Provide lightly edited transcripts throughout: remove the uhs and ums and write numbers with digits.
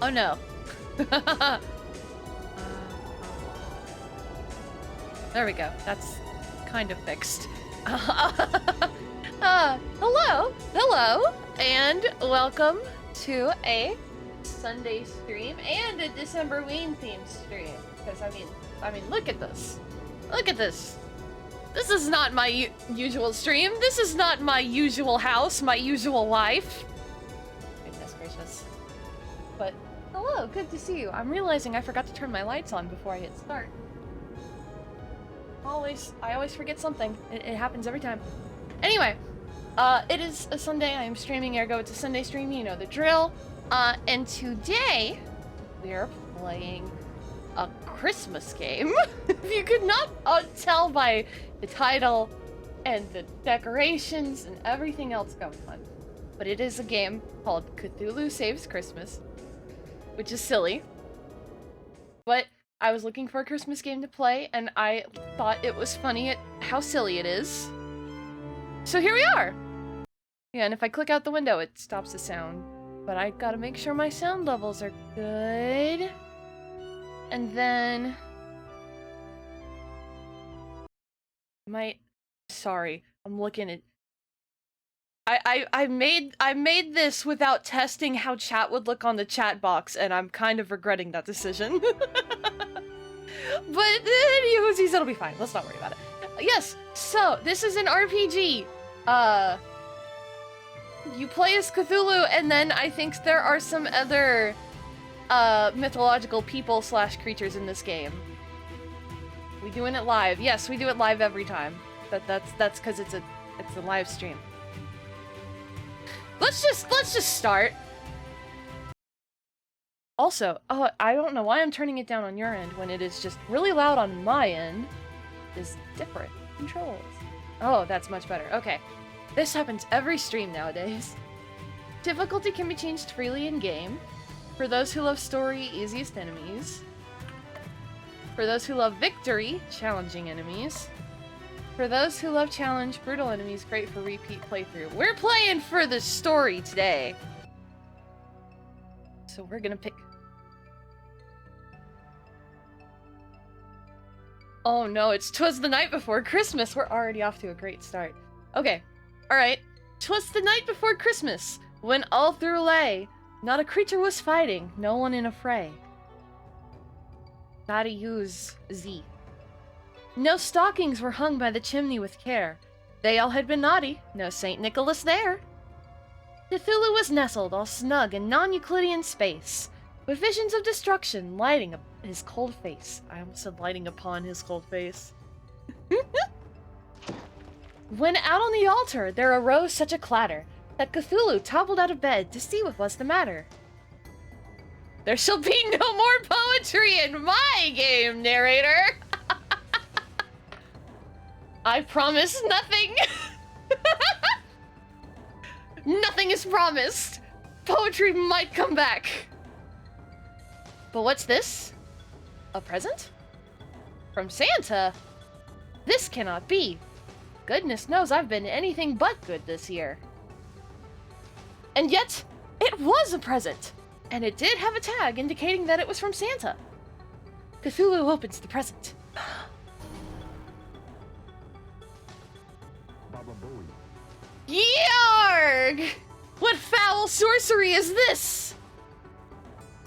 Oh no. There we go. That's kind of fixed. Hello, and welcome to a Sunday stream and a Decemberween themed stream. Because I mean, look at this. Look at this. This is not my usual stream. This is not my usual house, my usual life. Goodness gracious. But hello, good to see you. I'm realizing I forgot to turn my lights on before I hit start. I always forget something. It happens every time. Anyway, it is a Sunday. I am streaming, ergo it's a Sunday stream. You know the drill. And today we are playing a Christmas game. If you could not tell by the title and the decorations and everything else going on. But it is a game called Cthulhu Saves Christmas, which is silly. But I was looking for a Christmas game to play, and I thought it was funny at how silly it is. So here we are! Yeah, and if I click out the window, it stops the sound. But I gotta make sure my sound levels are good. And then... Sorry, I'm looking at... I made this without testing how chat would look on the chat box, and I'm kind of regretting that decision. But anywhoosies, it'll be fine. Let's not worry about it. Yes, so this is an RPG. You play as Cthulhu, and then I think there are some other mythological people / creatures in this game. We doing it live? Yes, we do it live every time. That's because it's a live stream. Let's just start. Also, I don't know why I'm turning it down on your end when it is just really loud on my end. Is different controls. Oh, that's much better. Okay. This happens every stream nowadays. Difficulty can be changed freely in game. For those who love story, easiest enemies. For those who love victory, challenging enemies. For those who love challenge, brutal enemies, great for repeat playthrough. We're playing for the story today. So we're gonna pick... Oh no, it's 'Twas the Night Before Christmas. We're already off to a great start. Okay, alright. 'Twas the night before Christmas, when all through lay, not a creature was fighting, no one in a fray. Gotta use Z. No stockings were hung by the chimney with care. They all had been naughty, no St. Nicholas there. Cthulhu was nestled all snug in non-Euclidean space, with visions of destruction lighting up his cold face. I almost said lighting upon his cold face. When out on the altar there arose such a clatter, that Cthulhu toppled out of bed to see what was the matter. There shall be no more poetry in my game, narrator! I promise nothing! Nothing is promised! Poetry might come back! But what's this? A present? From Santa? This cannot be. Goodness knows I've been anything but good this year. And yet, it was a present! And it did have a tag indicating that it was from Santa. Cthulhu opens the present. Yarg! What foul sorcery is this?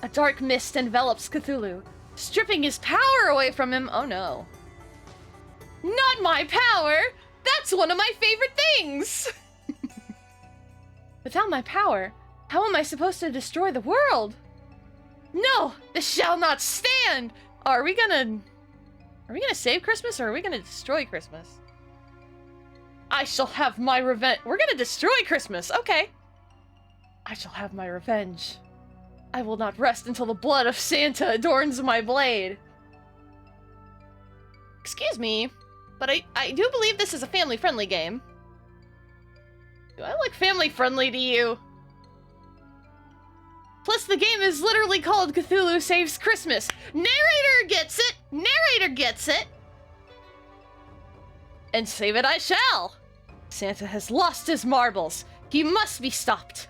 A dark mist envelops Cthulhu, stripping his power away from him. Oh no. Not my power! That's one of my favorite things! Without my power, how am I supposed to destroy the world? No! This shall not stand! Are we gonna save Christmas, or are we gonna destroy Christmas? I shall have my revenge. We're gonna destroy Christmas, okay. I shall have my revenge. I will not rest until the blood of Santa adorns my blade. Excuse me, but I do believe this is a family-friendly game. Do I look family-friendly to you? Plus, the game is literally called Cthulhu Saves Christmas. Narrator gets it! Narrator gets it! And save it I shall! Santa has lost his marbles. He must be stopped.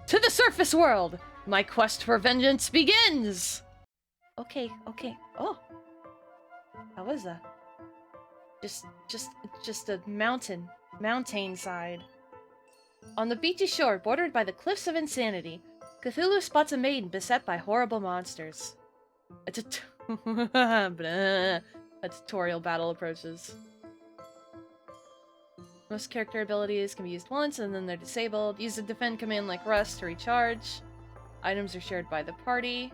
To the surface world! My quest for vengeance begins! Okay, okay. Oh. How was that? Just a mountain side. On the beachy shore, bordered by the cliffs of insanity, Cthulhu spots a maiden beset by horrible monsters. A tutorial battle approaches. Most character abilities can be used once, and then they're disabled. Use the defend command like rest to recharge. Items are shared by the party.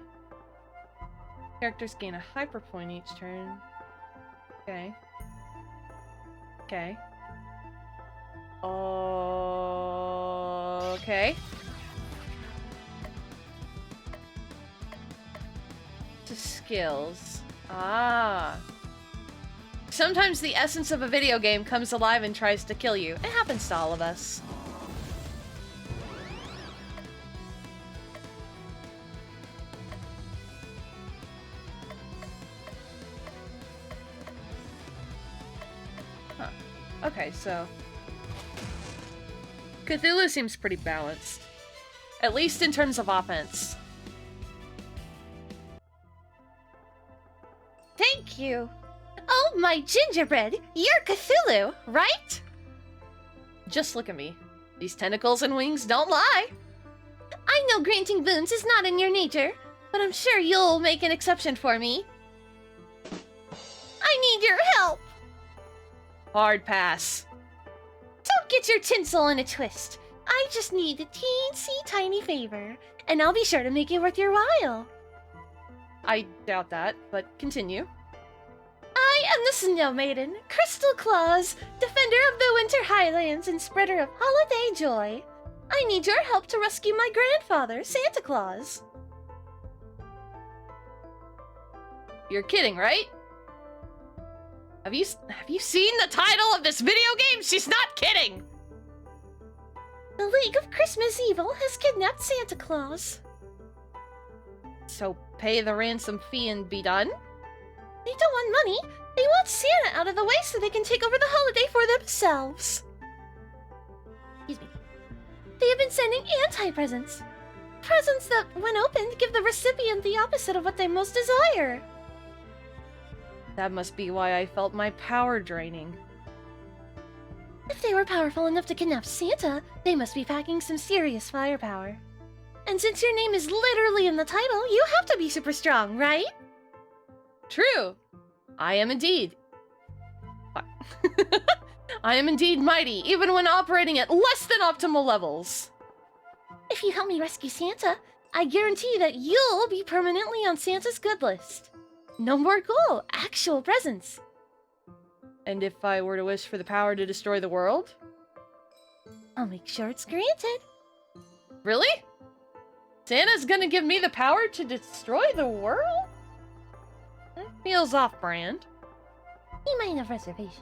Characters gain a hyper point each turn. Okay. Okay. Okay. To skills. Ah. Sometimes the essence of a video game comes alive and tries to kill you. It happens to all of us. Huh. Okay, so... Cthulhu seems pretty balanced. At least in terms of offense. Thank you. Oh, my gingerbread! You're Cthulhu, right? Just look at me. These tentacles and wings don't lie. I know granting boons is not in your nature, but I'm sure you'll make an exception for me. I need your help! Hard pass. Don't get your tinsel in a twist. I just need a teensy tiny favor, and I'll be sure to make it worth your while. I doubt that, but continue. I am the Snow Maiden, Crystal Claus, defender of the Winter Highlands and spreader of holiday joy. I need your help to rescue my grandfather, Santa Claus. You're kidding, right? Have you seen the title of this video game? She's not kidding! The League of Christmas Evil has kidnapped Santa Claus. So pay the ransom fee and be done? They don't want money. They want Santa out of the way so they can take over the holiday for themselves. Excuse me. They have been sending anti-presents. Presents that, when opened, give the recipient the opposite of what they most desire. That must be why I felt my power draining. If they were powerful enough to kidnap Santa, they must be packing some serious firepower. And since your name is literally in the title, you have to be super strong, right? True. I am indeed. I am indeed mighty, even when operating at less than optimal levels. If you help me rescue Santa, I guarantee that you'll be permanently on Santa's good list. No more goal, actual presents. And if I were to wish for the power to destroy the world? I'll make sure it's granted. Really? Santa's gonna give me the power to destroy the world? That feels off-brand. He might have reservations,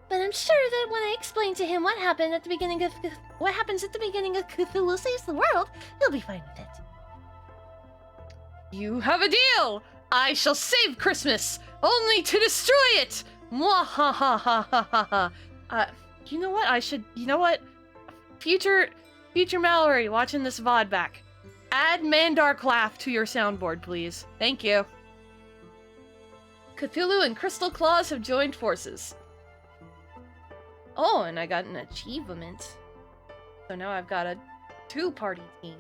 but I'm sure that when I explain to him what happened at the beginning of what happens at the beginning of Cthulhu Saves the World, he'll be fine with it. You have a deal! I shall save Christmas, only to destroy it! Mwahahahaha. You know what? You know what? Future Mallory watching this VOD back. Add Mandark laugh to your soundboard, please. Thank you. Cthulhu and Crystal Claus have joined forces. Oh, and I got an achievement. So now I've got a two-party team.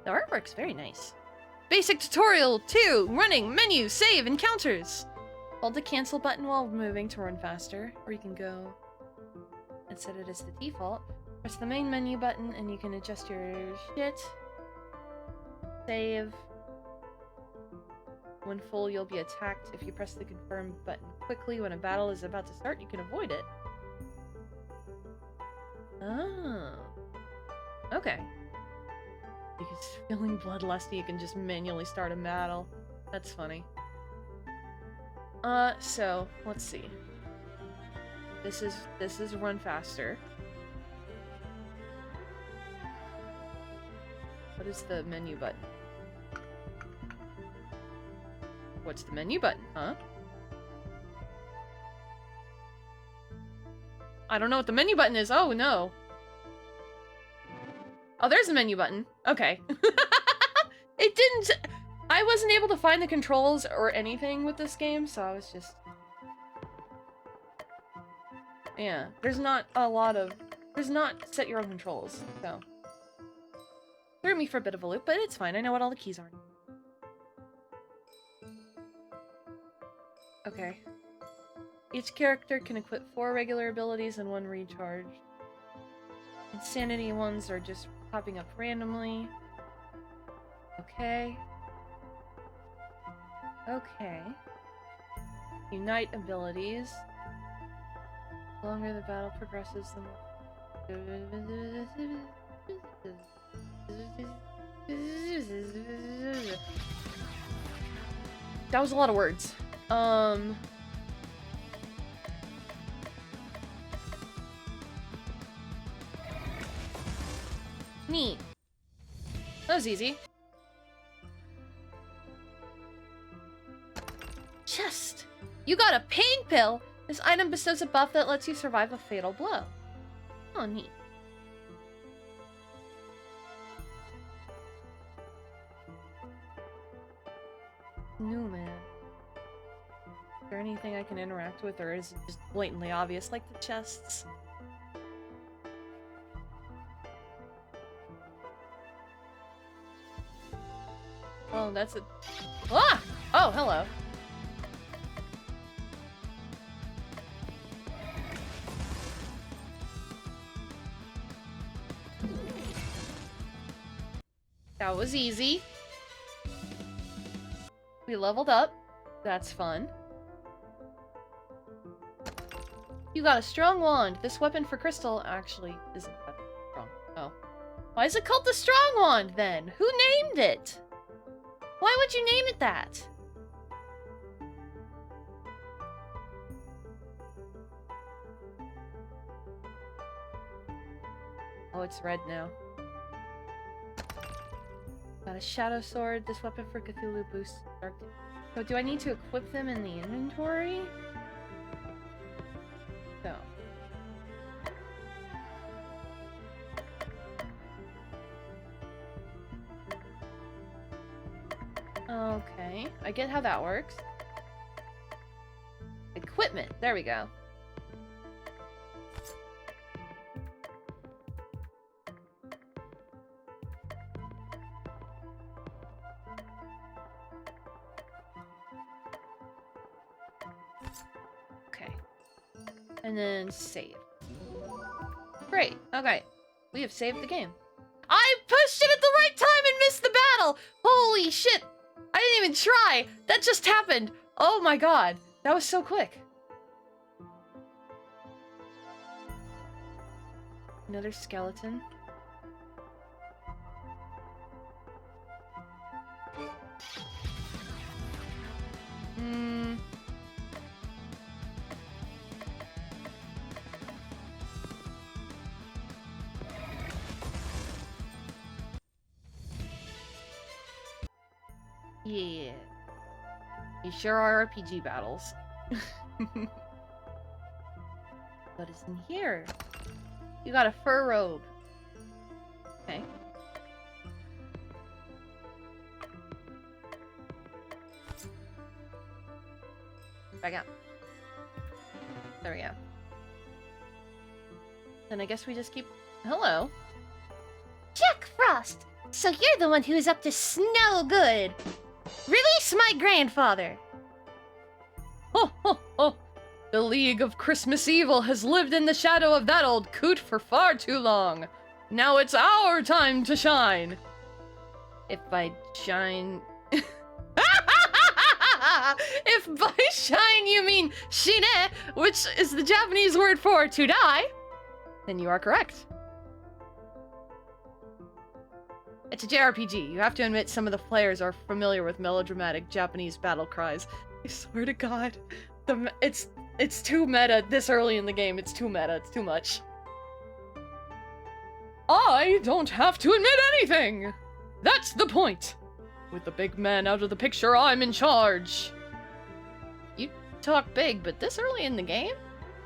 The artwork's very nice. Basic tutorial 2, running, menu, save, encounters. Hold the cancel button while moving to run faster, or you can go and set it as the default. Press the main menu button and you can adjust your shit. Save. When full, you'll be attacked. If you press the confirm button quickly when a battle is about to start, you can avoid it. Oh. Okay. Because feeling bloodlusty, you can just manually start a battle. That's funny. So, let's see. This is run faster. What is the menu button? What's the menu button, huh? I don't know what the menu button is. Oh, no. Oh, there's a menu button. Okay. It didn't... I wasn't able to find the controls or anything with this game, so I was just... Yeah, there's not a lot of... There's not set your own controls, so... Threw me for a bit of a loop, but it's fine. I know what all the keys are. Okay. Each character can equip 4 regular abilities and 1 recharge. Insanity ones are just popping up randomly. Okay. Okay. Unite abilities. The longer the battle progresses, the more... That was a lot of words. Neat. That was easy. Chest. You got a pain pill. This item bestows a buff that lets you survive a fatal blow. Oh, neat. New man. Is there anything I can interact with, or is it just blatantly obvious, like the chests? Oh, that's a... Ah! Oh, hello. That was easy. We leveled up. That's fun. You got a strong wand. This weapon for Crystal actually isn't that strong. Oh. Why is it called the strong wand, then? Who named it? Why would you name it that? Oh, it's red now. Got a shadow sword. This weapon for Cthulhu boosts dark damage. So do I need to equip them in the inventory? No. Okay, I get how that works. Equipment, there we go. Okay. And then save. Great, okay. We have saved the game. I pushed it at the right time and missed the battle! Holy shit! I didn't even try! That just happened! Oh my god. That was so quick. Another skeleton. Yeah. You sure are RPG battles. What is in here? You got a fur robe. Okay. Back out. There we go. Then I guess we just keep... Hello. Jack Frost! So you're the one who's up to snow good! Release my grandfather! Ho ho ho! The League of Christmas Evil has lived in the shadow of that old coot for far too long. Now it's our time to shine. If by shine... If by shine you mean shine, which is the Japanese word for to die, then you are correct. It's a JRPG. You have to admit some of the players are familiar with melodramatic Japanese battle cries. I swear to God, it's too meta this early in the game. It's too meta. It's too much. I don't have to admit anything! That's the point! With the big man out of the picture, I'm in charge! You talk big, but this early in the game?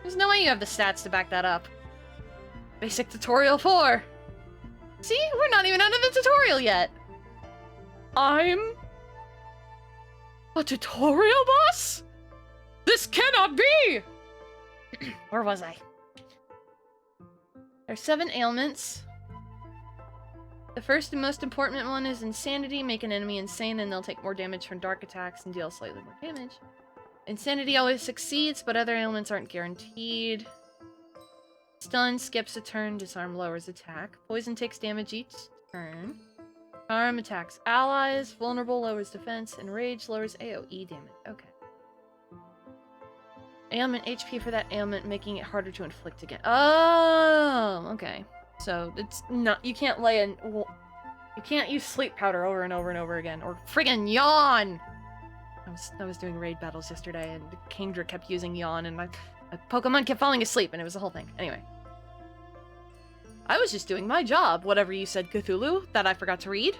There's no way you have the stats to back that up. Basic tutorial 4. See? We're not even under the tutorial yet. I'm... a tutorial boss? This cannot be! Where was I? There's 7 ailments. The first and most important one is insanity. Make an enemy insane and they'll take more damage from dark attacks and deal slightly more damage. Insanity always succeeds, but other ailments aren't guaranteed. Stun skips a turn, disarm lowers attack. Poison takes damage each turn. Charm attacks allies, vulnerable lowers defense, and rage lowers AoE damage. Okay. Ailment HP for that ailment, making it harder to inflict again. Oh, okay. So it's not, you can't lay in, you can't use sleep powder over and over and over again, or friggin' yawn! I was doing raid battles yesterday, and Kingdra kept using yawn, and my Pokemon kept falling asleep, and it was a whole thing. Anyway. I was just doing my job, whatever you said, Cthulhu, that I forgot to read.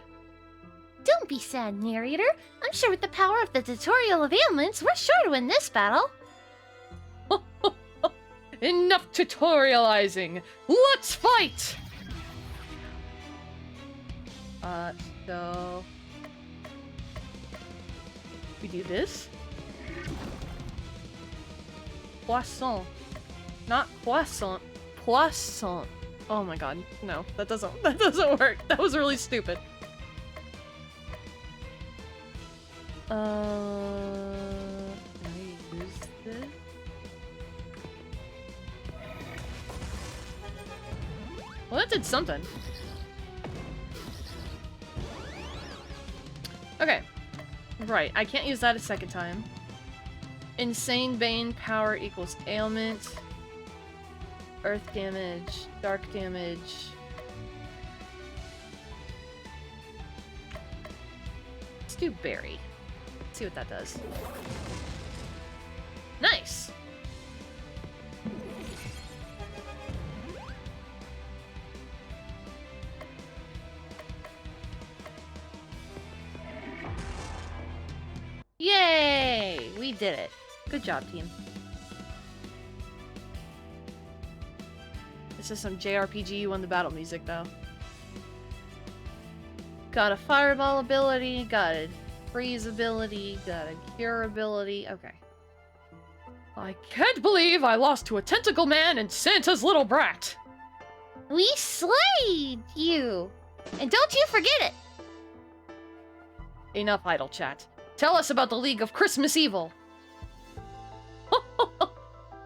Don't be sad, narrator. I'm sure with the power of the tutorial of ailments, we're sure to win this battle. Enough tutorializing! Let's fight! So... we do this? Poisson. Not croissant. Poisson. Oh my god. No, that doesn't work. That was really stupid. Can I use this? Well, that did something. Okay. Right, I can't use that a second time. Insane Bane power equals ailment. Earth damage, dark damage. Let's do berry. See what that does. Nice! Yay! We did it. Good job, team. This is some JRPG you won the battle music, though. Got a fireball ability, got a freeze ability, got a cure ability. Okay. I can't believe I lost to a tentacle man and Santa's little brat! We slayed you! And don't you forget it! Enough idle chat. Tell us about the League of Christmas Evil!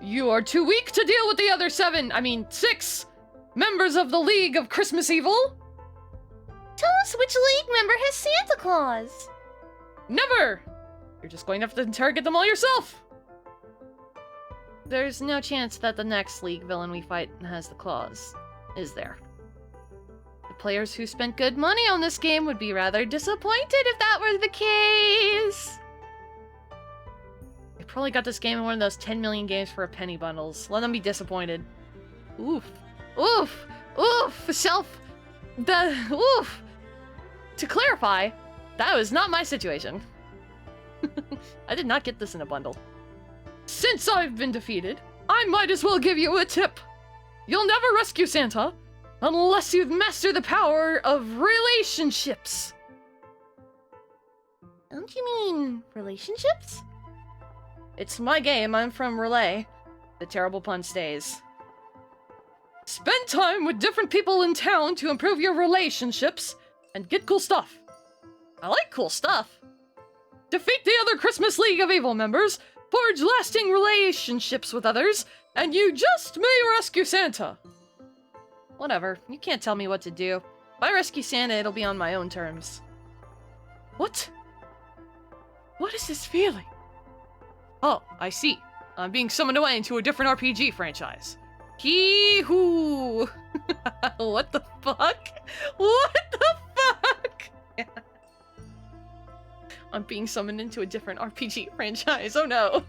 You are too weak to deal with the other 6 members of the League of Christmas Evil? Tell us which league member has Santa Claus! Never! You're just going to have to interrogate them all yourself! There's no chance that the next League villain we fight has the claws, is there? The players who spent good money on this game would be rather disappointed if that were the case! They probably got this game in one of those 10 million games for a penny bundles. Let them be disappointed. Oof. Oof! Oof! Oof! To clarify, that was not my situation. I did not get this in a bundle. Since I've been defeated, I might as well give you a tip. You'll never rescue Santa unless you've mastered the power of relationships. Don't you mean relationships? It's my game, I'm from Relay. The terrible pun stays. Spend time with different people in town to improve your relationships and get cool stuff. I like cool stuff. Defeat the other Christmas League of Evil members, forge lasting relationships with others, and you just may rescue Santa. Whatever, you can't tell me what to do. If I rescue Santa, it'll be on my own terms. What? What is this feeling? Oh, I see. I'm being summoned away into a different RPG franchise. Hee-hoo! What the fuck? What the fuck? I'm being summoned into a different RPG franchise. Oh no.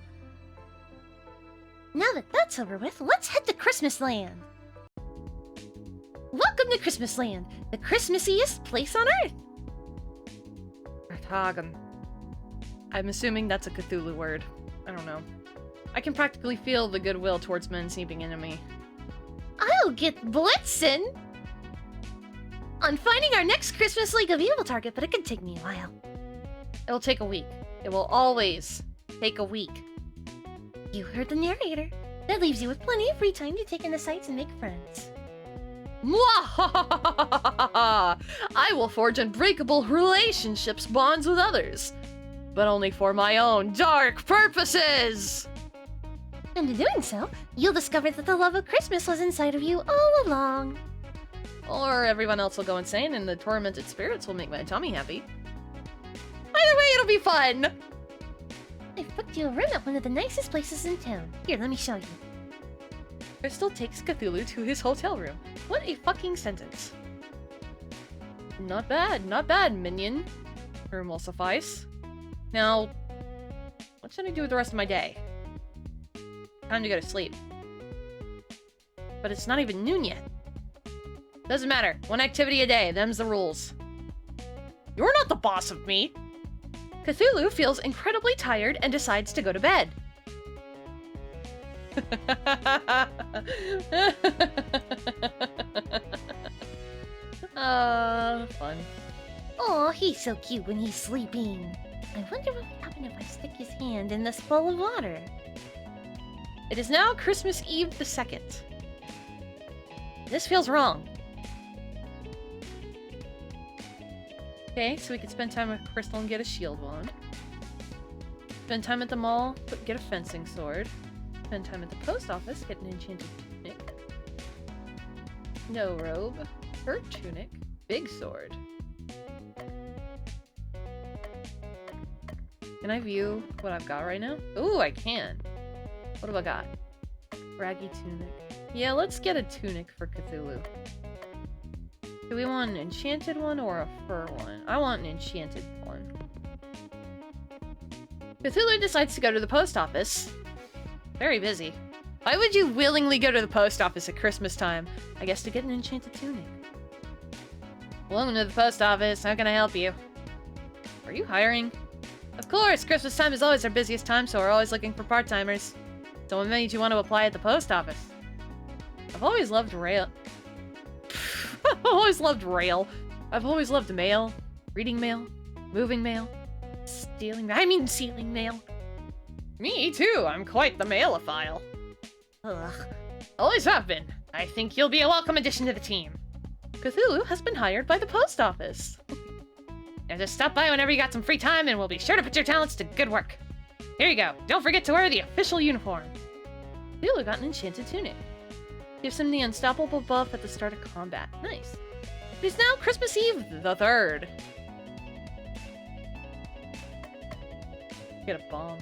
Now that that's over with, let's head to Christmas Land. Welcome to Christmas Land, the Christmassiest place on Earth. Erthagen. I'm assuming that's a Cthulhu word. I don't know. I can practically feel the goodwill towards men seeping into me. I'll get blitzing on finding our next Christmas League of Evil target, but it could take me a while. It'll take a week. It will always take a week. You heard the narrator. That leaves you with plenty of free time to take in the sights and make friends. Mwahahaha! I will forge unbreakable relationships bonds with others, but only for my own dark purposes! And in doing so, you'll discover that the love of Christmas was inside of you all along. Or everyone else will go insane and the tormented spirits will make my tummy happy. Either way, it'll be fun! I've booked you a room at one of the nicest places in town. Here, let me show you. Crystal takes Cthulhu to his hotel room. What a fucking sentence. Not bad, minion. Room will suffice. Now, what should I do with the rest of my day? Time to go to sleep. But it's not even noon yet. Doesn't matter. One activity a day. Them's the rules. You're not the boss of me! Cthulhu feels incredibly tired and decides to go to bed. Fun. Oh, he's so cute when he's sleeping. I wonder what would happen if I stick his hand in this bowl of water. It is now Christmas Eve the 2nd. This feels wrong. Okay, so we can spend time with Crystal and get a shield wand. Spend time at the mall, get a fencing sword. Spend time at the post office, get an enchanted tunic. No robe. Her tunic. Big sword. Can I view what I've got right now? Ooh, I can. What have I got? Raggy tunic. Yeah, let's get a tunic for Cthulhu. Do we want an enchanted one or a fur one? I want an enchanted one. Cthulhu decides to go to the post office. Very busy. Why would you willingly go to the post office at Christmas time? I guess to get an enchanted tunic. Welcome to the post office. How can I help you? Are you hiring? Of course! Christmas time is always our busiest time, so we're always looking for part-timers. So what made you want to apply at the post office? I've always loved rail. I've always loved rail. I've always loved mail. Reading mail. Moving mail. Stealing mail. Me too. I'm quite the mailophile. Ugh. Always have been. I think you'll be a welcome addition to the team. Cthulhu has been hired by the post office. Now just stop by whenever you got some free time and we'll be sure to put your talents to good work. Here you go. Don't forget to wear the official uniform. Cthulhu got an enchanted tunic. Gives him the unstoppable buff at the start of combat. Nice. It is now Christmas Eve the 3rd. Get a bomb.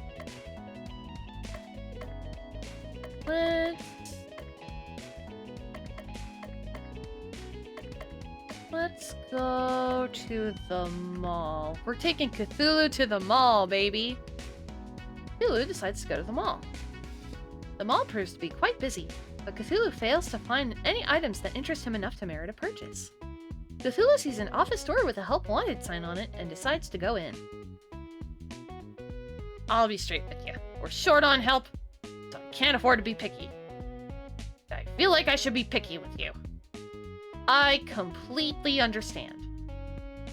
Let's go to the mall. We're taking Cthulhu to the mall, baby. Cthulhu decides to go to the mall. The mall proves to be quite busy, but Cthulhu fails to find any items that interest him enough to merit a purchase. Cthulhu sees an office door with a help wanted sign on it and decides to go in. I'll be straight with you. We're short on help, so I can't afford to be picky. I feel like I should be picky with you. I completely understand.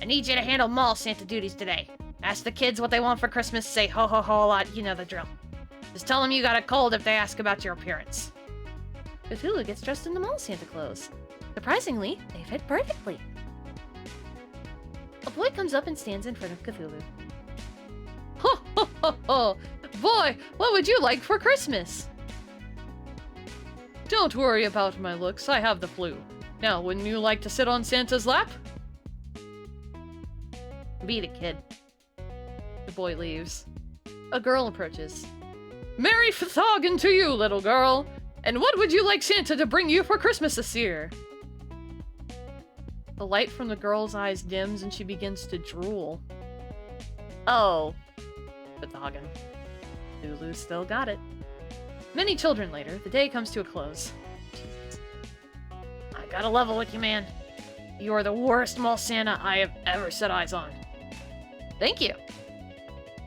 I need you to handle mall Santa duties today. Ask the kids what they want for Christmas, say ho ho ho a lot, you know the drill. Just tell them you got a cold if they ask about your appearance. Cthulhu gets dressed in the mall Santa clothes. Surprisingly, they fit perfectly. A boy comes up and stands in front of Cthulhu. Ho ho ho ho! Boy, what would you like for Christmas? Don't worry about my looks, I have the flu. Now, wouldn't you like to sit on Santa's lap? Beat it, kid. The boy leaves. A girl approaches. Merry Fathagan to you, little girl! And what would you like Santa to bring you for Christmas this year? The light from the girl's eyes dims and she begins to drool. Oh. Fathagan. Lulu's still got it. Many children later, the day comes to a close. Jesus. I gotta level with you, man. You are the worst mall Santa I have ever set eyes on. Thank you.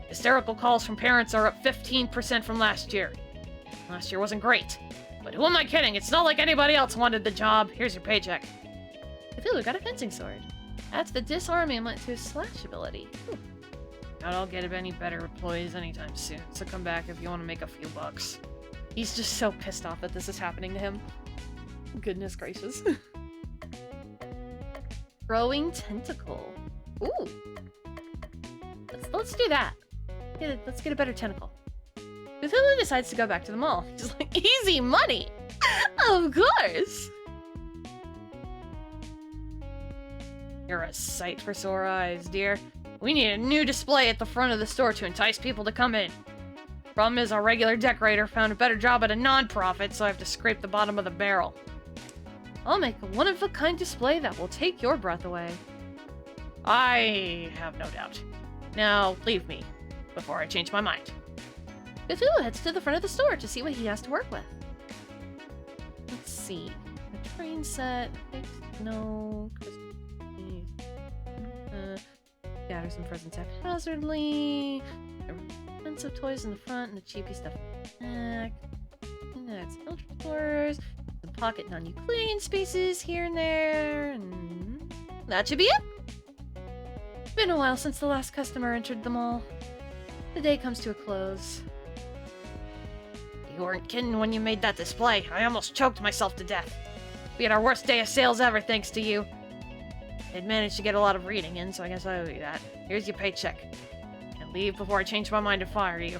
Hysterical calls from parents are up 15% from last year. Last year wasn't great. But who am I kidding? It's not like anybody else wanted the job. Here's your paycheck. Cthulhu got a fencing sword. That's the disarm amulet to his slash ability. Doubt I'll get any better employees anytime soon, so come back if you want to make a few bucks. He's just so pissed off that this is happening to him. Goodness gracious. Growing tentacle. Ooh. Let's do that. Let's get a better tentacle. Cthulhu decides to go back to the mall. Just like, easy money! Of course! You're a sight for sore eyes, dear. We need a new display at the front of the store to entice people to come in. Problem is, our regular decorator found a better job at a non-profit, so I have to scrape the bottom of the barrel. I'll make a one-of-a-kind display that will take your breath away. I have no doubt. Now, leave me, before I change my mind. Cthulhu heads to the front of the store to see what he has to work with. Let's see. A train set. No. Gather some presents haphazardly. Expensive toys in the front and the cheapy stuff in the back. That's ultra stores. Some pocket non-Euclidean spaces here and there. And that should be it. It's been a while since the last customer entered the mall. The day comes to a close. You weren't kidding when you made that display. I almost choked myself to death. We had our worst day of sales ever thanks to you. I'd managed to get a lot of reading in, so I guess I owe you that. Here's your paycheck. And leave before I change my mind and fire you.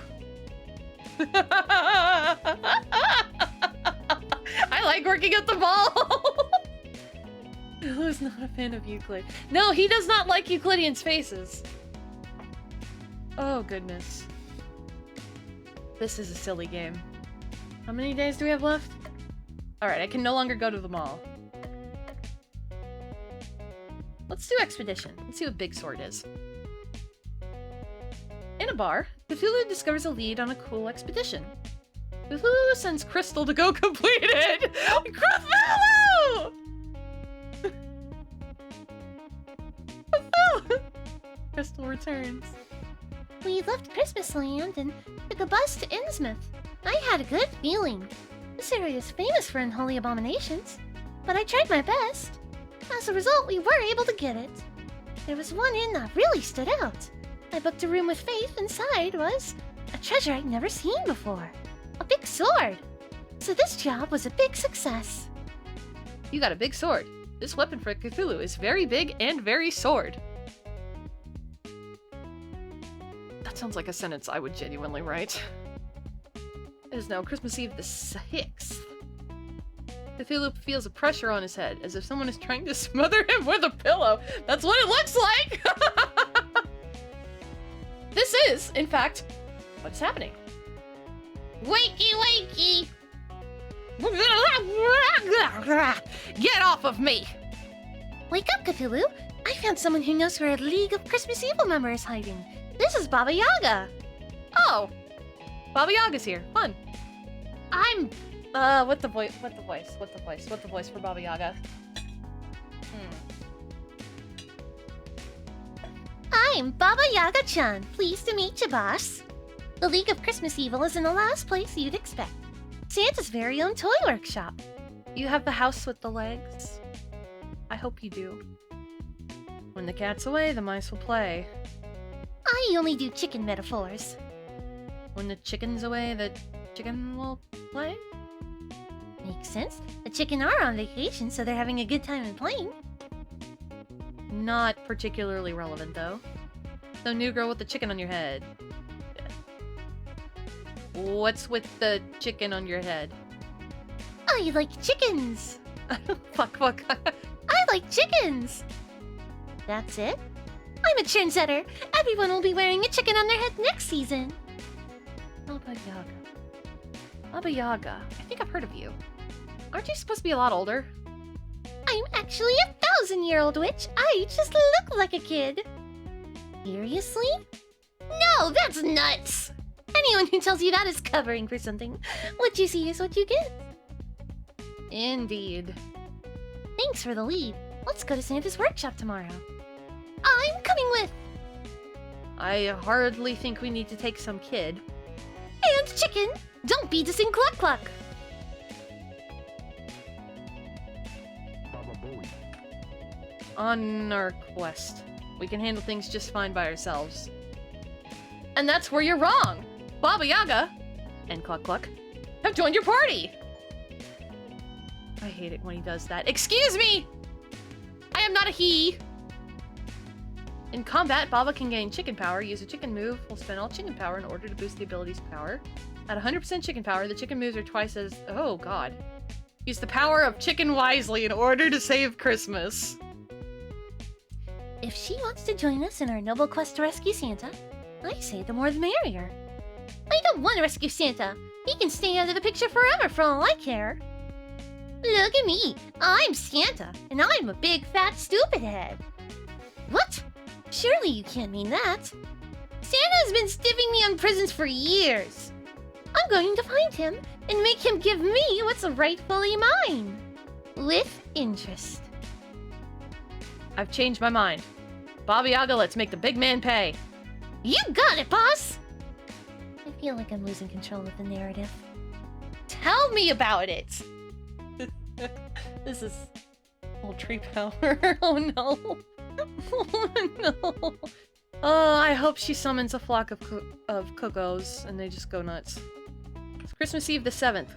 I like working at the mall! Who's not a fan of Euclid? No, he does not like Euclidean spaces. Oh, goodness. This is a silly game. How many days do we have left? Alright, I can no longer go to the mall. Let's do Expedition. Let's see what Big Sword is. In a bar, Cthulhu discovers a lead on a cool expedition. Cthulhu sends Crystal to go complete it! Cthulhu! Cthulhu! Crystal returns. We left Christmas Land and took a bus to Innsmouth. I had a good feeling. This area is famous for unholy abominations, but I tried my best. As a result, we were able to get it. There was one inn that really stood out. I booked a room with Faith. Inside was a treasure I'd never seen before. A big sword. So this job was a big success. You got a big sword. This weapon for Cthulhu is very big and very sword. That sounds like a sentence I would genuinely write. It is now Christmas Eve the 6th. Cthulhu feels a pressure on his head, as if someone is trying to smother him with a pillow. That's what it looks like! This is, in fact, what's happening. Wakey, wakey! Get off of me! Wake up, Cthulhu! I found someone who knows where a League of Christmas Evil member is hiding. This is Baba Yaga. Oh! Baba Yaga's here. Fun. I'm... What the voice for Baba Yaga? I'm Baba Yaga-chan. Pleased to meet you, boss. The League of Christmas Evil is in the last place you'd expect. Santa's very own toy workshop. You have the house with the legs? I hope you do. When the cat's away, the mice will play. I only do chicken metaphors. When the chicken's away, the chicken will play? Makes sense. The chicken are on vacation, so they're having a good time and playing. Not particularly relevant, though. So, new girl with the chicken on your head. What's with the chicken on your head? I like chickens! Fuck. I like chickens! That's it? I'm a trendsetter! Everyone will be wearing a chicken on their head next season! Baba Yaga. Baba Yaga. I think I've heard of you. Aren't you supposed to be a lot older? I'm actually a 1,000-year-old witch! I just look like a kid! Seriously? No, that's nuts! Anyone who tells you that is covering for something. What you see is what you get. Indeed. Thanks for the lead. Let's go to Santa's workshop tomorrow. I'm coming with! I hardly think we need to take some kid. And chicken! Don't beat us in Cluck Cluck! On our quest. We can handle things just fine by ourselves. And that's where you're wrong! Baba Yaga and Cluck Cluck have joined your party! I hate it when he does that. Excuse me! I am not a he! In combat, Baba can gain chicken power. Use a chicken move. Will spend all chicken power in order to boost the ability's power. At 100% chicken power, the chicken moves are twice as... Oh, God. Use the power of chicken wisely in order to save Christmas. If she wants to join us in our noble quest to rescue Santa, I say the more the merrier. I don't want to rescue Santa. He can stay out of the picture forever for all I care. Look at me. I'm Santa, and I'm a big fat stupid head. What? Surely you can't mean that. Santa's been stiffing me on presents for years. I'm going to find him and make him give me what's rightfully mine. With interest. I've changed my mind. Baba Yaga, let's make the big man pay. You got it, boss! I feel like I'm losing control of the narrative. Tell me about it! This is poultry power. Oh no. Oh no. Oh, I hope she summons a flock of cuckoos and they just go nuts. It's Christmas Eve the 7th.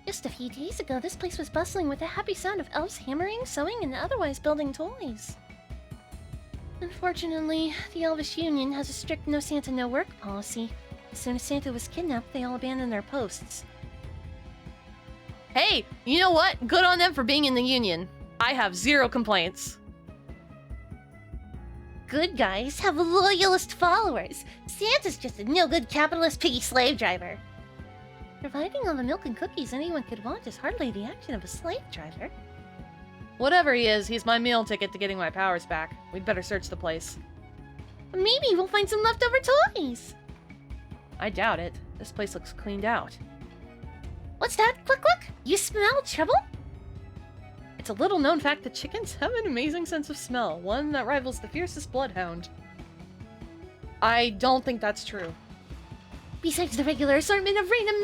Just a few days ago, this place was bustling with the happy sound of elves hammering, sewing, and otherwise building toys. Unfortunately, the Elvish Union has a strict no Santa, no work policy. As soon as Santa was kidnapped, they all abandoned their posts. Hey, you know what? Good on them for being in the Union. I have 0 complaints. Good guys have loyalist followers. Santa's just a no-good capitalist piggy slave driver. Providing all the milk and cookies anyone could want is hardly the action of a slave driver. Whatever he is, he's my meal ticket to getting my powers back. We'd better search the place. Maybe we'll find some leftover toys. I doubt it. This place looks cleaned out. What's that? Cluck cluck? You smell trouble? It's a little known fact that chickens have an amazing sense of smell, one that rivals the fiercest bloodhound. I don't think that's true. Besides the regular assortment of random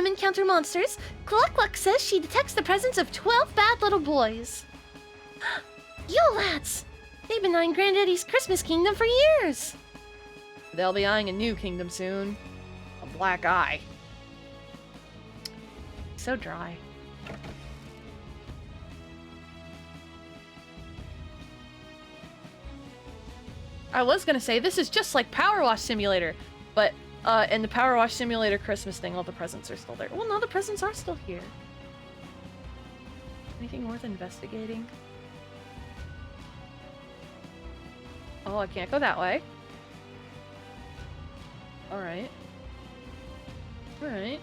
encounter monsters, Cluck Cluck says she detects the presence of 12 bad little boys. Yo lads! They've been eyeing Granddaddy's Christmas kingdom for years! They'll be eyeing a new kingdom soon. A black eye. So dry. I was gonna say, this is just like Power Wash Simulator, but, in the Power Wash Simulator Christmas thing, all the presents are still there. Well, no, the presents are still here. Anything worth investigating? Oh, I can't go that way. Alright. Alright.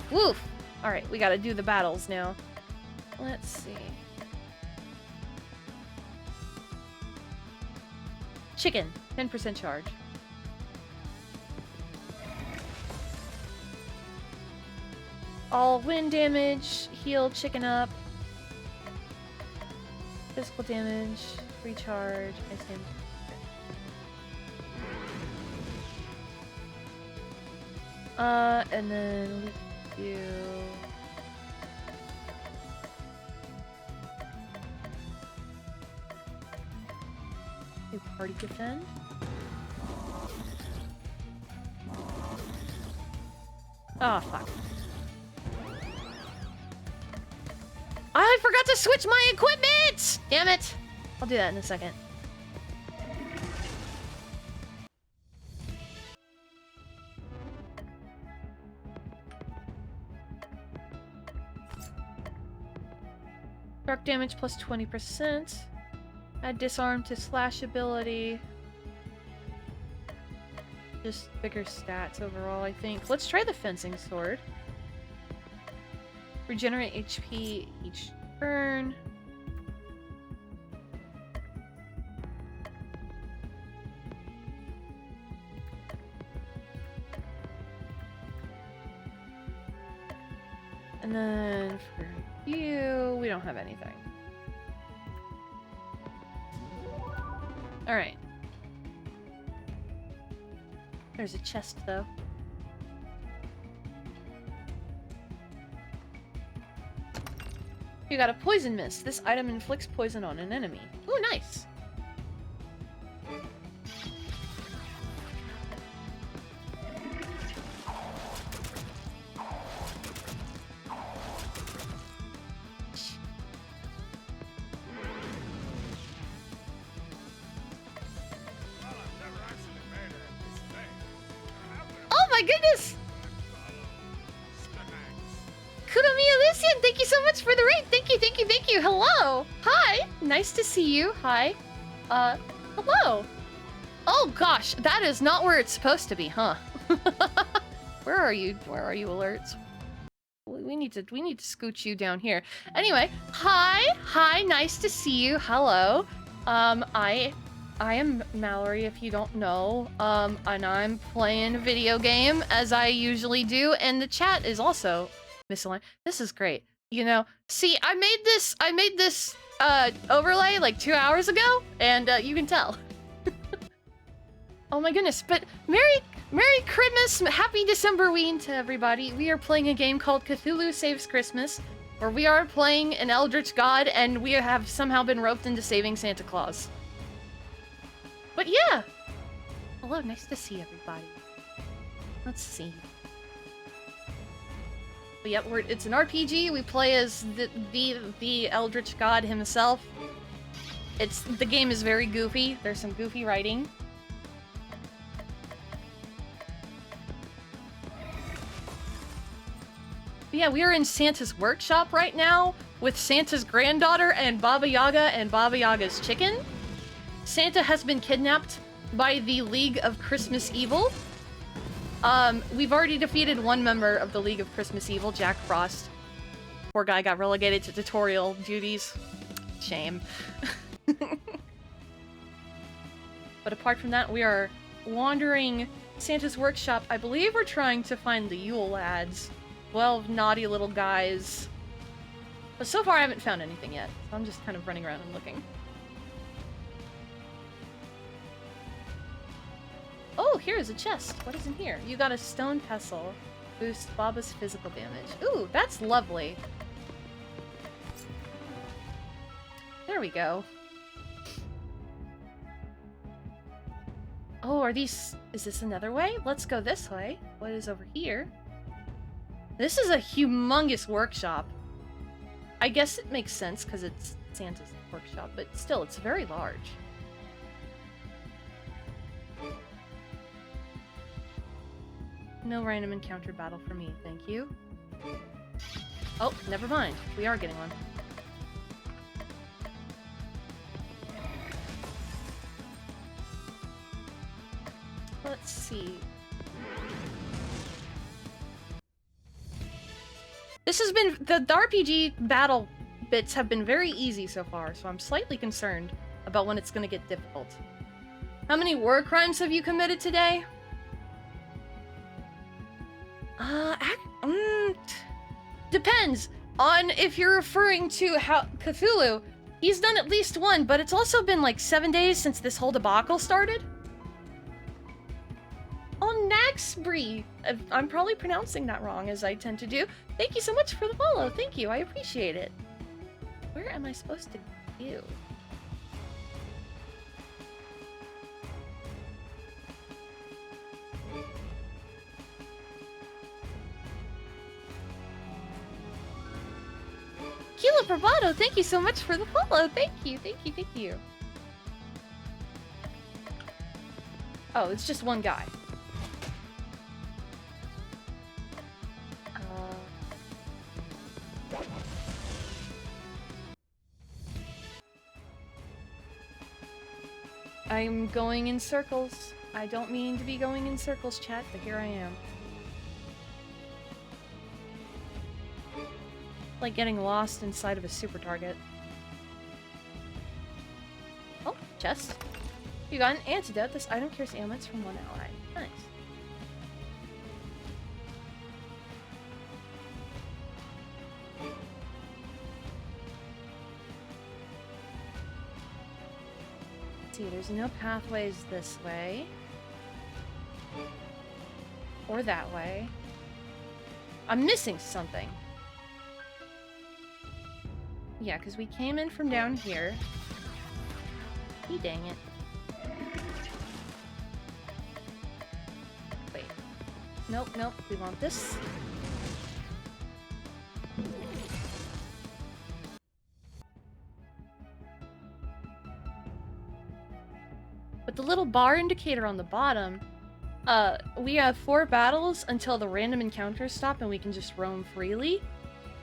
Woof! Alright, we gotta do the battles now. Let's see. Chicken, 10% charge. All wind damage, heal chicken up. Physical damage, recharge, ice damage. And then we do... Party defend. Oh, fuck. I forgot to switch my equipment! Damn it! I'll do that in a second. Dark damage plus 20%. Add disarm to slash ability. Just bigger stats overall, I think. Let's try the fencing sword. Regenerate HP each turn. And then for you, we don't have anything. Alright. There's a chest, though. You got a poison mist. This item inflicts poison on an enemy. Ooh, nice. Oh my goodness! Kuromiya Lucian, thank you so much for the raid. Thank you, thank you, thank you. Hello. Hi. Nice to see you. Hi. Hello. Oh gosh, that is not where it's supposed to be, huh? Where are you? Where are you, alerts? We need to scooch you down here. Anyway, hi, nice to see you. Hello. I am Mallory, if you don't know. And I'm playing a video game as I usually do, and the chat is also misaligned. This is great. You know, see, I made this overlay like 2 hours ago, and you can tell. Oh my goodness, but Merry Christmas, Happy Decemberween to everybody. We are playing a game called Cthulhu Saves Christmas, where we are playing an eldritch god, and we have somehow been roped into saving Santa Claus. But yeah! Hello, nice to see everybody. Let's see. But yep, it's an RPG. We play as the eldritch god himself. The game is very goofy. There's some goofy writing. But yeah, we are in Santa's workshop right now with Santa's granddaughter and Baba Yaga's chicken. Santa has been kidnapped by the League of Christmas Evil. We've already defeated one member of the League of Christmas Evil, Jack Frost. Poor guy got relegated to tutorial duties. Shame. But apart from that, we are wandering Santa's workshop. I believe we're trying to find the Yule lads. 12 naughty little guys. But so far I haven't found anything yet, so I'm just kind of running around and looking. Oh, here's a chest. What is in here? You got a stone pestle. Boost Baba's physical damage. Ooh, that's lovely. There we go. Oh, is this another way? Let's go this way. What is over here? This is a humongous workshop. I guess it makes sense because it's Santa's workshop, but still, it's very large. No random encounter battle for me, thank you. Oh, never mind. We are getting one. Let's see. This has been... The RPG battle bits have been very easy so far, so I'm slightly concerned about when it's gonna get difficult. How many war crimes have you committed today? Depends on if you're referring to how Cthulhu. He's done at least one, but it's also been like 7 days since this whole debacle started. Oh, Naxbree! I'm probably pronouncing that wrong, as I tend to do. Thank you so much for the follow. Thank you. I appreciate it. Where am I supposed to go? Kilo Bravado, thank you so much for the follow. Thank you, thank you, thank you. Oh, it's just one guy. I'm going in circles. I don't mean to be going in circles, chat, but here I am. Like getting lost inside of a super target. Oh, chest. You got an antidote. This item cures ailments from one ally. Nice. Let's see, there's no pathways this way. Or that way. I'm missing something. Yeah, because we came in from down here. Dang it. Wait. Nope, nope. We want this. But the little bar indicator on the bottom, we have 4 battles until the random encounters stop and we can just roam freely.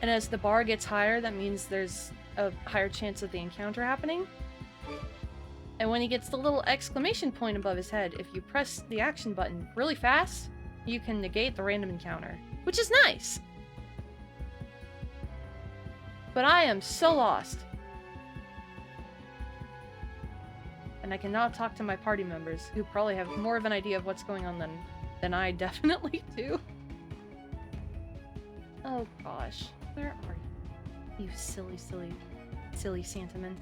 And as the bar gets higher, that means there's a higher chance of the encounter happening. And when he gets the little exclamation point above his head, if you press the action button really fast, you can negate the random encounter, which is nice. But I am so lost. And I cannot talk to my party members, who probably have more of an idea of what's going on than I definitely do. Oh gosh, where are you? You silly, silly, silly Santaman.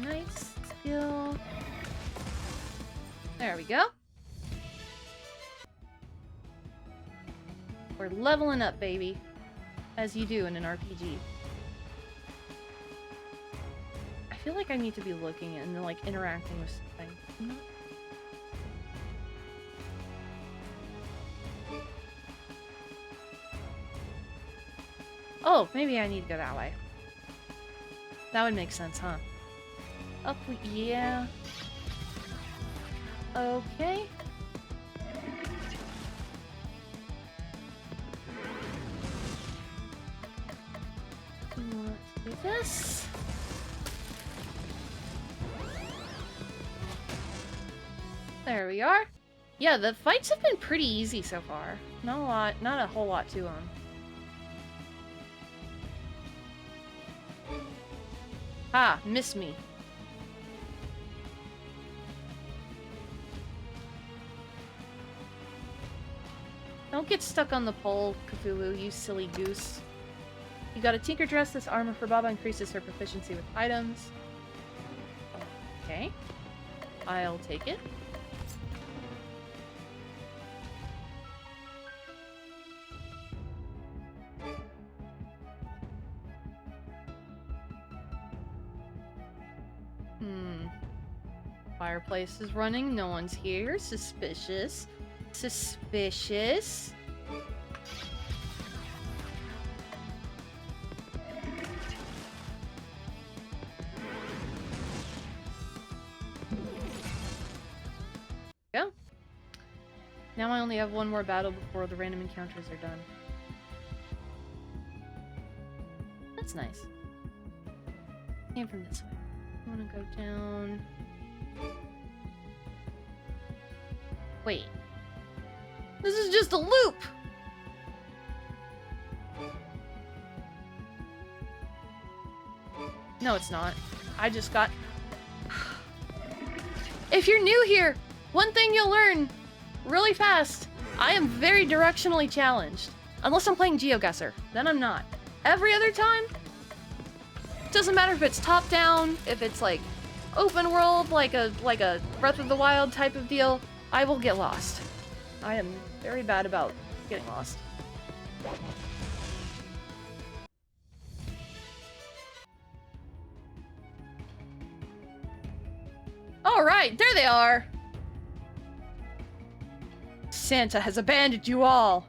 Nice skill. There we go. We're leveling up, baby. As you do in an RPG. I feel like I need to be looking and like interacting with something. Oh, maybe I need to go that way. That would make sense, huh? Up, yeah. Okay. Let's do this. There we are. Yeah, the fights have been pretty easy so far. Not a whole lot to them. Ah, miss me. Don't get stuck on the pole, Cthulhu, you silly goose. You got a tinker dress. This armor for Baba increases her proficiency with items. Okay. I'll take it. Fireplace is running. No one's here. Suspicious. Suspicious. Go. Now I only have one more battle before the random encounters are done. That's nice. Came from this way. I want to go down. Wait. This is just a loop! No, it's not. I just got... If you're new here, one thing you'll learn really fast. I am very directionally challenged. Unless I'm playing GeoGuessr. Then I'm not. Every other time, doesn't matter if it's top-down, if it's like open world, like a Breath of the Wild type of deal, I will get lost. I am very bad about getting lost. Alright, there they are! Santa has abandoned you all!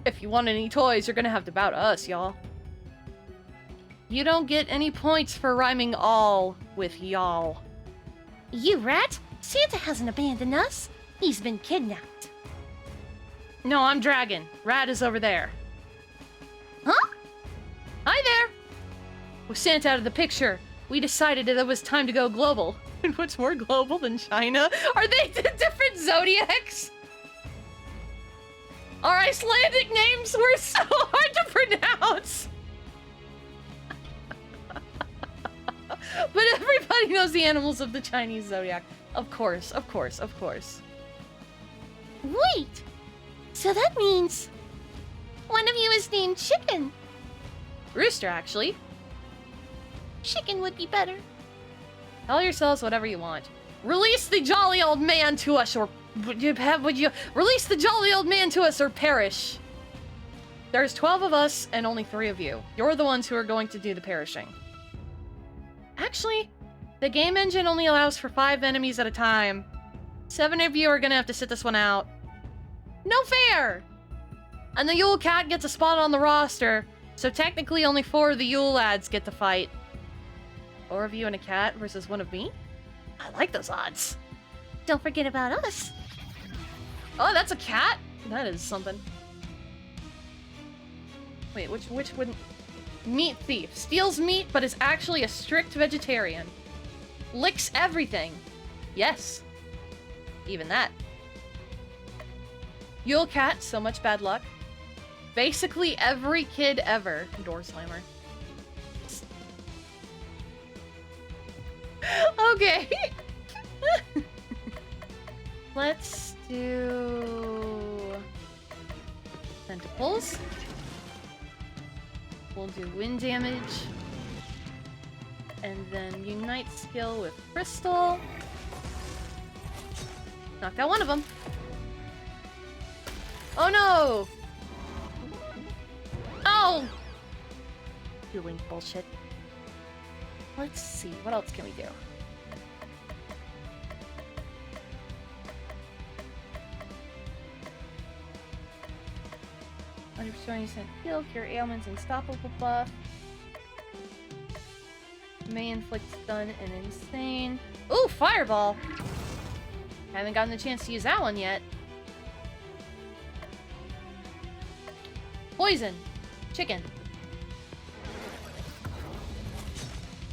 If you want any toys, you're gonna have to bow to us, y'all. You don't get any points for rhyming all with y'all. You rat! Santa hasn't abandoned us. He's been kidnapped. No, I'm Dragon. Rat is over there. Huh? Hi there! With Santa out of the picture, we decided that it was time to go global. And what's more global than China? Are they different zodiacs? Our Icelandic names were so hard to pronounce! But everybody knows the animals of the Chinese zodiac. Of course, of course, of course. Wait! So that means one of you is named Chicken. Rooster, actually. Chicken would be better. Tell yourselves whatever you want. Release the jolly old man to us, or would you release the jolly old man to us, or perish? There's 12 of us and only 3 of you. You're the ones who are going to do the perishing. Actually, the game engine only allows for 5 enemies at a time. 7 of you are gonna have to sit this one out. No fair! And the Yule Cat gets a spot on the roster, so technically only 4 of the Yule lads get to fight. 4 of you and a cat versus 1 of me? I like those odds. Don't forget about us. Oh, that's a cat? That is something. Wait, which wouldn't... Meat thief. Steals meat, but is actually a strict vegetarian. Licks everything. Yes. Even that. Yule Cat, so much bad luck. Basically every kid ever. Door slammer. Okay. Let's do... Tentacles. We'll do wind damage. And then unite skill with crystal. Knocked out one of them. Oh no! Oh! Doing bullshit. Let's see, what else can we do? 120% heal, cure ailments, unstoppable buff. May inflict stun and insane. Ooh, fireball! Haven't gotten the chance to use that one yet. Poison. Chicken.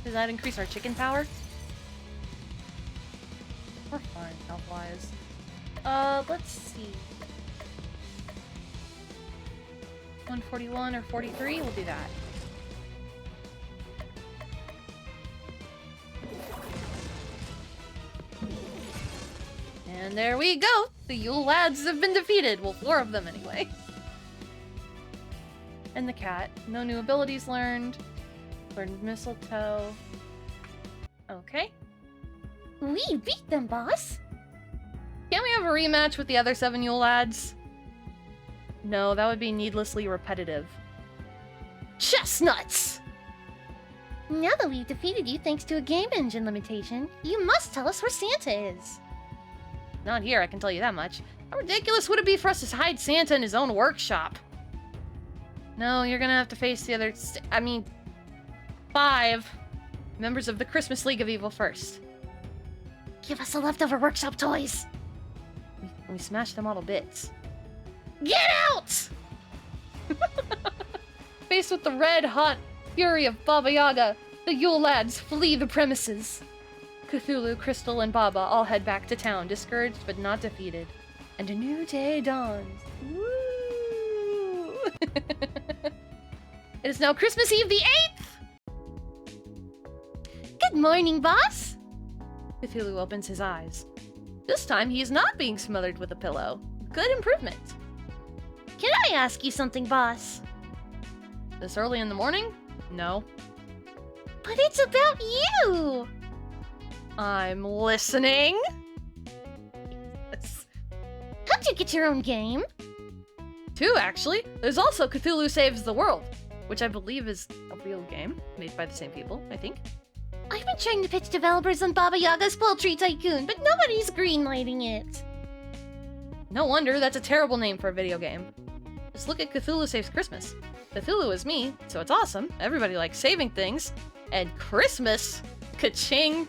Does that increase our chicken power? We're fine, health-wise. Let's see. 141 or 43? We'll do that. And there we go! The Yule lads have been defeated! Well, 4 of them anyway. And the cat. No new abilities learned. Learned mistletoe. Okay. We beat them, boss! Can't we have a rematch with the other 7 Yule lads? No, that would be needlessly repetitive. Chestnuts! Now that we've defeated you thanks to a game engine limitation, you must tell us where Santa is. Not here, I can tell you that much. How ridiculous would it be for us to hide Santa in his own workshop? No, you're gonna have to face the other... 5 members of the Christmas League of Evil first. Give us the leftover workshop toys! We smashed them all to bits. Get out! Faced with the red-hot fury of Baba Yaga, the Yule lads flee the premises. Cthulhu, Crystal, and Baba all head back to town, discouraged but not defeated. And a new day dawns. Woo! It is now Christmas Eve the 8th! Good morning, boss! Cthulhu opens his eyes. This time he is not being smothered with a pillow. Good improvement. Can I ask you something, boss? This early in the morning? No. But it's about you! I'm listening. How'd you get your own game? 2, actually. There's also Cthulhu Saves the World, which I believe is a real game, made by the same people, I think. I've been trying to pitch developers on Baba Yaga's Poultry Tycoon, but nobody's greenlighting it. No wonder, that's a terrible name for a video game. Just look at Cthulhu Saves Christmas. Cthulhu is me, so it's awesome. Everybody likes saving things. And Christmas? Ka-ching!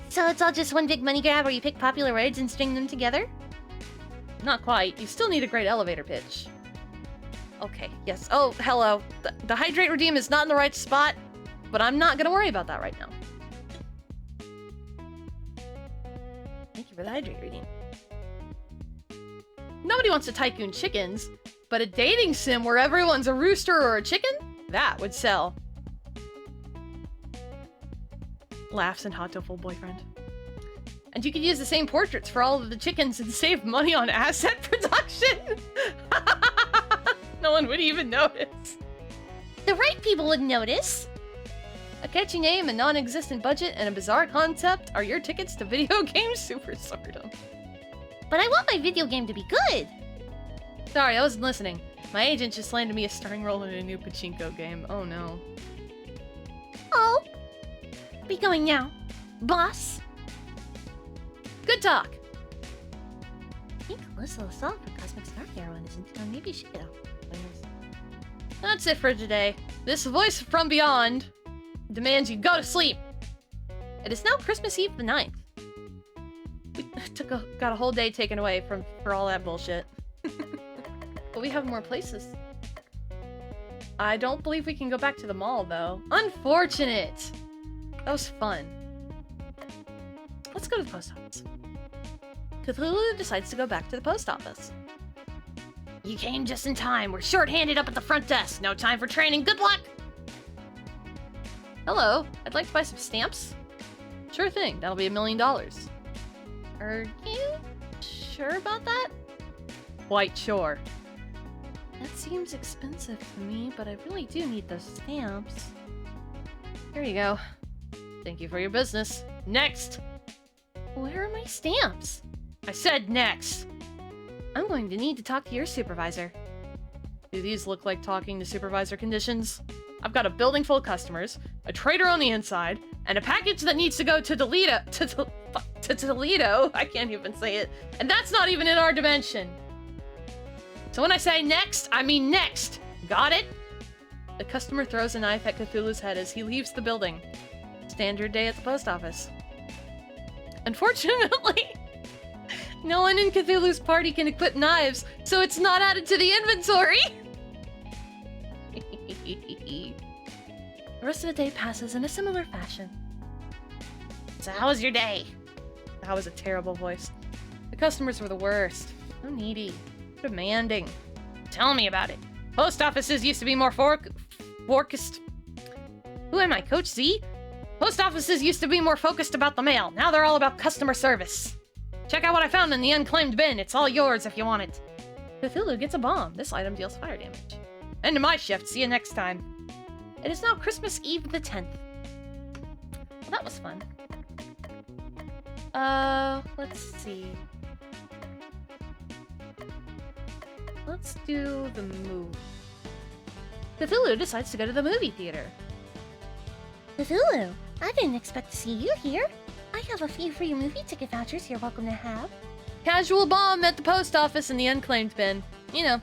So it's all just one big money grab where you pick popular words and string them together? Not quite. You still need a great elevator pitch. Okay, yes. Oh, hello. The Hydrate Redeem is not in the right spot, but I'm not gonna worry about that right now. Thank you for the Hydrate Redeem. Nobody wants to tycoon chickens, but a dating sim where everyone's a rooster or a chicken? That would sell. Laughs and hot full boyfriend. And you could use the same portraits for all of the chickens and save money on asset production. No one would even notice. The right people would notice. A catchy name, a non-existent budget, and a bizarre concept are your tickets to video game super stardom. But I want my video game to be good. Sorry, I wasn't listening. My agent just landed me a starring role in a new pachinko game. Oh no. Oh. Be going now, boss. Good talk. I think Alyssa LaSalle from Cosmic Star Heroine is in town. Maybe she could help. That's it for today. This voice from beyond demands you go to sleep. It is now Christmas Eve the 9th. We got a whole day taken away for all that bullshit. But we have more places. I don't believe we can go back to the mall, though. Unfortunate! That was fun. Let's go to the post office. Cthulhu decides to go back to the post office. You came just in time. We're short-handed up at the front desk. No time for training. Good luck! Hello. I'd like to buy some stamps. Sure thing. That'll be $1 million. Are you sure about that? Quite sure. That seems expensive to me, but I really do need those stamps. Here you go. Thank you for your business. Next! Where are my stamps? I said next! I'm going to need to talk to your supervisor. Do these look like talking to supervisor conditions? I've got a building full of customers, a trader on the inside, and a package that needs to go to Toledo. To Toledo? I can't even say it. And that's not even in our dimension. So when I say next, I mean next. Got it? The customer throws a knife at Cthulhu's head as he leaves the building. Standard day at the post office. Unfortunately, no one in Cthulhu's party can equip knives, so it's not added to the inventory. The rest of the day passes in a similar fashion. So how was your day? That was a terrible voice. The customers were the worst. So needy. Demanding. Tell me about it. Post offices used to be more focused. Who am I, Coach Z? Post offices used to be more focused about the mail. Now they're all about customer service. Check out what I found in the unclaimed bin. It's all yours if you want it. Cthulhu gets a bomb. This item deals fire damage. End of my shift. See you next time. It is now Christmas Eve the 10th. Well, that was fun. Let's see. Let's do the movie. Cthulhu decides to go to the movie theater. Cthulhu, I didn't expect to see you here. I have a few free movie ticket vouchers you're welcome to have. Casual bomb at the post office in the unclaimed bin. You know.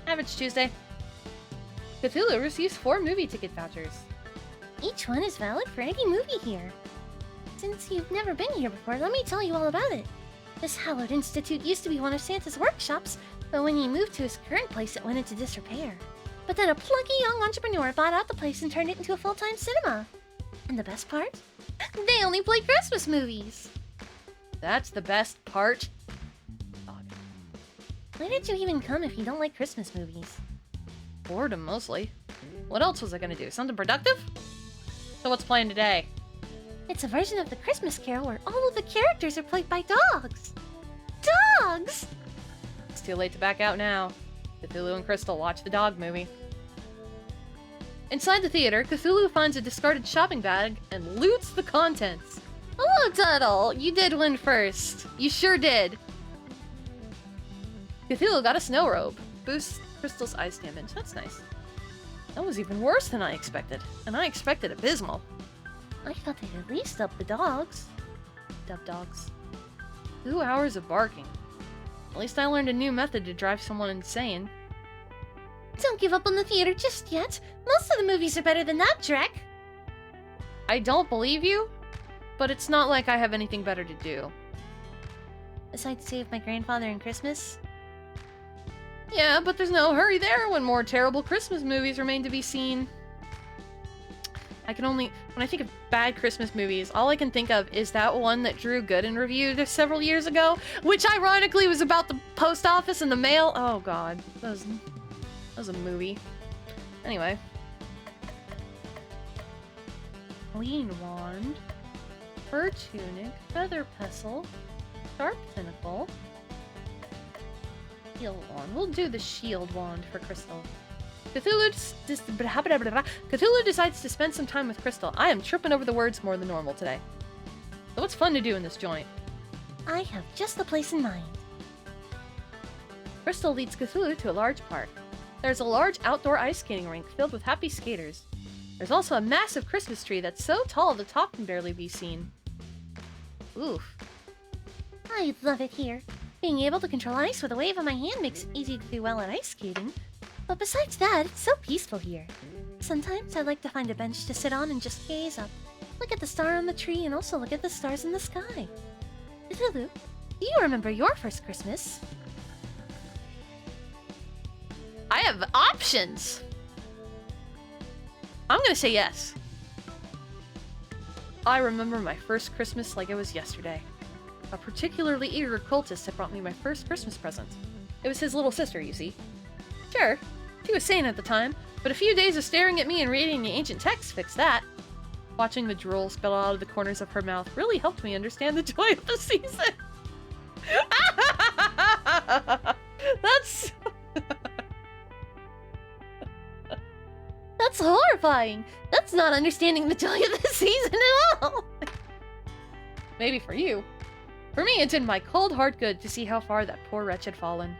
Average Tuesday. Cthulhu receives 4 movie ticket vouchers. Each one is valid for any movie here. Since you've never been here before, let me tell you all about it. This hallowed institute used to be one of Santa's workshops, but when he moved to his current place, it went into disrepair. But then a plucky young entrepreneur bought out the place and turned it into a full-time cinema. And the best part? They only play Christmas movies. That's the best part. Why did you even come if you don't like Christmas movies? Boredom, mostly. What else was I gonna do? Something productive? So what's playing today? It's a version of the Christmas Carol where all of the characters are played by dogs. Dogs! It's too late to back out now. Cthulhu and Crystal watch the dog movie. Inside the theater, Cthulhu finds a discarded shopping bag and loots the contents. Hello, Tuttle! You did win first. You sure did. Cthulhu got a snow robe. Boosts Crystal's ice damage. That's nice. That was even worse than I expected. And I expected abysmal. I thought they'd at least up the dogs. Dub dogs. 2 hours of barking. At least I learned a new method to drive someone insane. Don't give up on the theater just yet. Most of the movies are better than that, Drek. I don't believe you, but it's not like I have anything better to do. Besides save my grandfather and Christmas? Yeah, but there's no hurry there when more terrible Christmas movies remain to be seen. When I think of bad Christmas movies, all I can think of is that one that Drew Gooden reviewed several years ago, which ironically was about the post office and the mail. Oh god, that was a movie. Anyway. clean wand, fur tunic, feather pestle, sharp tentacle, shield wand. We'll do the shield wand for Crystal. Cthulhu decides to spend some time with Crystal. I am tripping over the words more than normal today. So what's fun to do in this joint? I have just the place in mind. Crystal leads Cthulhu to a large park. There's a large outdoor ice skating rink filled with happy skaters. There's also a massive Christmas tree that's so tall the top can barely be seen. Oof. I love it here. Being able to control ice with a wave of my hand makes it easy to do well at ice skating. But besides that, it's so peaceful here. Sometimes I like to find a bench to sit on and just gaze up. Look at the star on the tree and also look at the stars in the sky. Cthulhu, do you remember your first Christmas? I have options! I'm gonna say yes. I remember my first Christmas like it was yesterday. A particularly eager cultist had brought me my first Christmas present. It was his little sister, you see. Sure, she was sane at the time, but a few days of staring at me and reading the ancient text fixed that. Watching the drool spill out of the corners of her mouth really helped me understand the joy of the season. That's... That's horrifying! That's not understanding the joy of the season at all! Maybe for you. For me, it did my cold heart good to see how far that poor wretch had fallen.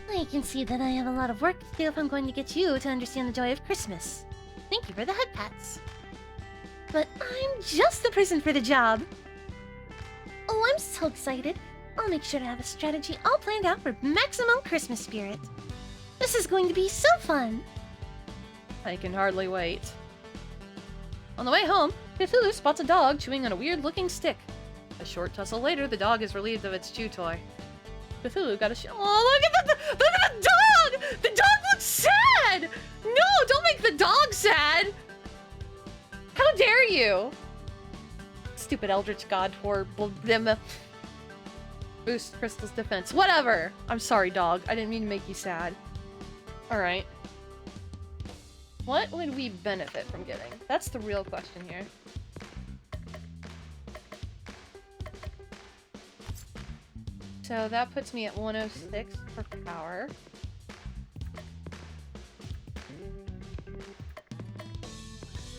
I can see that I have a lot of work to do if I'm going to get you to understand the joy of Christmas. Thank you for the head pats. But I'm just the person for the job. Oh, I'm so excited. I'll make sure to have a strategy all planned out for maximum Christmas spirit. This is going to be so fun. I can hardly wait. On the way home, Cthulhu spots a dog chewing on a weird-looking stick. A short tussle later, the dog is relieved of its chew toy. Cthulhu got a oh, look at the dog! The dog looks sad! No, don't make the dog sad! How dare you! Stupid Eldritch God for boost Crystal's defense. Whatever! I'm sorry, dog. I didn't mean to make you sad. Alright. What would we benefit from getting? That's the real question here. So that puts me at 106 for power.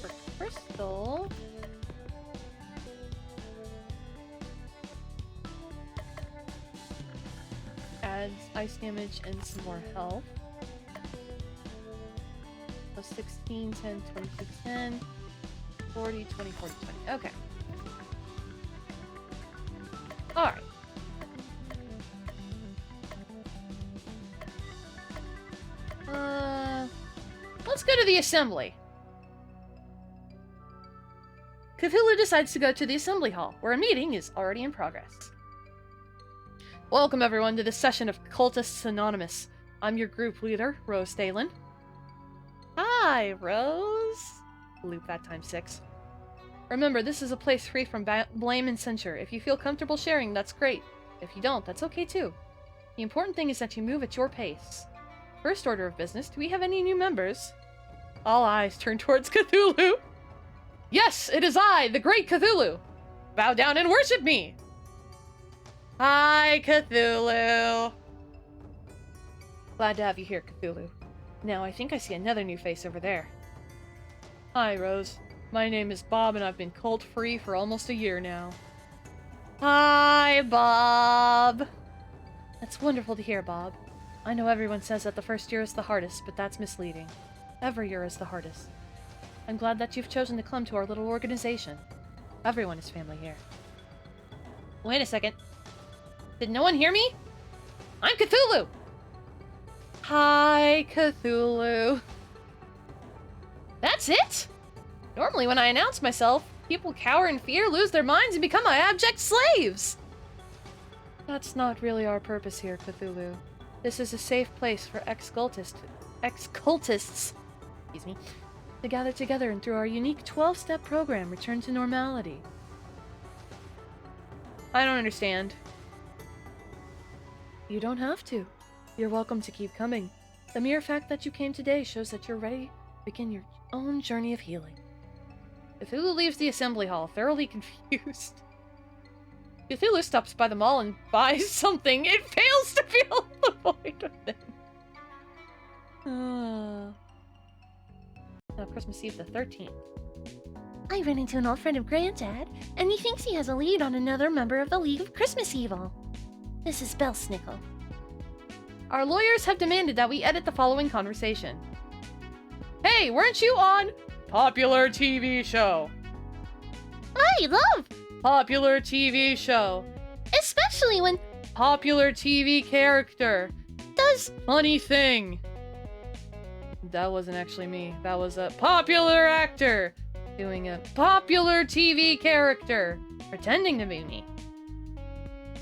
For Crystal... adds ice damage and some more health. So 16, 10, 26, 10, 40, 20, 40, 20. Okay. Alright. Let's go to the assembly. Cthulhu decides to go to the assembly hall, where a meeting is already in progress. Welcome everyone to this session of Cultists Anonymous. I'm your group leader, Rose Thalen. Hi, Rose. Loop that times 6. Remember, this is a place free from blame and censure. If you feel comfortable sharing, that's great. If you don't, that's okay too. The important thing is that you move at your pace. First order of business, do we have any new members? All eyes turn towards Cthulhu. Yes, it is I, the great Cthulhu. Bow down and worship me. Hi, Cthulhu. Glad to have you here, Cthulhu. Now, I think I see another new face over there. Hi, Rose. My name is Bob, and I've been cult-free for almost a year now. Hi, Bob. That's wonderful to hear, Bob. I know everyone says that the first year is the hardest, but that's misleading. Every year is the hardest. I'm glad that you've chosen to come to our little organization. Everyone is family here. Wait a second. Did no one hear me? I'm Cthulhu! Hi, Cthulhu. That's it? Normally when I announce myself, people cower in fear, lose their minds, and become my abject slaves! That's not really our purpose here, Cthulhu. This is a safe place for ex-cultists, excuse me, to gather together and through our unique 12-step program return to normality. I don't understand. You don't have to. You're welcome to keep coming. The mere fact that you came today shows that you're ready to begin your own journey of healing. Cthulhu leaves the assembly hall, thoroughly confused. Cthulhu stops by the mall and buys something. It fails to fill the void within. Now Christmas Eve the 13th. I ran into an old friend of Granddad, and he thinks he has a lead on another member of the League of Christmas Evil. This is Belsnickel. Our lawyers have demanded that we edit the following conversation. Hey, weren't you on popular TV show? I love! Popular TV show. Especially when Popular TV character. does... Funny thing. That wasn't actually me. That was a popular actor doing a popular TV character, pretending to be me.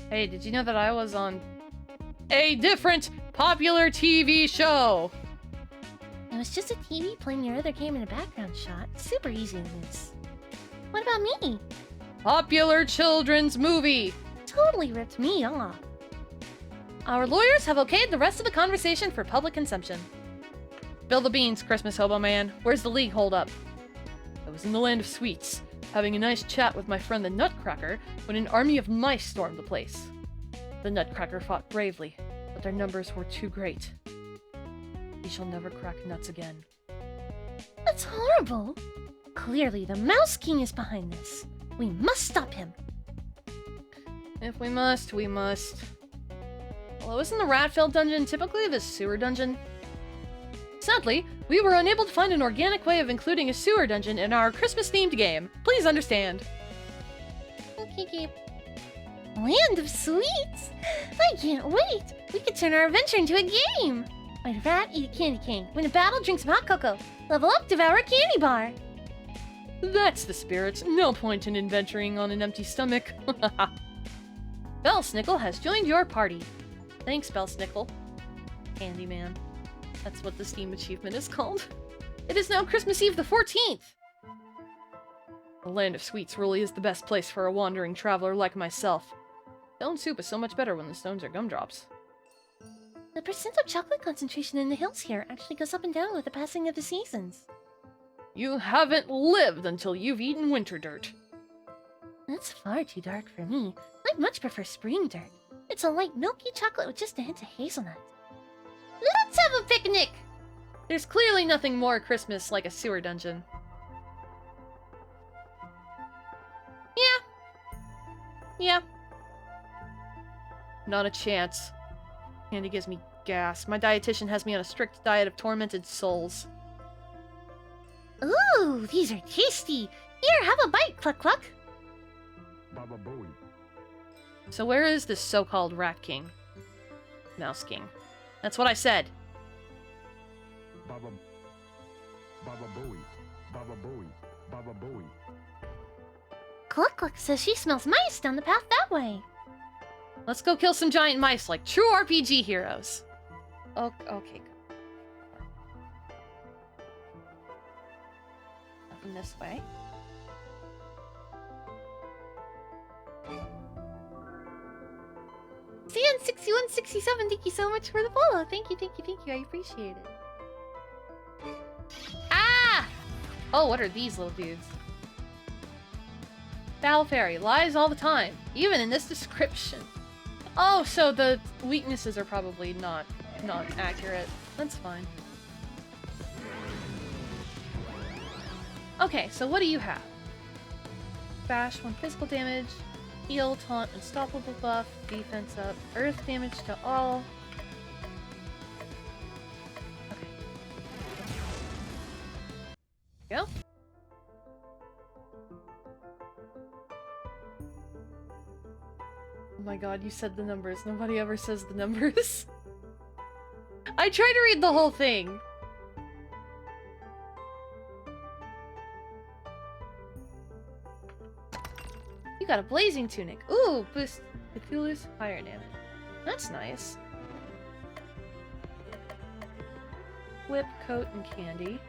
Hey, did you know that I was on a different popular TV show? It was just a TV playing your other game in a background shot. Super easy to miss. What about me? Popular children's movie. Totally ripped me off. Our lawyers have okayed the rest of the conversation for public consumption. Spill the beans, Christmas hobo man. Where's the league hold up? I was in the land of sweets, having a nice chat with my friend the Nutcracker, when an army of mice stormed the place. The Nutcracker fought bravely, but their numbers were too great. He shall never crack nuts again. That's horrible. Clearly, the Mouse King is behind this. We must stop him. If we must, we must. Although isn't the rat-filled dungeon typically the sewer dungeon? Sadly, we were unable to find an organic way of including a sewer dungeon in our Christmas-themed game. Please understand. Okay. Land of Sweets! I can't wait! We could turn our adventure into a game! Fight a rat, eat a candy cane. Win a battle, drink some hot cocoa. Level up, devour a candy bar. That's the spirit. No point in adventuring on an empty stomach. Belsnickel has joined your party. Thanks, Belsnickel. Candyman. That's what the Steam achievement is called. It is now Christmas Eve the 14th! The Land of Sweets really is the best place for a wandering traveler like myself. Stone soup is so much better when the stones are gumdrops. The percent of chocolate concentration in the hills here actually goes up and down with the passing of the seasons. You haven't lived until you've eaten winter dirt. That's far too dark for me. I'd much prefer spring dirt. It's a light, milky chocolate with just a hint of hazelnut. Let's have a picnic! There's clearly nothing more Christmas like a sewer dungeon. Yeah. Not a chance. Candy gives me gas. My dietitian has me on a strict diet of tormented souls. Ooh, these are tasty! Here, have a bite, Cluck Cluck! Baba Booey. So where is this so-called Rat King? Mouse King. That's what I said. Baba Booey. Baba Booey. Baba Booey. Cluck Cluck says she smells mice down the path that way. Let's go kill some giant mice like true RPG heroes. Okay. Nothing this way. CN6167, thank you so much for the follow. Thank you. I appreciate it. Ah! Oh, what are these little dudes? Foul Fairy lies all the time, even in this description. Oh, so the weaknesses are probably not accurate. That's fine. Okay, so what do you have? Bash, 1 physical damage, heal, taunt, unstoppable buff, defense up, earth damage to all. Okay. Go. Oh my god, you said the numbers. Nobody ever says the numbers. I tried to read the whole thing. You got a blazing tunic. Ooh, boost Cthulhu's fire damage. That's nice. Whip, coat, and candy.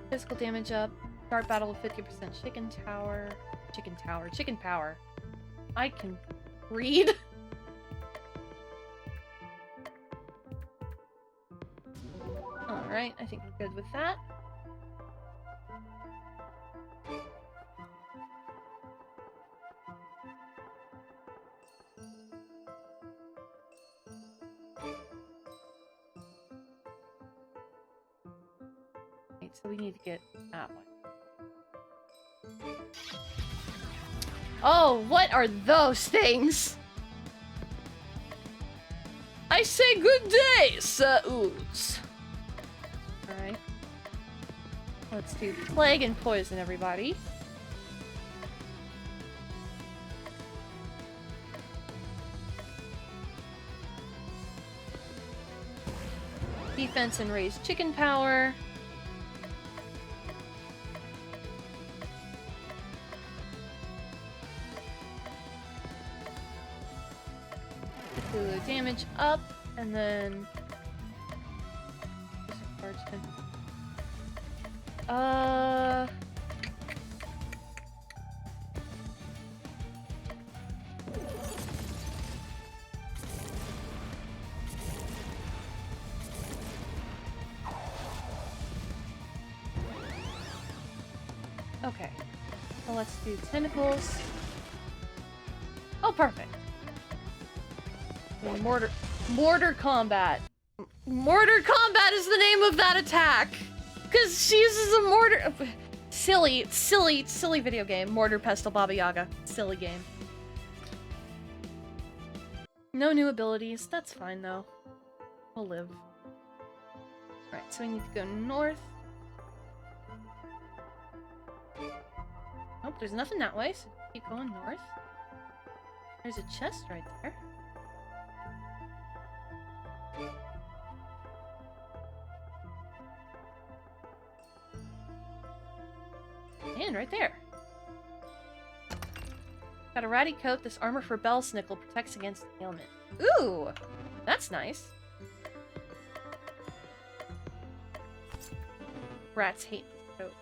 Physical damage up. Start battle with 50% chicken power. I can read. Alright, I think we're good with that. Right, so we need to get that one. Oh, what are those things? I say good day, Sir Ooze. Alright. Let's do plague and poison, everybody. Defense and raise chicken power. Cthulhu damage up, and then okay. So let's do tentacles. Oh, perfect. Mortar combat. Mortar combat is the name of that attack. Because she uses a mortar. Silly video game. Mortar, pestle, Baba Yaga. Silly game. No new abilities. That's fine though. We'll live. Right, so we need to go north. Nope, there's nothing that way, so keep going north. There's a chest right there. And right there. Got a ratty coat. This armor for Bellsnickle protects against ailment. Ooh! That's nice. Rats hate this coat.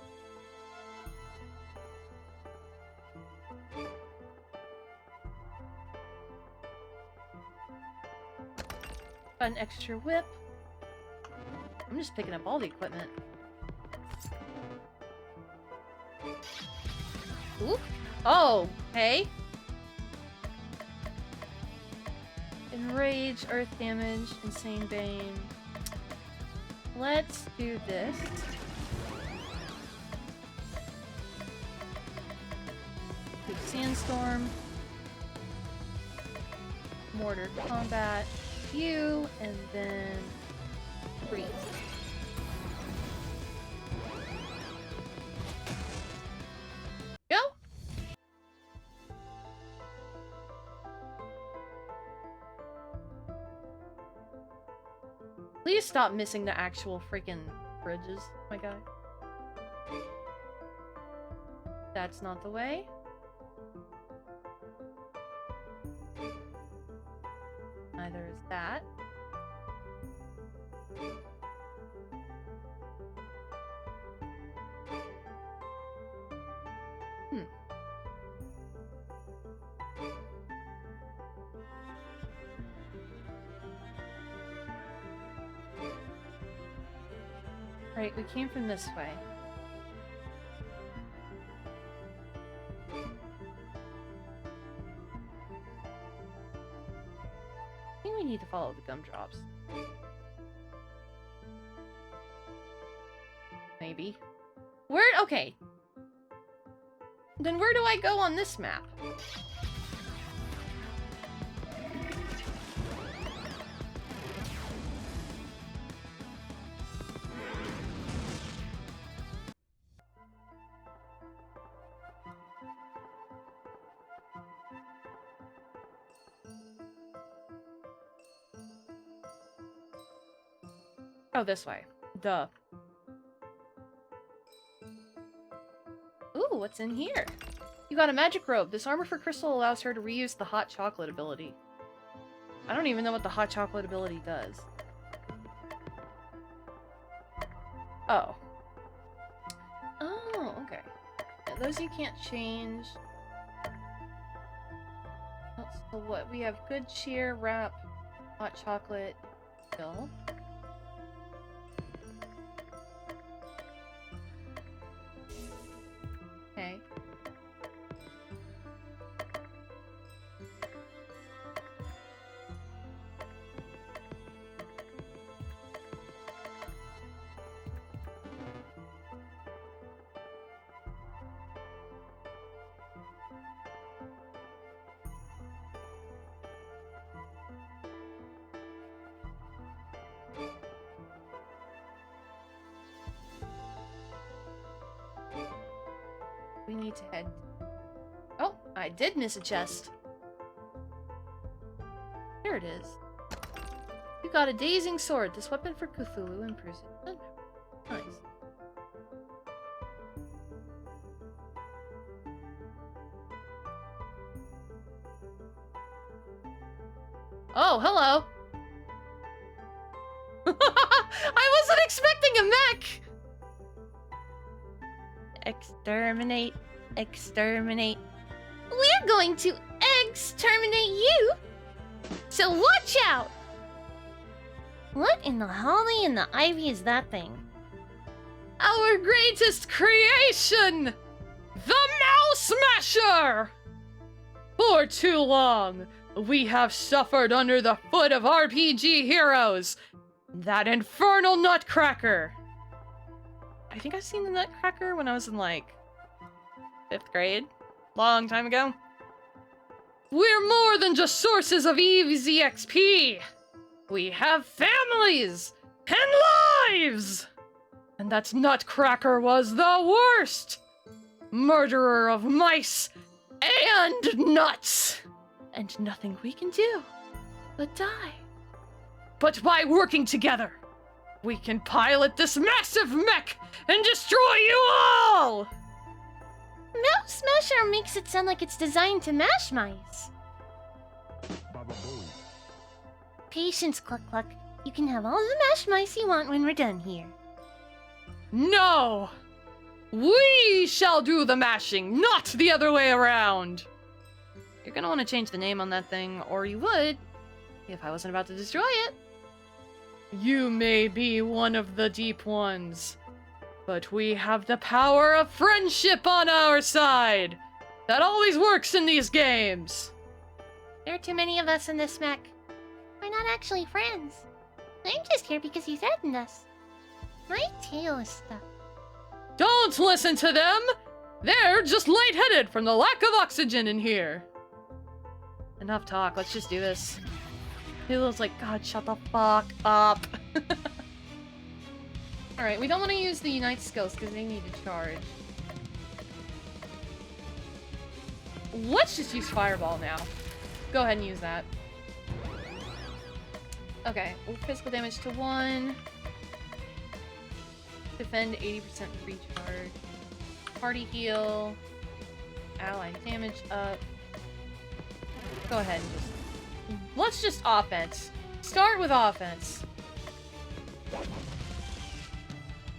Got an extra whip. I'm just picking up all the equipment. Ooh. Oh, hey. Enrage, earth damage, insane bane. Let's do this. Do sandstorm. Mortar combat. You, and then freeze. Go! Please stop missing the actual freaking bridges, my guy. That's not the way. Neither is that. Right, we came from this way. I think we need to follow the gumdrops. Maybe. Where? Okay. Then where do I go on this map? Oh, this way. Duh. Ooh, what's in here? You got a magic robe. This armor for Crystal allows her to reuse the hot chocolate ability. I don't even know what the hot chocolate ability does. Oh. Oh, okay. Yeah, those you can't change. So what? We have good cheer, wrap, hot chocolate, chill. We need to head... Oh, I did miss a chest. Here it is. You got a dazing sword. This weapon for Cthulhu improves it. Nice. Oh, hello. I wasn't expecting a mech! Exterminate. Exterminate. We're going to exterminate you! So watch out! What in the holly and the ivy is that thing? Our greatest creation! The Mouse Smasher! For too long, we have suffered under the foot of RPG heroes. That infernal Nutcracker. I think I've seen the Nutcracker when I was in, like, 5th grade. Long time ago. We're more than just sources of easy XP. We have families and lives. And that Nutcracker was the worst. Murderer of mice and nuts. And nothing we can do but die. But by working together, we can pilot this massive mech and destroy you all! Mouse Smasher makes it sound like it's designed to mash mice. Baba Booey. Patience, Cluck Cluck. You can have all the mashed mice you want when we're done here. No! We shall do the mashing, not the other way around! You're gonna want to change the name on that thing, or you would, if I wasn't about to destroy it. You may be one of the deep ones, but we have the power of friendship on our side! That always works in these games! There are too many of us in this mech. We're not actually friends. I'm just here because he threatened us. My tail is stuck. Don't listen to them! They're just lightheaded from the lack of oxygen in here. Enough talk, let's just do this. Hilo's like, God, shut the fuck up. Alright, we don't want to use the Unite skills because they need to charge. Let's just use Fireball now. Go ahead and use that. Okay, physical damage to 1. Defend 80% recharge. Party heal. Ally damage up. Go ahead and just... Let's just offense. Start with offense.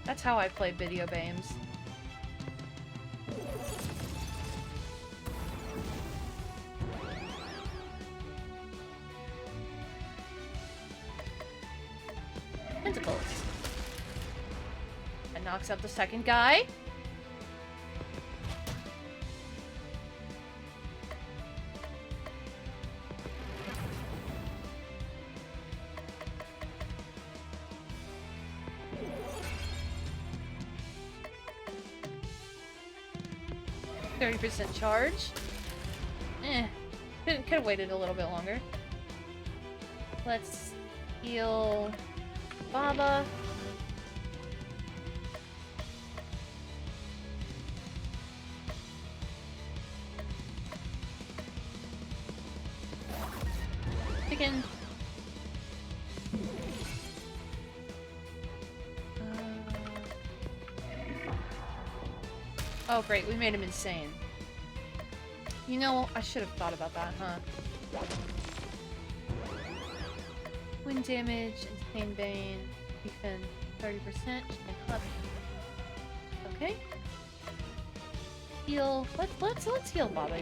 That's how I play video games. Tentacles. That knocks out the second guy. %30 charge. Could have waited a little bit longer. Let's heal Baba. Chicken. Oh great, we made him insane. You know, I should have thought about that, huh? Wind damage, Insane Bane, defend 30%, and up. Okay. Heal. Let's heal Baba.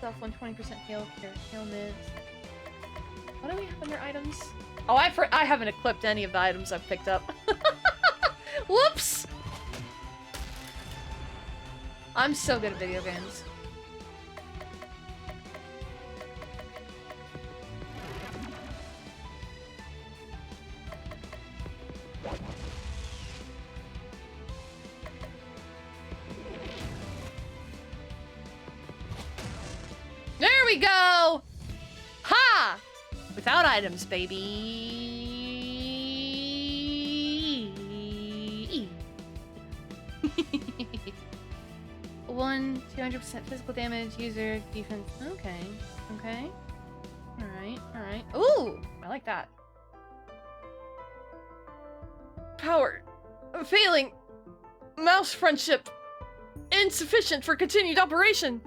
Self 120% heal, heal mids. What do we have under items? Oh, I haven't equipped any of the items I've picked up. Whoops! I'm so good at video games. There we go! Ha! Without items, baby. 200% physical damage, user defense. Okay. Okay. Alright, alright. Ooh! I like that. Power. Failing. Mouse friendship. Insufficient for continued operation.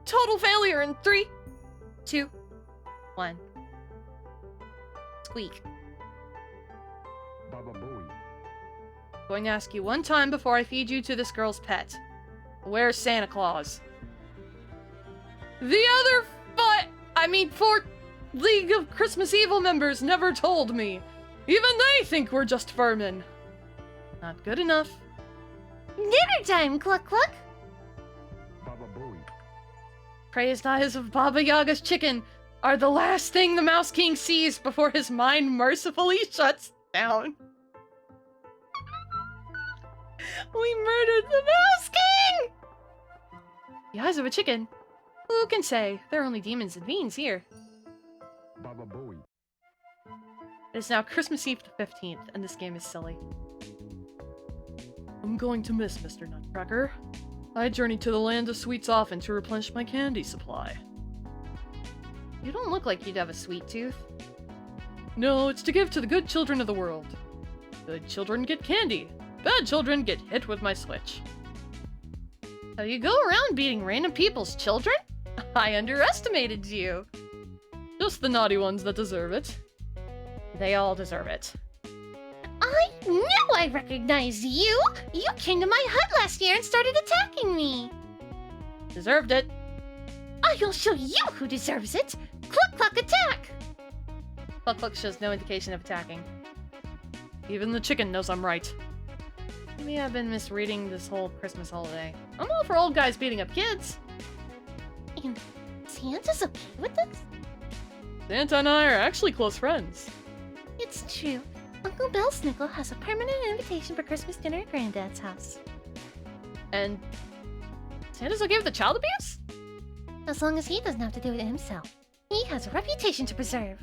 Total failure in 3, 2, 1. Squeak. Baba Booey. Going to ask you one time before I feed you to this girl's pet. Where's Santa Claus? The other four League of Christmas Evil members never told me. Even they think we're just vermin. Not good enough. Dinner time, Cluck Cluck! Baba Booey. Crazed eyes of Baba Yaga's chicken are the last thing the Mouse King sees before his mind mercifully shuts down. We murdered the Mouse King! The eyes of a chicken? Who can say? There are only demons and fiends here. Baba Booey. It is now Christmas Eve the 15th, and this game is silly. I'm going to miss Mr. Nutcracker. I journeyed to the land of sweets often to replenish my candy supply. You don't look like you'd have a sweet tooth. No, it's to give to the good children of the world. Good children get candy. Bad children get hit with my switch. So you go around beating random people's children? I underestimated you. Just the naughty ones that deserve it. They all deserve it. I knew I recognized you! You came to my hut last year and started attacking me! Deserved it. I'll show you who deserves it! Cluck Cluck attack! Cluck Cluck shows no indication of attacking. Even the chicken knows I'm right. Maybe I've been misreading this whole Christmas holiday. I'm all for old guys beating up kids. And Santa's okay with this? Santa and I are actually close friends. It's true. Uncle Bellsnickle has a permanent invitation for Christmas dinner at Granddad's house. And Santa's okay with the child abuse? As long as he doesn't have to do it himself. He has a reputation to preserve.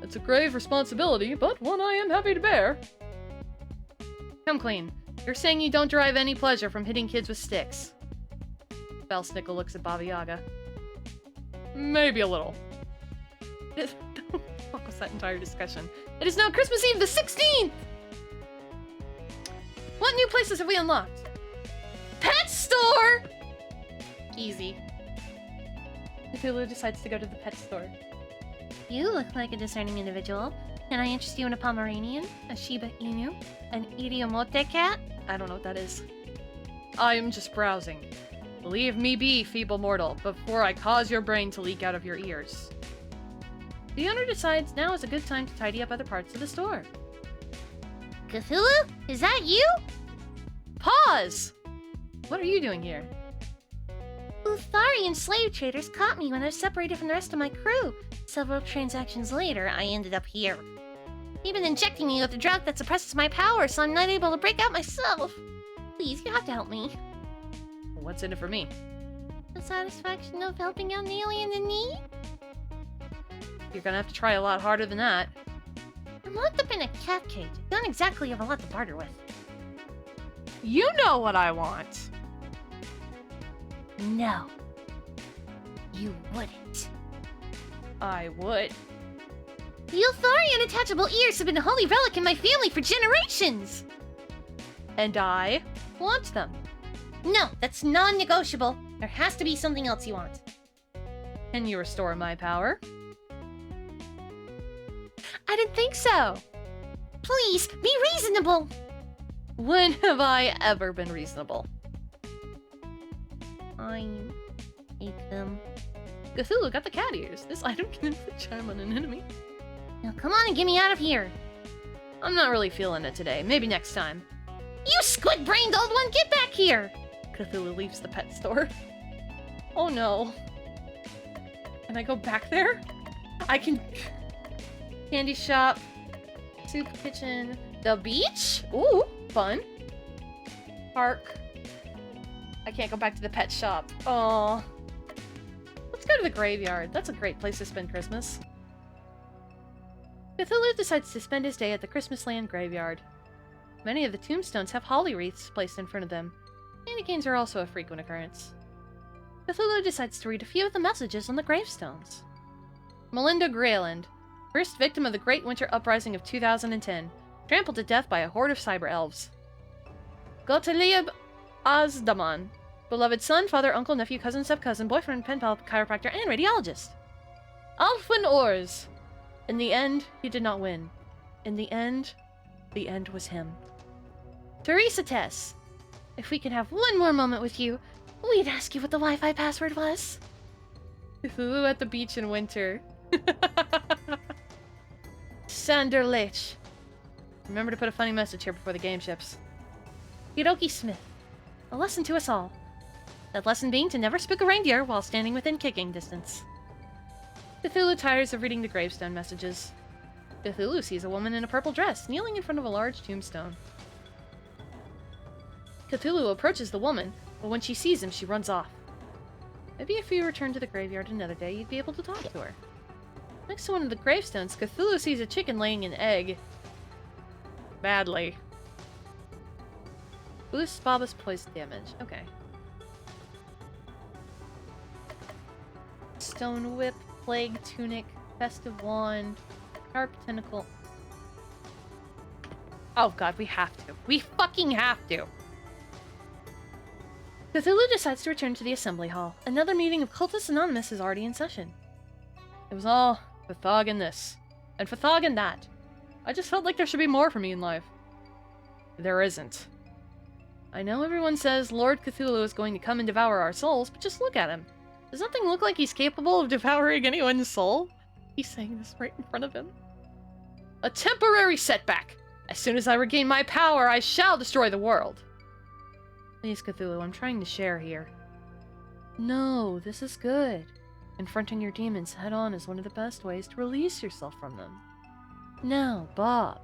It's a grave responsibility, but one I am happy to bear. Come clean. You're saying you don't derive any pleasure from hitting kids with sticks. Bellsnickle looks at Baba Yaga. Maybe a little. What was that entire discussion? It is now Christmas Eve the 16th! What new places have we unlocked? Pet store! Easy. Cthulhu decides to go to the pet store. You look like a discerning individual. Can I interest you in a Pomeranian, a Shiba Inu, an Iriomote cat? I don't know what that is. I am just browsing. Leave me be, feeble mortal, before I cause your brain to leak out of your ears. The owner decides now is a good time to tidy up other parts of the store. Cthulhu? Is that you? Pause! What are you doing here? Utharian slave traders caught me when I was separated from the rest of my crew. Several transactions later, I ended up here. They've been injecting me with a drug that suppresses my power, so I'm not able to break out myself. Please, you have to help me. What's in it for me? The satisfaction of helping out an alien in need? You're gonna have to try a lot harder than that. I'm locked up in a cat cage. I don't exactly have a lot to barter with. You know what I want! No. You wouldn't. I would. The Utharian attachable ears have been a holy relic in my family for generations! And I want them. No, that's non-negotiable. There has to be something else you want. Can you restore my power? I didn't think so. Please, be reasonable. When have I ever been reasonable? I hate them. Cthulhu got the cat ears. This item can inflict charm on an enemy. Now come on and get me out of here. I'm not really feeling it today. Maybe next time. You squid-brained old one, get back here! Cthulhu leaves the pet store. Oh no. Can I go back there? I can... Candy shop. Soup kitchen. The beach? Ooh, fun. Park. I can't go back to the pet shop. Oh. Let's go to the graveyard. That's a great place to spend Christmas. Cthulhu decides to spend his day at the Christmas Land graveyard. Many of the tombstones have holly wreaths placed in front of them. Candy canes are also a frequent occurrence. Cthulhu decides to read a few of the messages on the gravestones. Melinda Grayland, first victim of the Great Winter Uprising of 2010, trampled to death by a horde of cyber elves. Gottlieb Azdaman, beloved son, father, uncle, nephew, cousin, step-cousin, boyfriend, pen pal, chiropractor, and radiologist. Alfwin Ors. In the end, he did not win. In the end was him. Teresa Tess. If we could have one more moment with you, we'd ask you what the Wi-Fi password was. Cthulhu at the beach in winter. Sander Lech. Remember to put a funny message here before the game ships. Hiroki Smith. A lesson to us all. That lesson being to never spook a reindeer while standing within kicking distance. Cthulhu tires of reading the gravestone messages. Cthulhu sees a woman in a purple dress kneeling in front of a large tombstone. Cthulhu approaches the woman, but when she sees him, she runs off. Maybe if you return to the graveyard another day, you'd be able to talk to her. Next to one of the gravestones, Cthulhu sees a chicken laying an egg. Badly. Boosts Baba's poison damage. Okay. Stone Whip, Plague Tunic, Festive Wand, Sharp Tentacle. Oh god, we have to. We fucking have to! Cthulhu decides to return to the assembly hall. Another meeting of Cultists Anonymous is already in session. It was all Fathog and this, and Fathog and that. I just felt like there should be more for me in life. There isn't. I know everyone says Lord Cthulhu is going to come and devour our souls, but just look at him. Does nothing look like he's capable of devouring anyone's soul? He's saying this right in front of him. A temporary setback! As soon as I regain my power, I shall destroy the world! Please, Cthulhu, I'm trying to share here. No, this is good. Confronting your demons head-on is one of the best ways to release yourself from them. Now, Bob,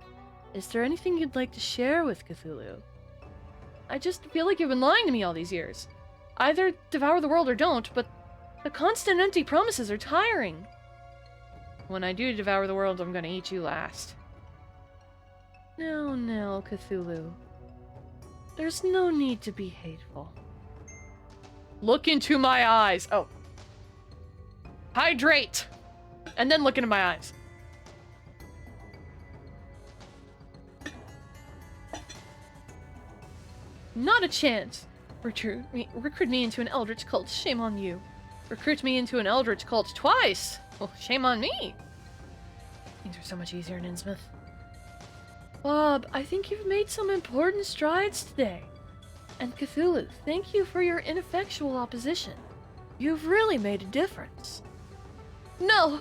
is there anything you'd like to share with Cthulhu? I just feel like you've been lying to me all these years. Either devour the world or don't, but the constant empty promises are tiring. When I do devour the world, I'm gonna eat you last. No, Cthulhu. There's no need to be hateful. Look into my eyes! Oh. Hydrate! And then look into my eyes. Not a chance! Recruit me into an eldritch cult, shame on you. Recruit me into an eldritch cult twice! Well, shame on me! Things are so much easier in Innsmouth. Bob, I think you've made some important strides today. And Cthulhu, thank you for your ineffectual opposition. You've really made a difference. No!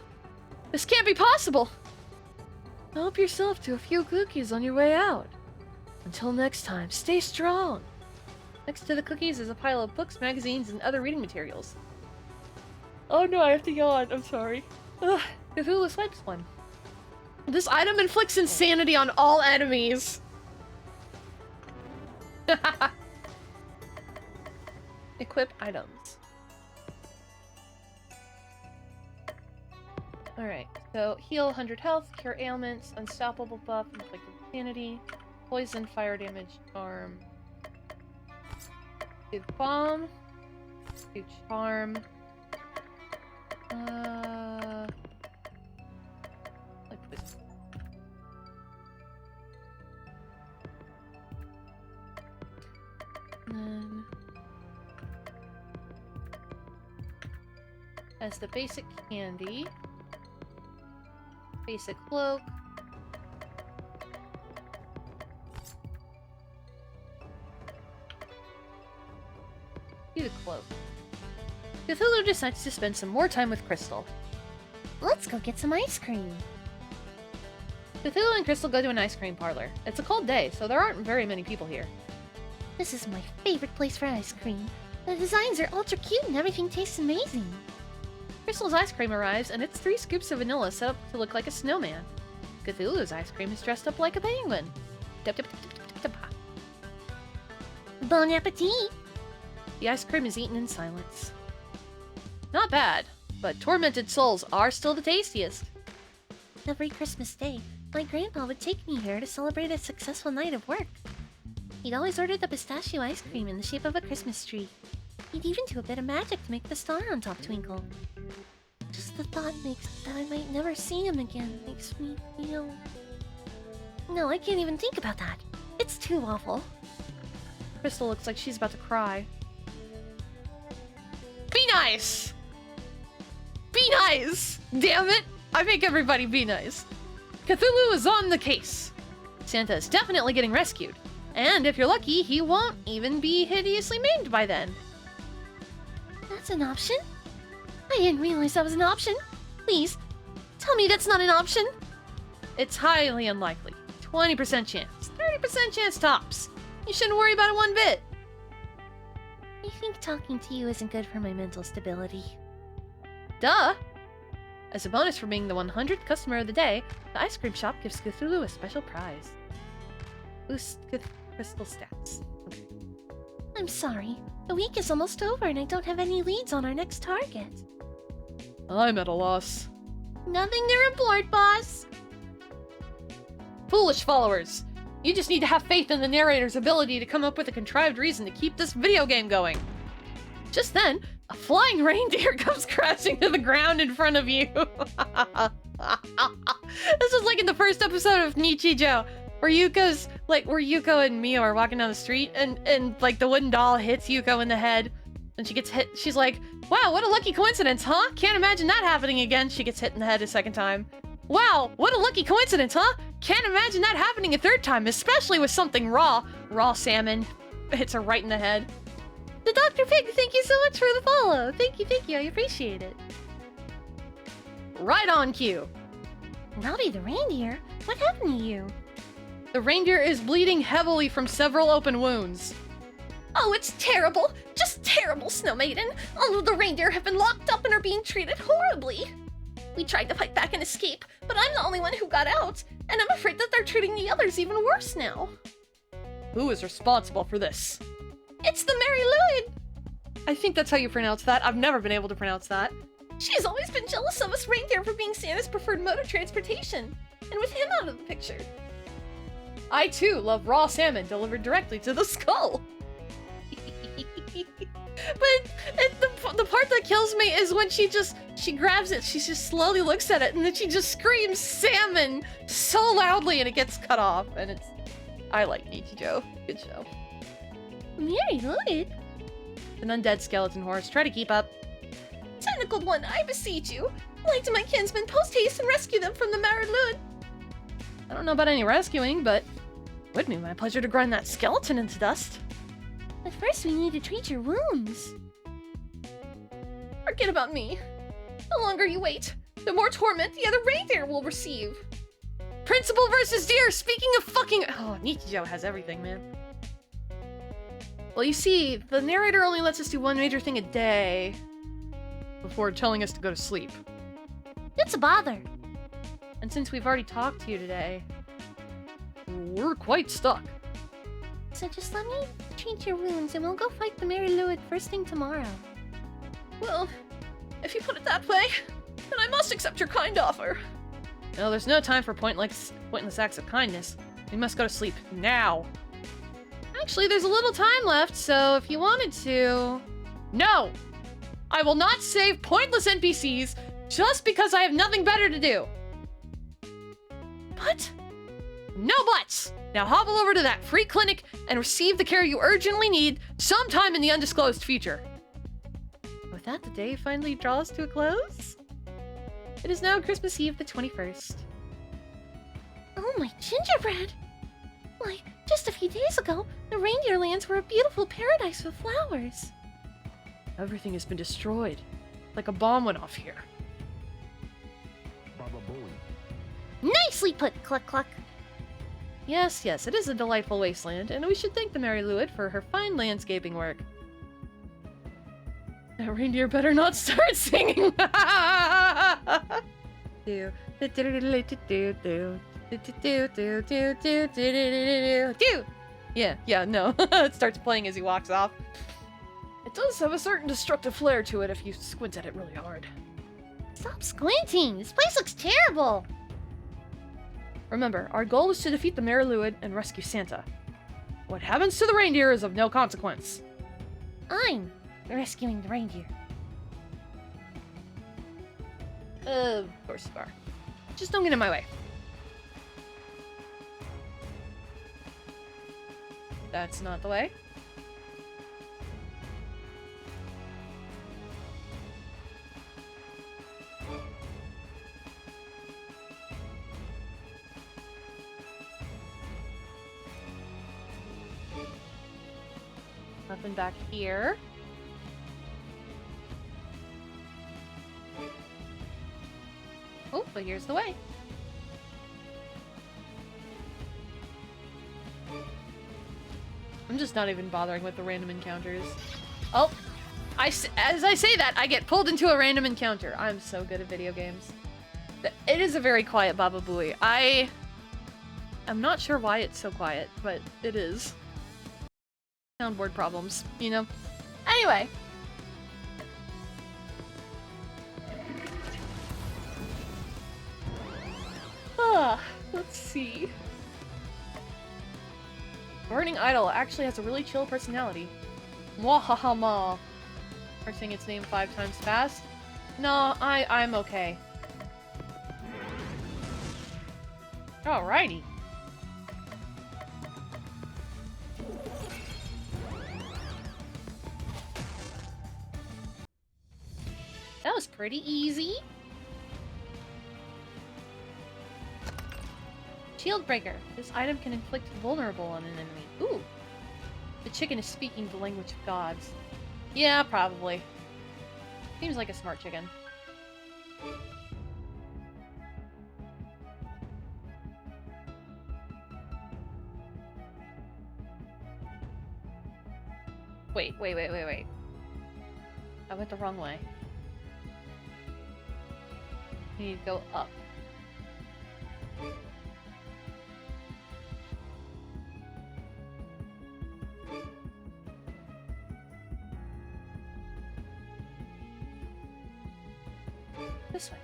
This can't be possible! Help yourself to a few cookies on your way out. Until next time, stay strong! Next to the cookies is a pile of books, magazines, and other reading materials. Oh no, I have to yawn. I'm sorry. Ugh, Cthulhu swipes one. This item inflicts insanity on all enemies. Equip items. Alright, so heal 100 health, cure ailments, unstoppable buff, inflict insanity, poison, fire damage, charm. Do bomb. Do charm. Like this. And then as the basic candy, basic cloak, do the cloak. Cthulhu decides to spend some more time with Crystal. Let's go get some ice cream. Cthulhu and Crystal go to an ice cream parlor. It's a cold day, so there aren't very many people here. This is my favorite place for ice cream. The designs are ultra cute and everything tastes amazing. Crystal's ice cream arrives, and it's 3 scoops of vanilla set up to look like a snowman. Cthulhu's ice cream is dressed up like a penguin. Bon appetit! The ice cream is eaten in silence. Not bad, but tormented souls are still the tastiest. Every Christmas day, My grandpa would take me here to celebrate a successful night of work. He'd always order the pistachio ice cream in the shape of a Christmas tree. He'd even do a bit of magic to make the star on top twinkle. Just the thought makes that I might never see him again makes me feel... No, I can't even think about that. It's too awful. Crystal looks like she's about to cry. Be nice! Be nice! Damn it! I make everybody be nice. Cthulhu is on the case. Santa is definitely getting rescued. And if you're lucky, he won't even be hideously maimed by then. That's an option? I didn't realize that was an option. Please, tell me that's not an option. It's highly unlikely. 20% chance. 30% chance tops. You shouldn't worry about it one bit. I think talking to you isn't good for my mental stability. Duh! As a bonus for being the 100th customer of the day, the ice cream shop gives Cthulhu a special prize. Boost crystal stats. Okay. I'm sorry. The week is almost over and I don't have any leads on our next target. I'm at a loss. Nothing to report, boss. Foolish followers! You just need to have faith in the narrator's ability to come up with a contrived reason to keep this video game going. Just then, a flying reindeer comes crashing to the ground in front of you. This is like in the first episode of Nichijou, where Yuko and Mio are walking down the street and like the wooden doll hits Yuko in the head and she gets hit. She's like, wow, what a lucky coincidence, huh? Can't imagine that happening again. She gets hit in the head a second time. Wow, what a lucky coincidence, huh? Can't imagine that happening a third time, especially with something raw. Raw salmon. Hits her right in the head. The Dr. Pig, thank you so much for the follow. Thank you, I appreciate it. Right on cue. Rowdy the reindeer? What happened to you? The reindeer is bleeding heavily from several open wounds. Oh, it's terrible! Just terrible, Snow Maiden! All of the reindeer have been locked up and are being treated horribly! We tried to fight back and escape, but I'm the only one who got out, and I'm afraid that they're treating the others even worse now. Who is responsible for this? It's the Mary Louie! I think that's how you pronounce that. I've never been able to pronounce that. She's always been jealous of us reindeer for being Santa's preferred mode of transportation, and with him out of the picture. I too love raw salmon delivered directly to the skull. But the part that kills me is when she grabs it, she just slowly looks at it, and then she just screams salmon so loudly and it gets cut off. And I like Nichijou. Good show. Mary Louie? An undead skeleton horse. Try to keep up. Tentacled one, I beseech you. Fly to my kinsmen post-haste and rescue them from the Mary Louie. I don't know about any rescuing, but it would be my pleasure to grind that skeleton into dust. But first we need to treat your wounds. Forget about me. The longer you wait, the more torment the other reindeer will receive. Principal versus deer! Speaking of fucking... Oh, Nichijou has everything, man. Well, you see, the narrator only lets us do one major thing a day before telling us to go to sleep. It's a bother. And since we've already talked to you today, we're quite stuck. So just let me treat your wounds and we'll go fight the Mary Louie first thing tomorrow. Well, if you put it that way, then I must accept your kind offer. No, there's no time for pointless acts of kindness. We must go to sleep now. Actually, there's a little time left, so if you wanted to... No! I will not save pointless NPCs just because I have nothing better to do. But... No buts! Now hobble over to that free clinic and receive the care you urgently need sometime in the undisclosed future. With that, the day finally draws to a close. It is now Christmas Eve the 21st. Oh, my gingerbread! Why, just a few days ago, the reindeer lands were a beautiful paradise with flowers. Everything has been destroyed. Like a bomb went off here. Baba Booey. Nicely put, Cluck Cluck. Yes, it is a delightful wasteland, and we should thank the Mary Louie for her fine landscaping work. That reindeer better not start singing! Yeah, no. It starts playing as he walks off. It does have a certain destructive flair to it if you squint at it really hard. Stop squinting! This place looks terrible! Remember, our goal is to defeat the Mariluid and rescue Santa. What happens to the reindeer is of no consequence. I'm rescuing the reindeer. Of course you are. Just don't get in my way. That's not the way. Nothing back here. Oh, but here's the way. I'm just not even bothering with the random encounters. Oh, as I say that, I get pulled into a random encounter. I'm so good at video games. It is a very quiet Baba Booey. I'm not sure why it's so quiet, but it is. Soundboard problems, you know? Anyway. Let's see. Burning Idol actually has a really chill personality. Mwahaha. Parsing its name 5 times fast. No, I'm okay. Alrighty. That was pretty easy. Shield Breaker. This item can inflict vulnerable on an enemy. Ooh. The chicken is speaking the language of gods. Yeah, probably. Seems like a smart chicken. Wait. I went the wrong way. I need to go up. This way.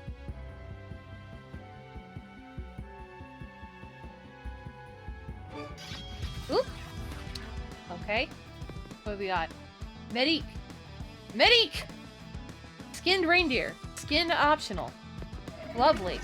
Oop. Okay. What have we got? Medic! Medic! Skinned reindeer. Skinned optional. Lovely.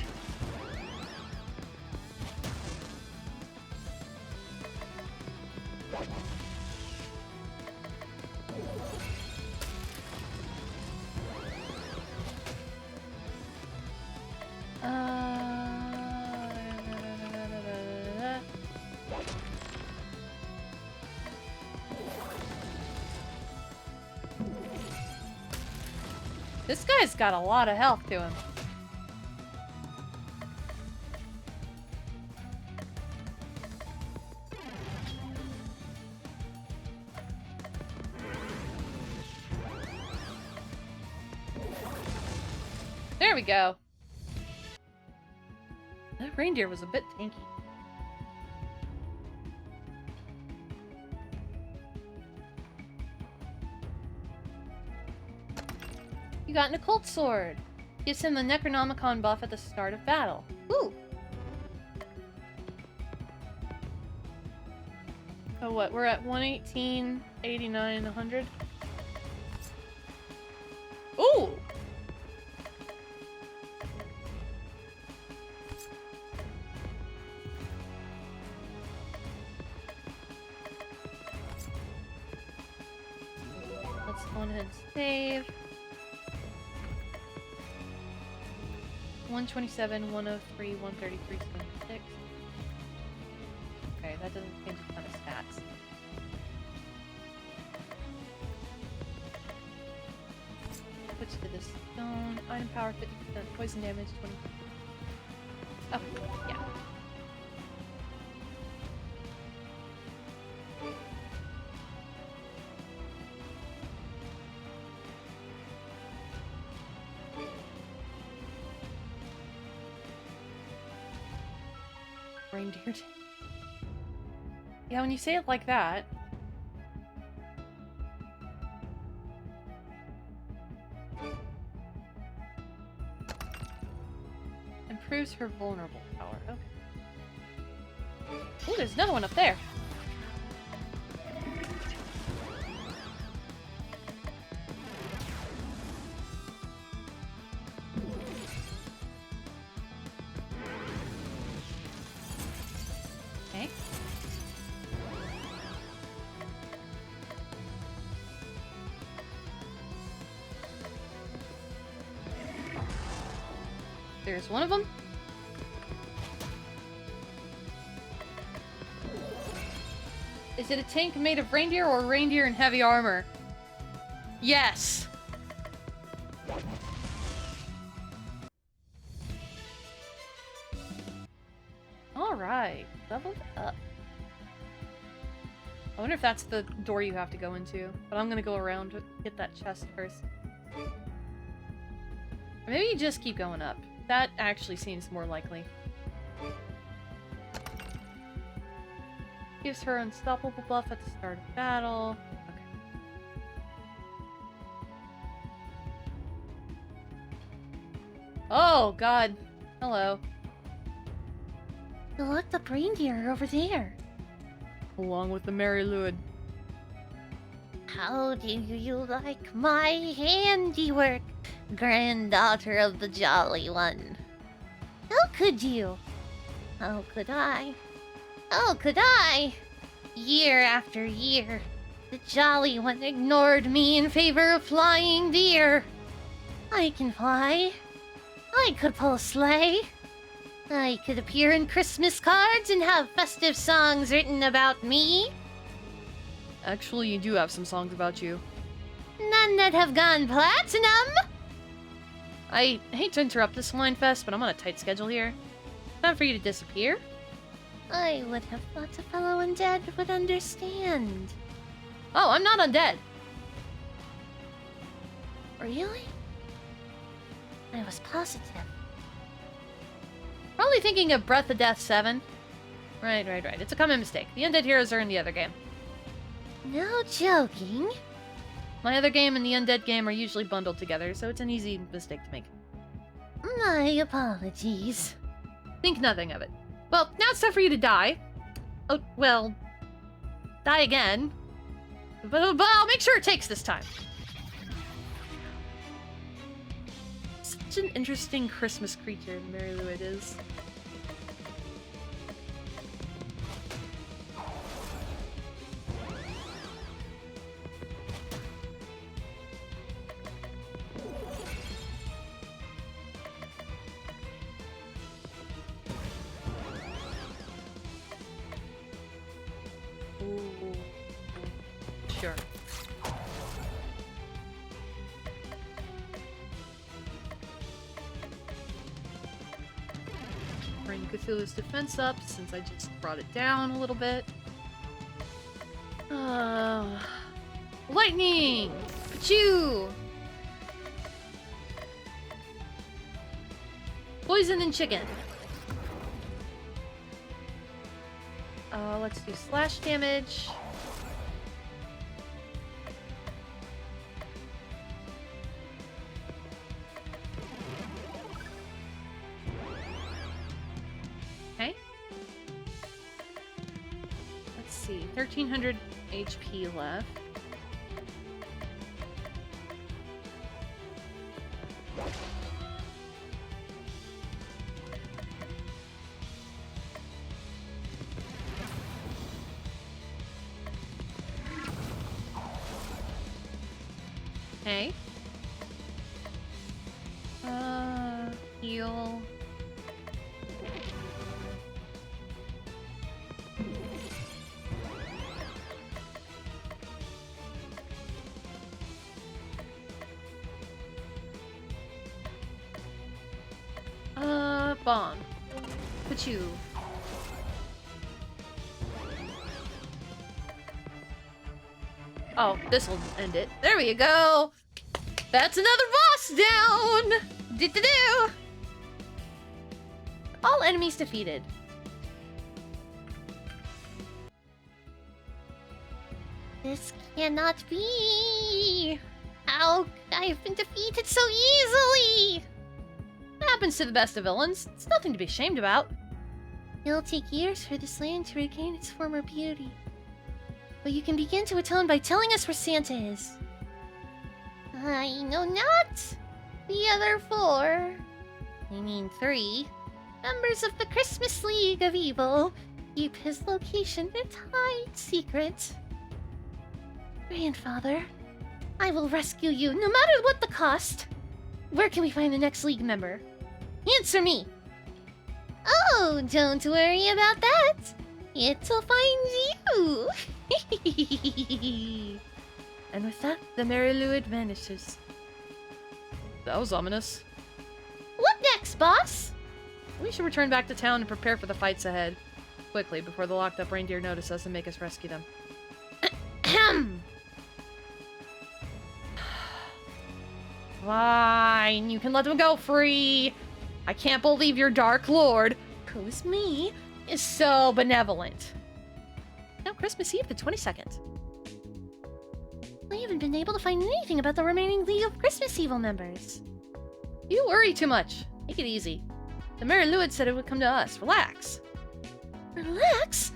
This guy's got a lot of health to him. There we go. That reindeer was a bit tanky. You got an occult sword. Gives him the Necronomicon buff at the start of battle. Ooh. So what? We're at 118, 89, 100. Ooh. Let's go ahead and save. 127, 103, 133, 76. Okay, that doesn't change a ton of stats. Switch to this stone. Item power 50%, poison damage 20%. Oh, yeah. Reindeer. Yeah, when you say it like that. Improves her vulnerable power. Okay. Ooh, there's another one up there. Okay. There's one of them. Is it a tank made of reindeer or reindeer in heavy armor? Yes! Alright, leveled up. I wonder if that's the door you have to go into, but I'm gonna go around to get that chest first. Or maybe you just keep going up. That actually seems more likely. Gives her unstoppable buff at the start of battle. Okay. Oh, God. Hello. Look, the reindeer over there. Along with the Mary Lewd. How do you like my handiwork, granddaughter of the Jolly One? How could you? How could I? How could I? Year after year, the Jolly One ignored me in favor of flying deer. I can fly. I could pull a sleigh. I could appear in Christmas cards and have festive songs written about me. Actually, you do have some songs about you. None that have gone platinum. I hate to interrupt this wine fest, but I'm on a tight schedule here. Time for you to disappear. I would have thought a fellow undead would understand. Oh, I'm not undead. Really? I was positive. Probably thinking of Breath of Death 7. Right. It's a common mistake. The undead heroes are in the other game. No joking. My other game and the undead game are usually bundled together, so it's an easy mistake to make. My apologies. Think nothing of it. Well, now it's time for you to die. Oh, well, die again. But I'll make sure it takes this time. Such an interesting Christmas creature, Mary Lewd is. Ooh. Sure. Bring Cthulhu's defense up since I just brought it down a little bit. Lightning! Pachoo! Poison and chicken. Let's do slash damage. Okay. Let's see. 1300 HP left. Okay. Heal. Bomb. Pachoo. Oh, this'll end it. There we go! That's another boss down! Do-do-do! All enemies defeated. This cannot be. How I've been defeated so easily. Happens to the best of villains. It's nothing to be ashamed about. It'll take years for this land to regain its former beauty. But you can begin to atone by telling us where Santa is. I know not. The other 4, I mean 3, members of the Christmas League of Evil keep his location a tight secret. Grandfather, I will rescue you no matter what the cost. Where can we find the next League member? Answer me! Oh, don't worry about that. It'll find you. And with that, the Merry Luid vanishes. That was ominous. What next, boss? We should return back to town and prepare for the fights ahead. Quickly, before the locked-up reindeer notice us and make us rescue them. Fine, you can let them go free. I can't believe your Dark Lord, who's me, is so benevolent. Now Christmas Eve the 22nd. We haven't been able to find anything about the remaining League of Christmas Evil members. You worry too much. Take it easy. The Merry Luid said it would come to us. Relax. Relax?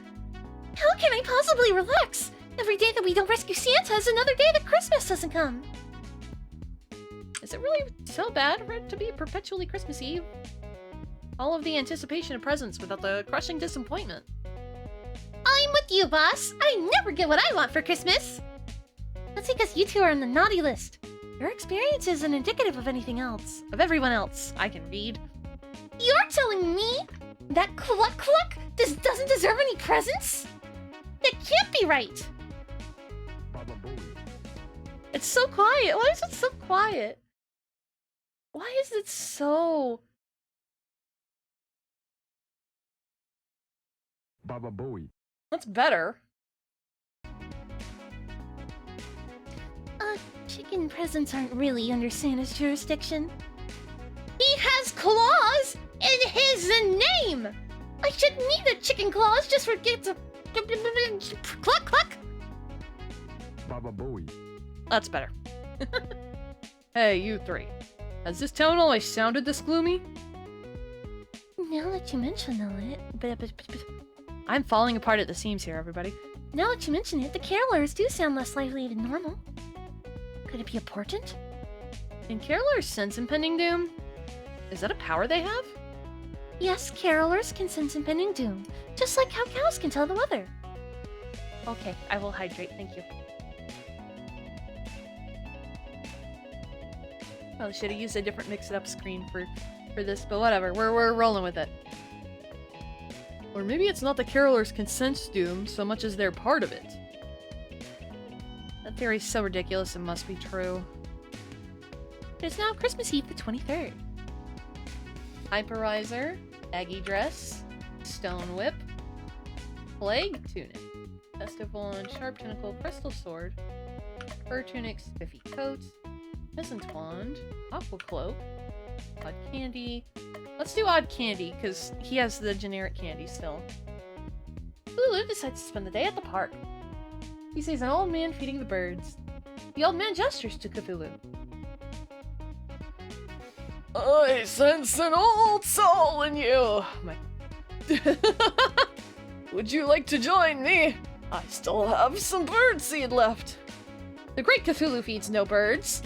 How can I possibly relax? Every day that we don't rescue Santa is another day that Christmas doesn't come. Is it really so bad for it to be perpetually Christmas Eve? All of the anticipation of presents without the crushing disappointment. I'm with you, boss. I never get what I want for Christmas. That's because you two are on the naughty list. Your experience isn't indicative of anything else. Of everyone else, I can read. You're telling me that Cluck Cluck doesn't deserve any presents? That can't be right. It's so quiet. Why is it so quiet? Why is it so... Baba Booey. That's better. Chicken presents aren't really under Santa's jurisdiction. He has claws in his name! I shouldn't need a chicken claws just for get to... Cluck Cluck! Baba Booey. That's better. Hey, you 3. Has this town always sounded this gloomy? Now that you mention it, I'm falling apart at the seams here, everybody. now that you mention it, the carolers do sound less lively than normal. Could it be a portent? Can carolers sense impending doom? Is that a power they have? Yes, carolers can sense impending doom, just like how cows can tell the weather. Okay, I will hydrate, thank you. Probably should have used a different mix-it-up screen for this, but whatever, we're rolling with it. Or maybe it's not the carolers can sense doom so much as they're part of it. That theory's so ridiculous it must be true. It is now Christmas Eve the 23rd. Hyperizer, Aggie Dress, Stone Whip, Plague Tunic, Festival and Sharp Tentacle Crystal Sword, Fur Tunic, Spiffy Coat, Peasant Wand, Aqua Cloak, Odd Candy. Let's do Odd Candy, because he has the generic candy still. Lulu decides to spend the day at the park. He sees an old man feeding the birds. The old man gestures to Cthulhu. I sense an old soul in you. Would you like to join me? I still have some birdseed left. The great Cthulhu feeds no birds.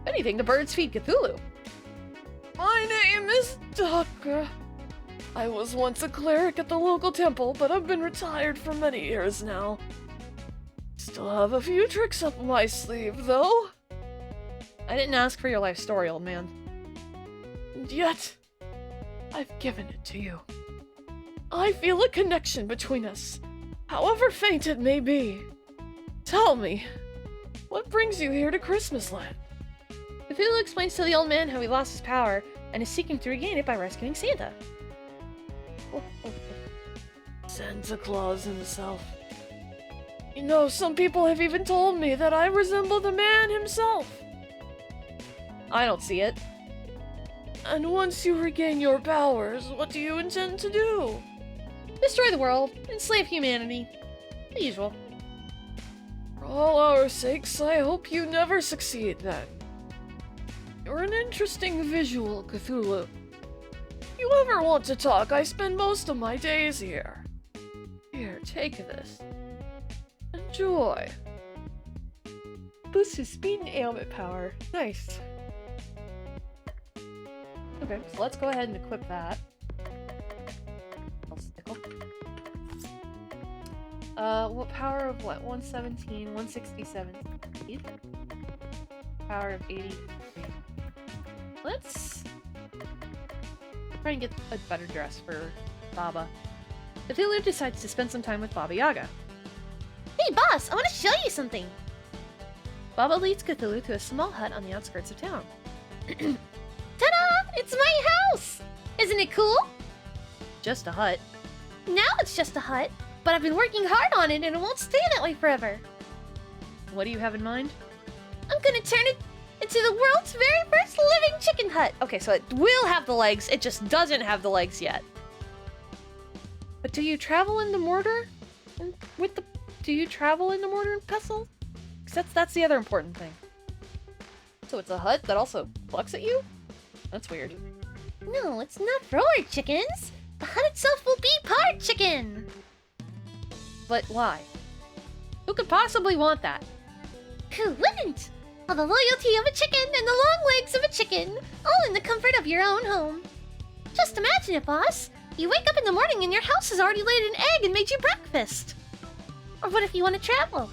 If anything, the birds feed Cthulhu. My name is Daka. I was once a cleric at the local temple, but I've been retired for many years now. Still have a few tricks up my sleeve, though. I didn't ask for your life story, old man. And yet, I've given it to you. I feel a connection between us, however faint it may be. Tell me, what brings you here to Christmasland? Cthulhu explains to the old man how he lost his power and is seeking to regain it by rescuing Santa. Santa Claus himself. You know, some people have even told me that I resemble the man himself. I don't see it. And once you regain your powers, what do you intend to do? Destroy the world, enslave humanity. The usual. For all our sakes, I hope you never succeed then. You're an interesting visual, Cthulhu. you ever want to talk, I spend most of my days here. Here, take this. Enjoy. Boosts his speed and ailment power. Nice. Okay, so let's go ahead and equip that. What power of what? 117, 167 speed. Power of 83. Let's try and get a better dress for Baba. Cthulhu decides to spend some time with Baba Yaga. Hey, boss, I want to show you something. Baba leads Cthulhu to a small hut on the outskirts of town. Ta-da! It's my house! Isn't it cool? Just a hut. Now it's just a hut, but I've been working hard on it and it won't stay that way forever. What do you have in mind? I'm gonna turn it into the world's very first living chicken hut. Okay, so it will have the legs, it just doesn't have the legs yet. But do you travel in the mortar? Do you travel in the mortar and pestle? Because that's the other important thing. So it's a hut that also plucks at you? That's weird. No, it's not for our chickens. The hut itself will be part chicken. But why? Who could possibly want that? Who wouldn't? All the loyalty of a chicken and the long legs of a chicken, all in the comfort of your own home. Just imagine it, boss. You wake up in the morning and your house has already laid an egg and made you breakfast. Or what if you want to travel?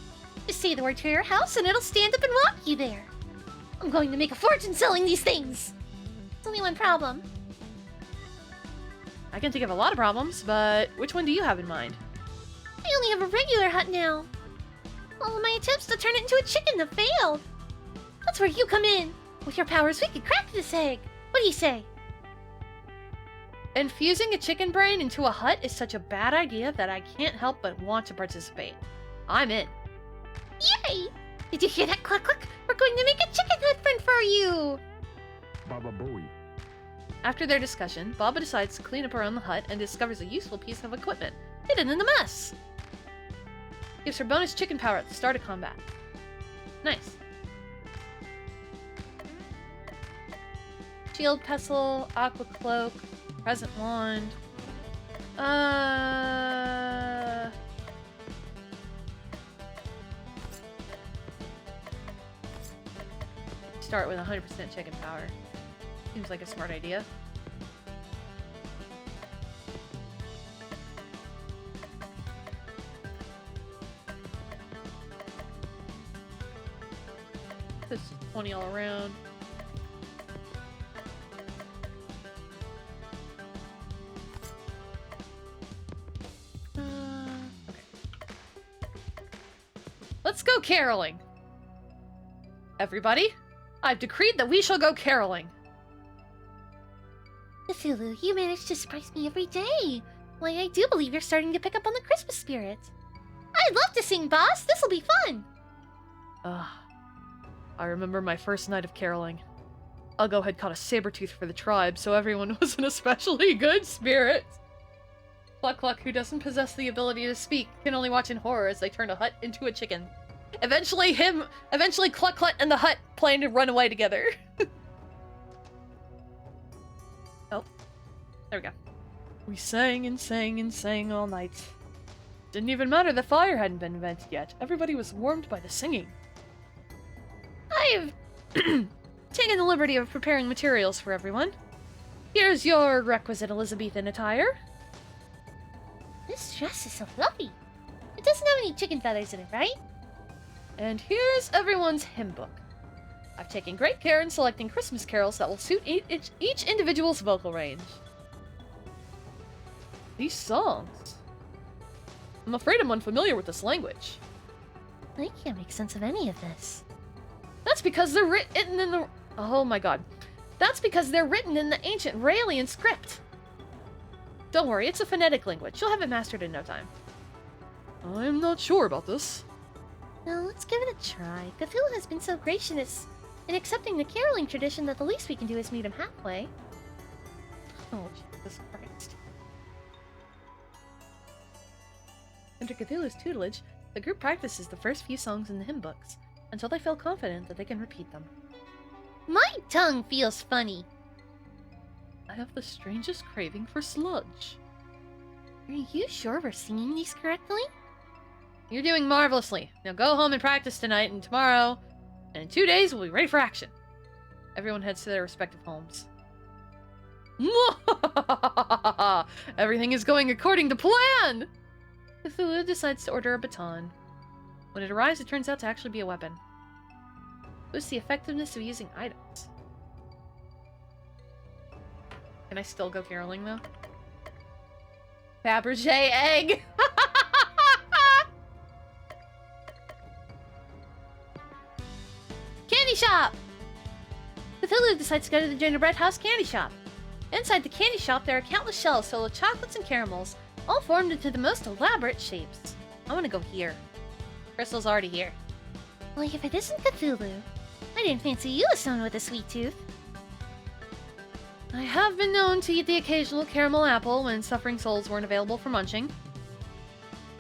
Just say the word to your house and it'll stand up and walk you there. I'm going to make a fortune selling these things. It's only one problem. I can think of a lot of problems, but which one do you have in mind? I only have a regular hut now. All of my attempts to turn it into a chicken have failed. That's where you come in. With your powers, we could crack this egg. What do you say? Infusing a chicken brain into a hut is such a bad idea that I can't help but want to participate. I'm in. Yay! Did you hear that cluck cluck? We're going to make a chicken hut friend for you! Baba Booey. After their discussion, Baba decides to clean up around the hut and discovers a useful piece of equipment hidden in the mess. Gives her bonus chicken power at the start of combat. Nice. Shield pestle, aqua cloak, present wand. Start with 100% chicken power. Seems like a smart idea. This is 20 all around. Okay. Let's go caroling! Everybody, I've decreed that we shall go caroling. Cthulhu, you manage to surprise me every day. Why, I do believe you're starting to pick up on the Christmas spirit. I'd love to sing, boss. This'll be fun. I remember my first night of caroling. Uggo had caught a saber-tooth for the tribe, so everyone was in especially good spirits. Cluck Cluck, who doesn't possess the ability to speak, can only watch in horror as they turn a hut into a chicken. Eventually Cluck Cluck and the hut plan to run away together. Oh, there we go. We sang and sang and sang all night. Didn't even matter the fire hadn't been invented yet. Everybody was warmed by the singing. I've taken the liberty of preparing materials for everyone. Here's your requisite Elizabethan attire. This dress is so fluffy. It doesn't have any chicken feathers in it, right? And here's everyone's hymn book. I've taken great care in selecting Christmas carols that will suit each individual's vocal range. These songs. I'm afraid I'm unfamiliar with this language. I can't make sense of any of this. That's because they're written in the... Oh my god. That's because they're written in the ancient Raelian script. Don't worry, it's a phonetic language. You'll have it mastered in no time. I'm not sure about this. Well, let's give it a try. Cthulhu has been so gracious in accepting the caroling tradition that the least we can do is meet him halfway. Oh, Jesus Christ. Under Cthulhu's tutelage, the group practices the first few songs in the hymn books, until they feel confident that they can repeat them. My tongue feels funny. I have the strangest craving for sludge. Are you sure we're singing these correctly? You're doing marvelously. Now go home and practice tonight and tomorrow, and in 2 days we'll be ready for action. Everyone heads to their respective homes. Everything is going according to plan! Cthulhu decides to order a baton. When it arrives, it turns out to actually be a weapon. Boosts the effectiveness of using items. Can I still go caroling, though? Fabergé egg! Candy shop! Cthulhu decides to go to the gingerbread house candy shop. Inside the candy shop, there are countless shelves filled with chocolates and caramels, all formed into the most elaborate shapes. I want to go here. Crystal's already here. Well, if it isn't Cthulhu, I didn't fancy you as someone with a sweet tooth. I have been known to eat the occasional caramel apple when suffering souls weren't available for munching.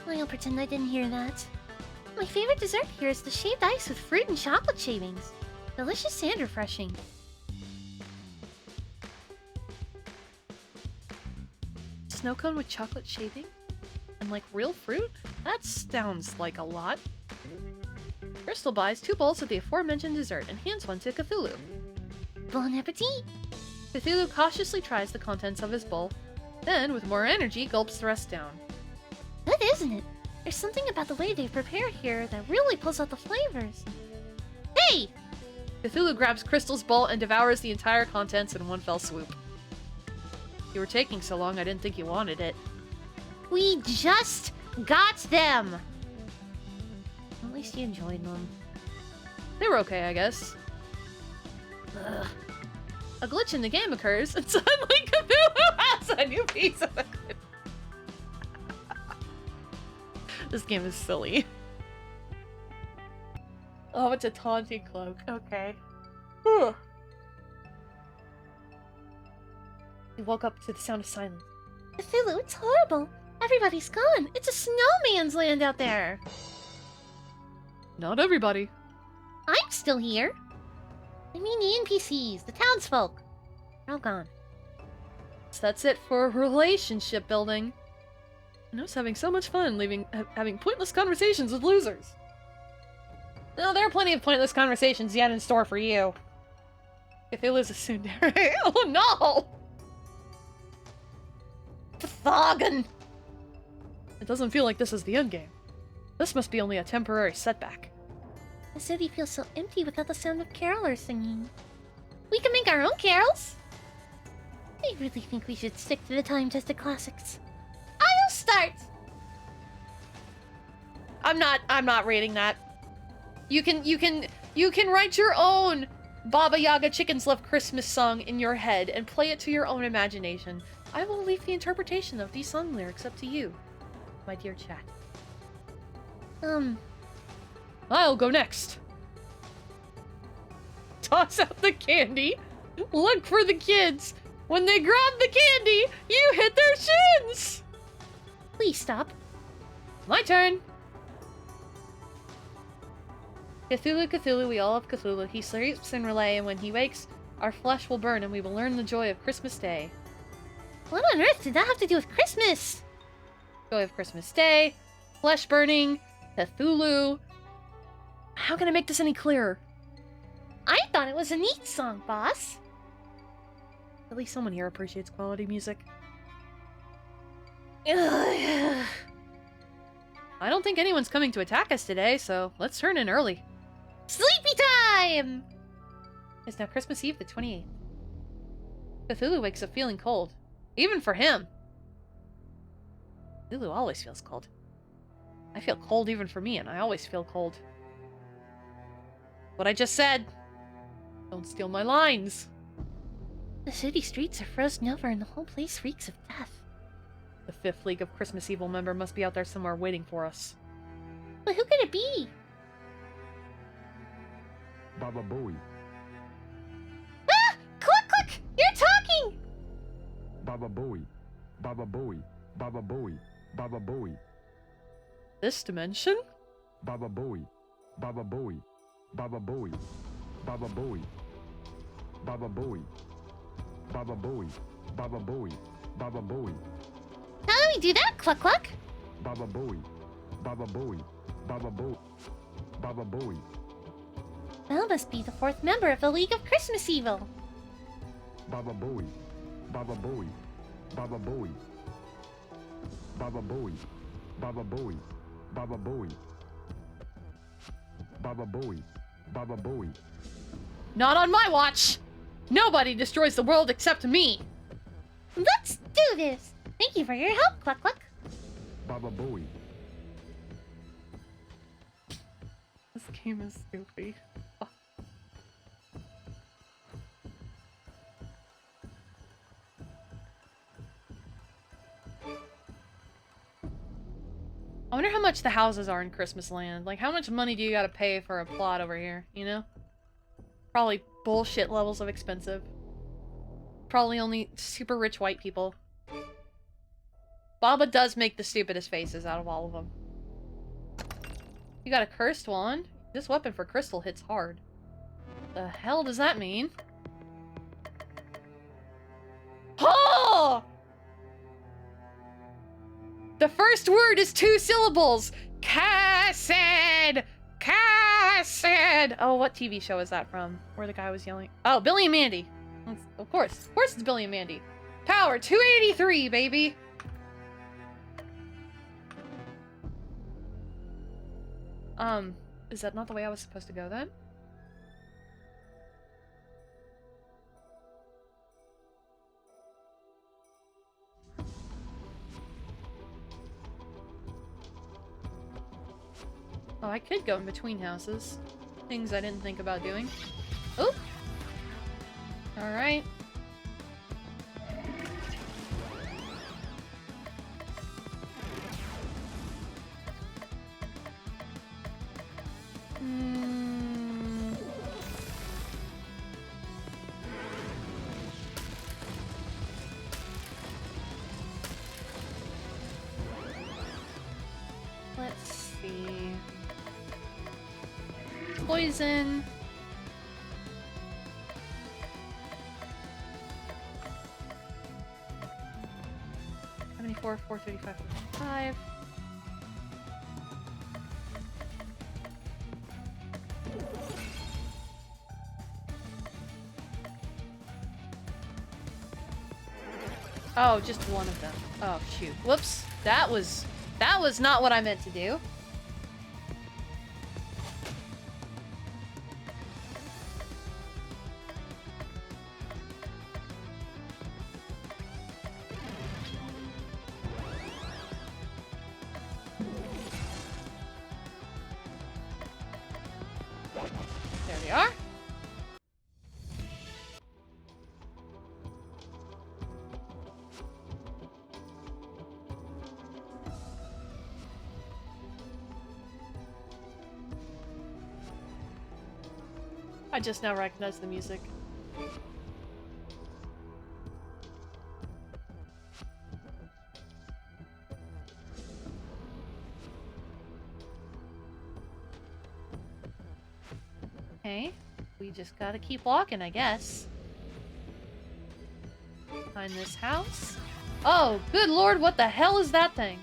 I'll pretend I didn't hear that. My favorite dessert here is the shaved ice with fruit and chocolate shavings. Delicious and refreshing. Snow cone with chocolate shaving? And like real fruit? That sounds like a lot. Crystal buys 2 bowls of the aforementioned dessert and hands one to Cthulhu. Bon appetit! Cthulhu cautiously tries the contents of his bowl, then, with more energy, gulps the rest down. Good, isn't it? There's something about the way they prepare here that really pulls out the flavors. Hey! Cthulhu grabs Crystal's bowl and devours the entire contents in one fell swoop. You were taking so long, I didn't think you wanted it. We just got them! At least you enjoyed them. They were okay, I guess. Ugh. A glitch in the game occurs, and suddenly Cthulhu has a new piece of equipment. This game is silly. Oh, it's a taunting cloak. Okay. Whew. We woke up to the sound of silence. Cthulhu, it's horrible. Everybody's gone. It's a snowman's land out there. Not everybody. I'm still here. I mean the NPCs, the townsfolk. They're all gone. So that's it for relationship building. And I was having so much fun having pointless conversations with losers. No, there are plenty of pointless conversations yet in store for you. Cthulhu's a tsundere. Oh no! Thagan! It doesn't feel like this is the endgame. This must be only a temporary setback. The city feels so empty without the sound of carolers singing. We can make our own carols. I really think we should stick to the time-tested classics. I'll start. I'm not reading that. You can write your own Baba Yaga Chickens Love Christmas song in your head and play it to your own imagination. I will leave the interpretation of these song lyrics up to you, my dear chat. I'll go next. Toss out the candy. Look for the kids. When they grab the candy, you hit their shins. Please stop. My turn. Cthulhu, Cthulhu, we all love Cthulhu. He sleeps in relay, and when he wakes, our flesh will burn, and we will learn the joy of Christmas Day. What on earth did that have to do with Christmas? Joy of Christmas Day, flesh burning, Cthulhu. How can I make this any clearer? I thought it was a neat song, boss. At least someone here appreciates quality music. Ugh. I don't think anyone's coming to attack us today, so let's turn in early. Sleepy time! It's now Christmas Eve the 28th. Cthulhu wakes up feeling cold. Even for him. Cthulhu always feels cold. I feel cold even for me, and I always feel cold. What I just said. Don't steal my lines. The city streets are frozen over and the whole place reeks of death. The 5th League of Christmas Evil member must be out there somewhere waiting for us. But who could it be? Baba Booey. Ah! Click, click! You're talking! Baba Booey. Baba Booey. Baba Booey. Baba Booey. This dimension? Baba Booey. Baba Booey. Baba Booey. Baba Booey. Baba Booey. Baba Booey. Baba Booey, Baba Booey, How do we do that, Cluck Cluck? Baba Booey, Baba Booey, Baba Booey, Baba Booey, Belle must be the fourth member of the League of Christmas Evil. Baba Booey, Baba Booey, Baba Booey, Baba Booey, Baba Booey, Baba Booey, Baba Booey, Baba Booey, Not on my watch! Nobody destroys the world except me! Let's do this. Thank you for your help, Cluck Cluck. Baba Booey, This game is goofy. I wonder how much the houses are in Christmas Land. Like, how much money do you gotta pay for a plot over here, you know? Probably bullshit levels of expensive. Probably only super rich white people. Baba does make the stupidest faces out of all of them. You got a cursed wand? This weapon for crystal hits hard. The hell does that mean? Oh! The first word is 2 syllables. Cassid! Cassid! Oh, what TV show is that from? Where the guy was yelling? Oh, Billy and Mandy. Of course it's Billy and Mandy. Power 283, baby. Is that not the way I was supposed to go then? Oh, I could go in between houses. Things I didn't think about doing. Oh! Alright. Let's see. Poison. $74, $435, $5. Oh, just one of them. Oh, shoot. Whoops. That was not what I meant to do. There we are. I just now recognize the music. Okay, we just gotta keep walking, I guess. Find this house. Oh, good lord, what the hell is that thing?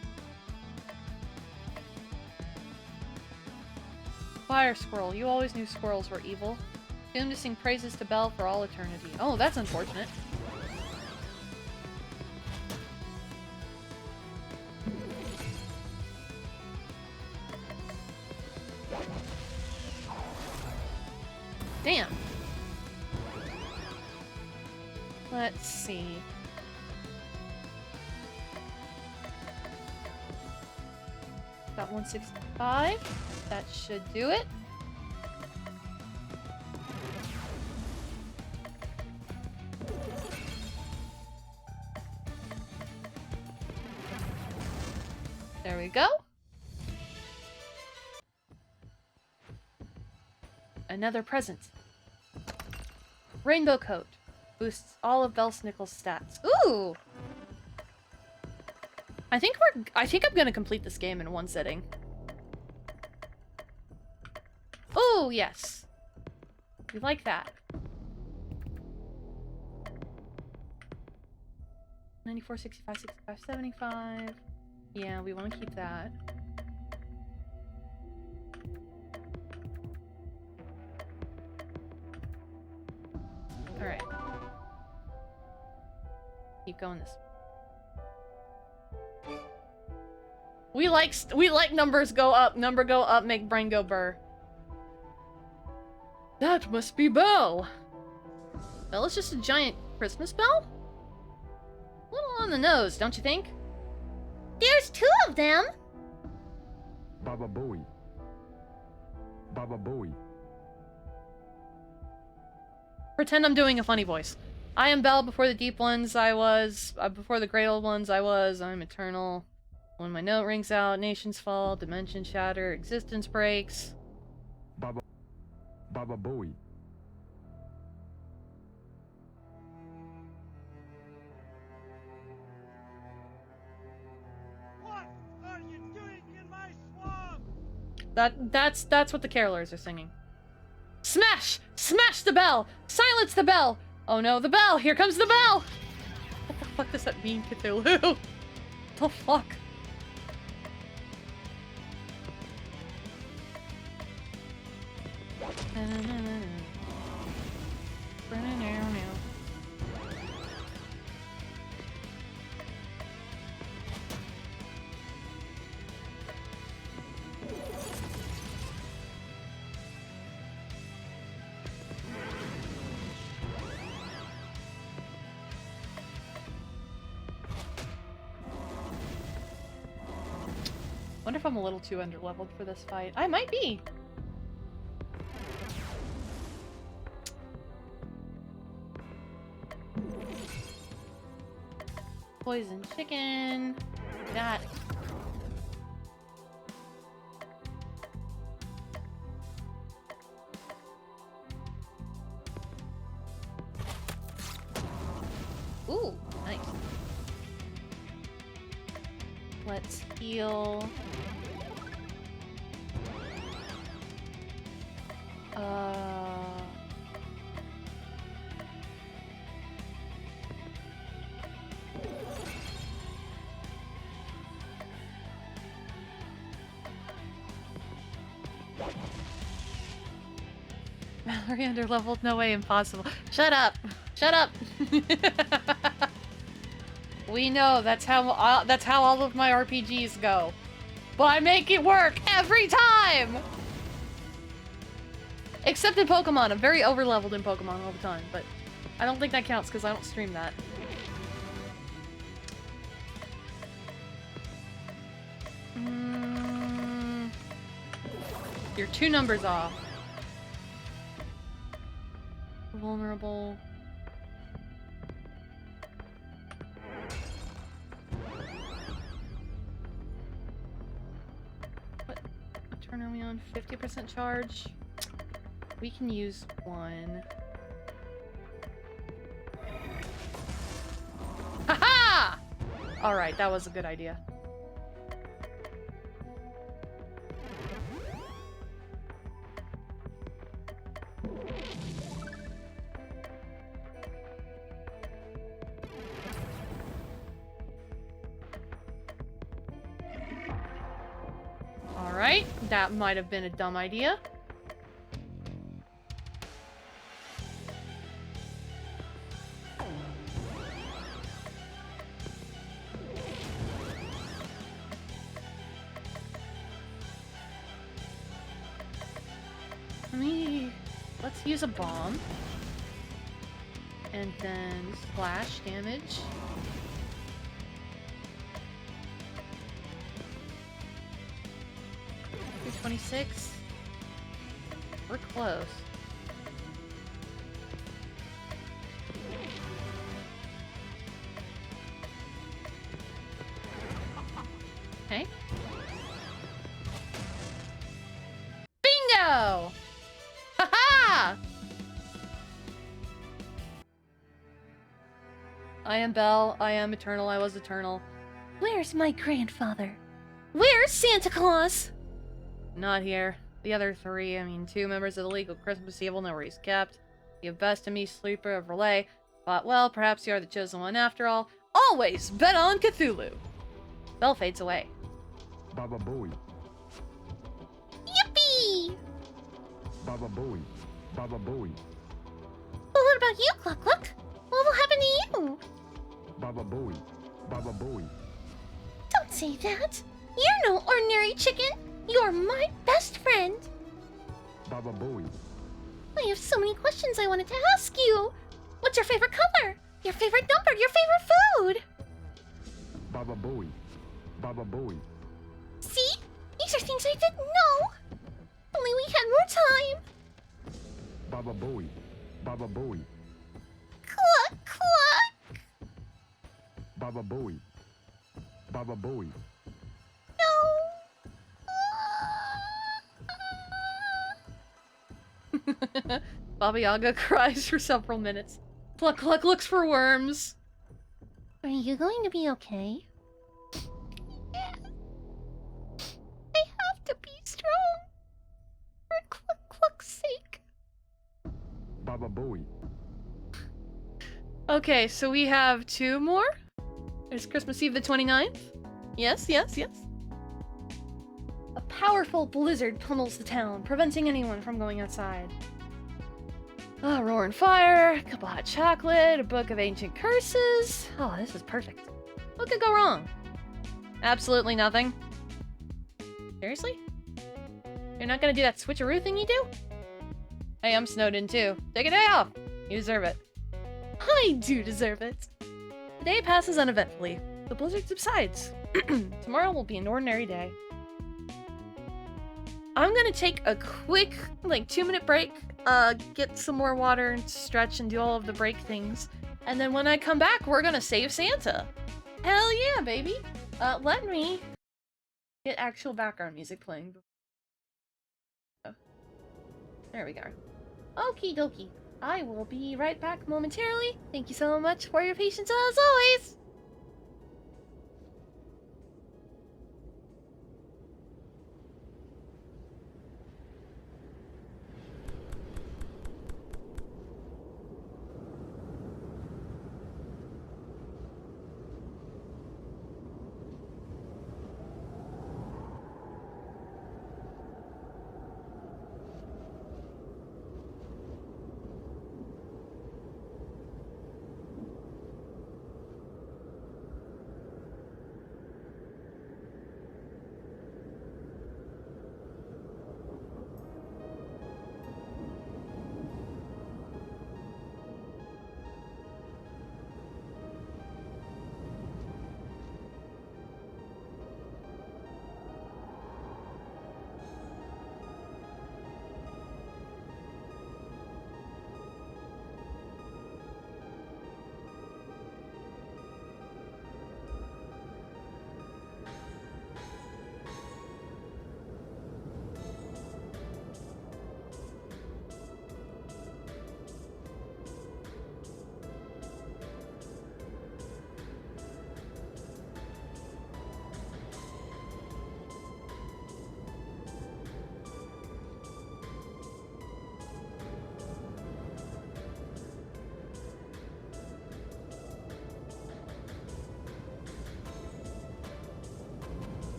Fire squirrel, you always knew squirrels were evil. Doomed to sing praises to Belle for all eternity. Oh, that's unfortunate. Damn. Let's see. Got 165. That should do it. There we go. Another present. Rainbow coat. Boosts all of Belsnickel's stats. Ooh! I think I'm gonna complete this game in one sitting. Oh, yes. We like that. 94, 65, 65, 75. Yeah, we want to keep that. Alright. Keep going this way. We like numbers go up, number go up, make brain go burr. That must be Belle. Belle is just a giant Christmas bell? A little on the nose, don't you think? There's two of them! Baba Booey. Baba Booey. Pretend I'm doing a funny voice. I am Belle. Before the deep ones I was. Before the great old ones I was. I'm eternal. When my note rings out, nations fall, dimensions shatter, existence breaks. Baba Booey. What are you doing in my swamp? That's what the carolers are singing. Smash! Smash the bell! Silence the bell! Oh no, the bell! Here comes the bell! What the fuck does that mean, Cthulhu? The fuck? Wonder if I'm a little too underleveled for this fight. I might be. Poison chicken. That. Ooh, nice. Let's heal. Mallory underleveled? No way, impossible. Shut up! Shut up! We know that's how all of my RPGs go. But I make it work every time! Except in Pokemon. I'm very overleveled in Pokemon all the time, but I don't think that counts because I don't stream that. You're 2 numbers off. Vulnerable. What turn are we on? 50% charge? We can use 1. Haha! Alright, that was a good idea. Alright, that might have been a dumb idea. Let's use a bomb. And then splash damage. $226. We're close. Okay. Bingo! Ha-ha! I am Belle. I am eternal. I was eternal. Where's my grandfather? Where's Santa Claus? Not here. The other 3, 2 members of the League of Christmas Evil know where he's kept. The best of me, sleeper of relay. Thought, well, perhaps you are the chosen one after all. Always bet on Cthulhu. Bell fades away. Baba Booey. Yippee! Baba Booey. Baba Booey. But what about you, Cluck Cluck? What will happen to you? Baba Booey. Baba Booey. Don't say that. You're no ordinary chicken. You're my best friend. Baba Booey. I have so many questions I wanted to ask you. What's your favorite color? Your favorite number? Your favorite food? Baba Booey. Baba Booey. See? These are things I didn't know. Only we had more time. Baba Booey. Baba Booey. Cluck Cluck. Baba Booey. Baba Booey. No. Baba Yaga cries for several minutes. Cluck Cluck looks for worms. Are you going to be okay? Yeah. I have to be strong. For Cluck Cluck's sake. Baba Booey. Okay, so we have 2 more. There's Christmas Eve the 29th. Yes, yes, yes. A powerful blizzard pummels the town, preventing anyone from going outside. A roaring fire, a cup of hot chocolate, a book of ancient curses. Oh, this is perfect. What could go wrong? Absolutely nothing. Seriously? You're not gonna do that switcheroo thing you do? Hey, I'm snowed in too. Take a day off. You deserve it. I do deserve it. The day passes uneventfully. The blizzard subsides. Tomorrow will be an ordinary day. I'm gonna take a quick, 2-minute break, get some more water and stretch and do all of the break things. And then when I come back, we're gonna save Santa. Hell yeah, baby! Let me get actual background music playing. There we go. Okie dokie. I will be right back momentarily. Thank you so much for your patience as always!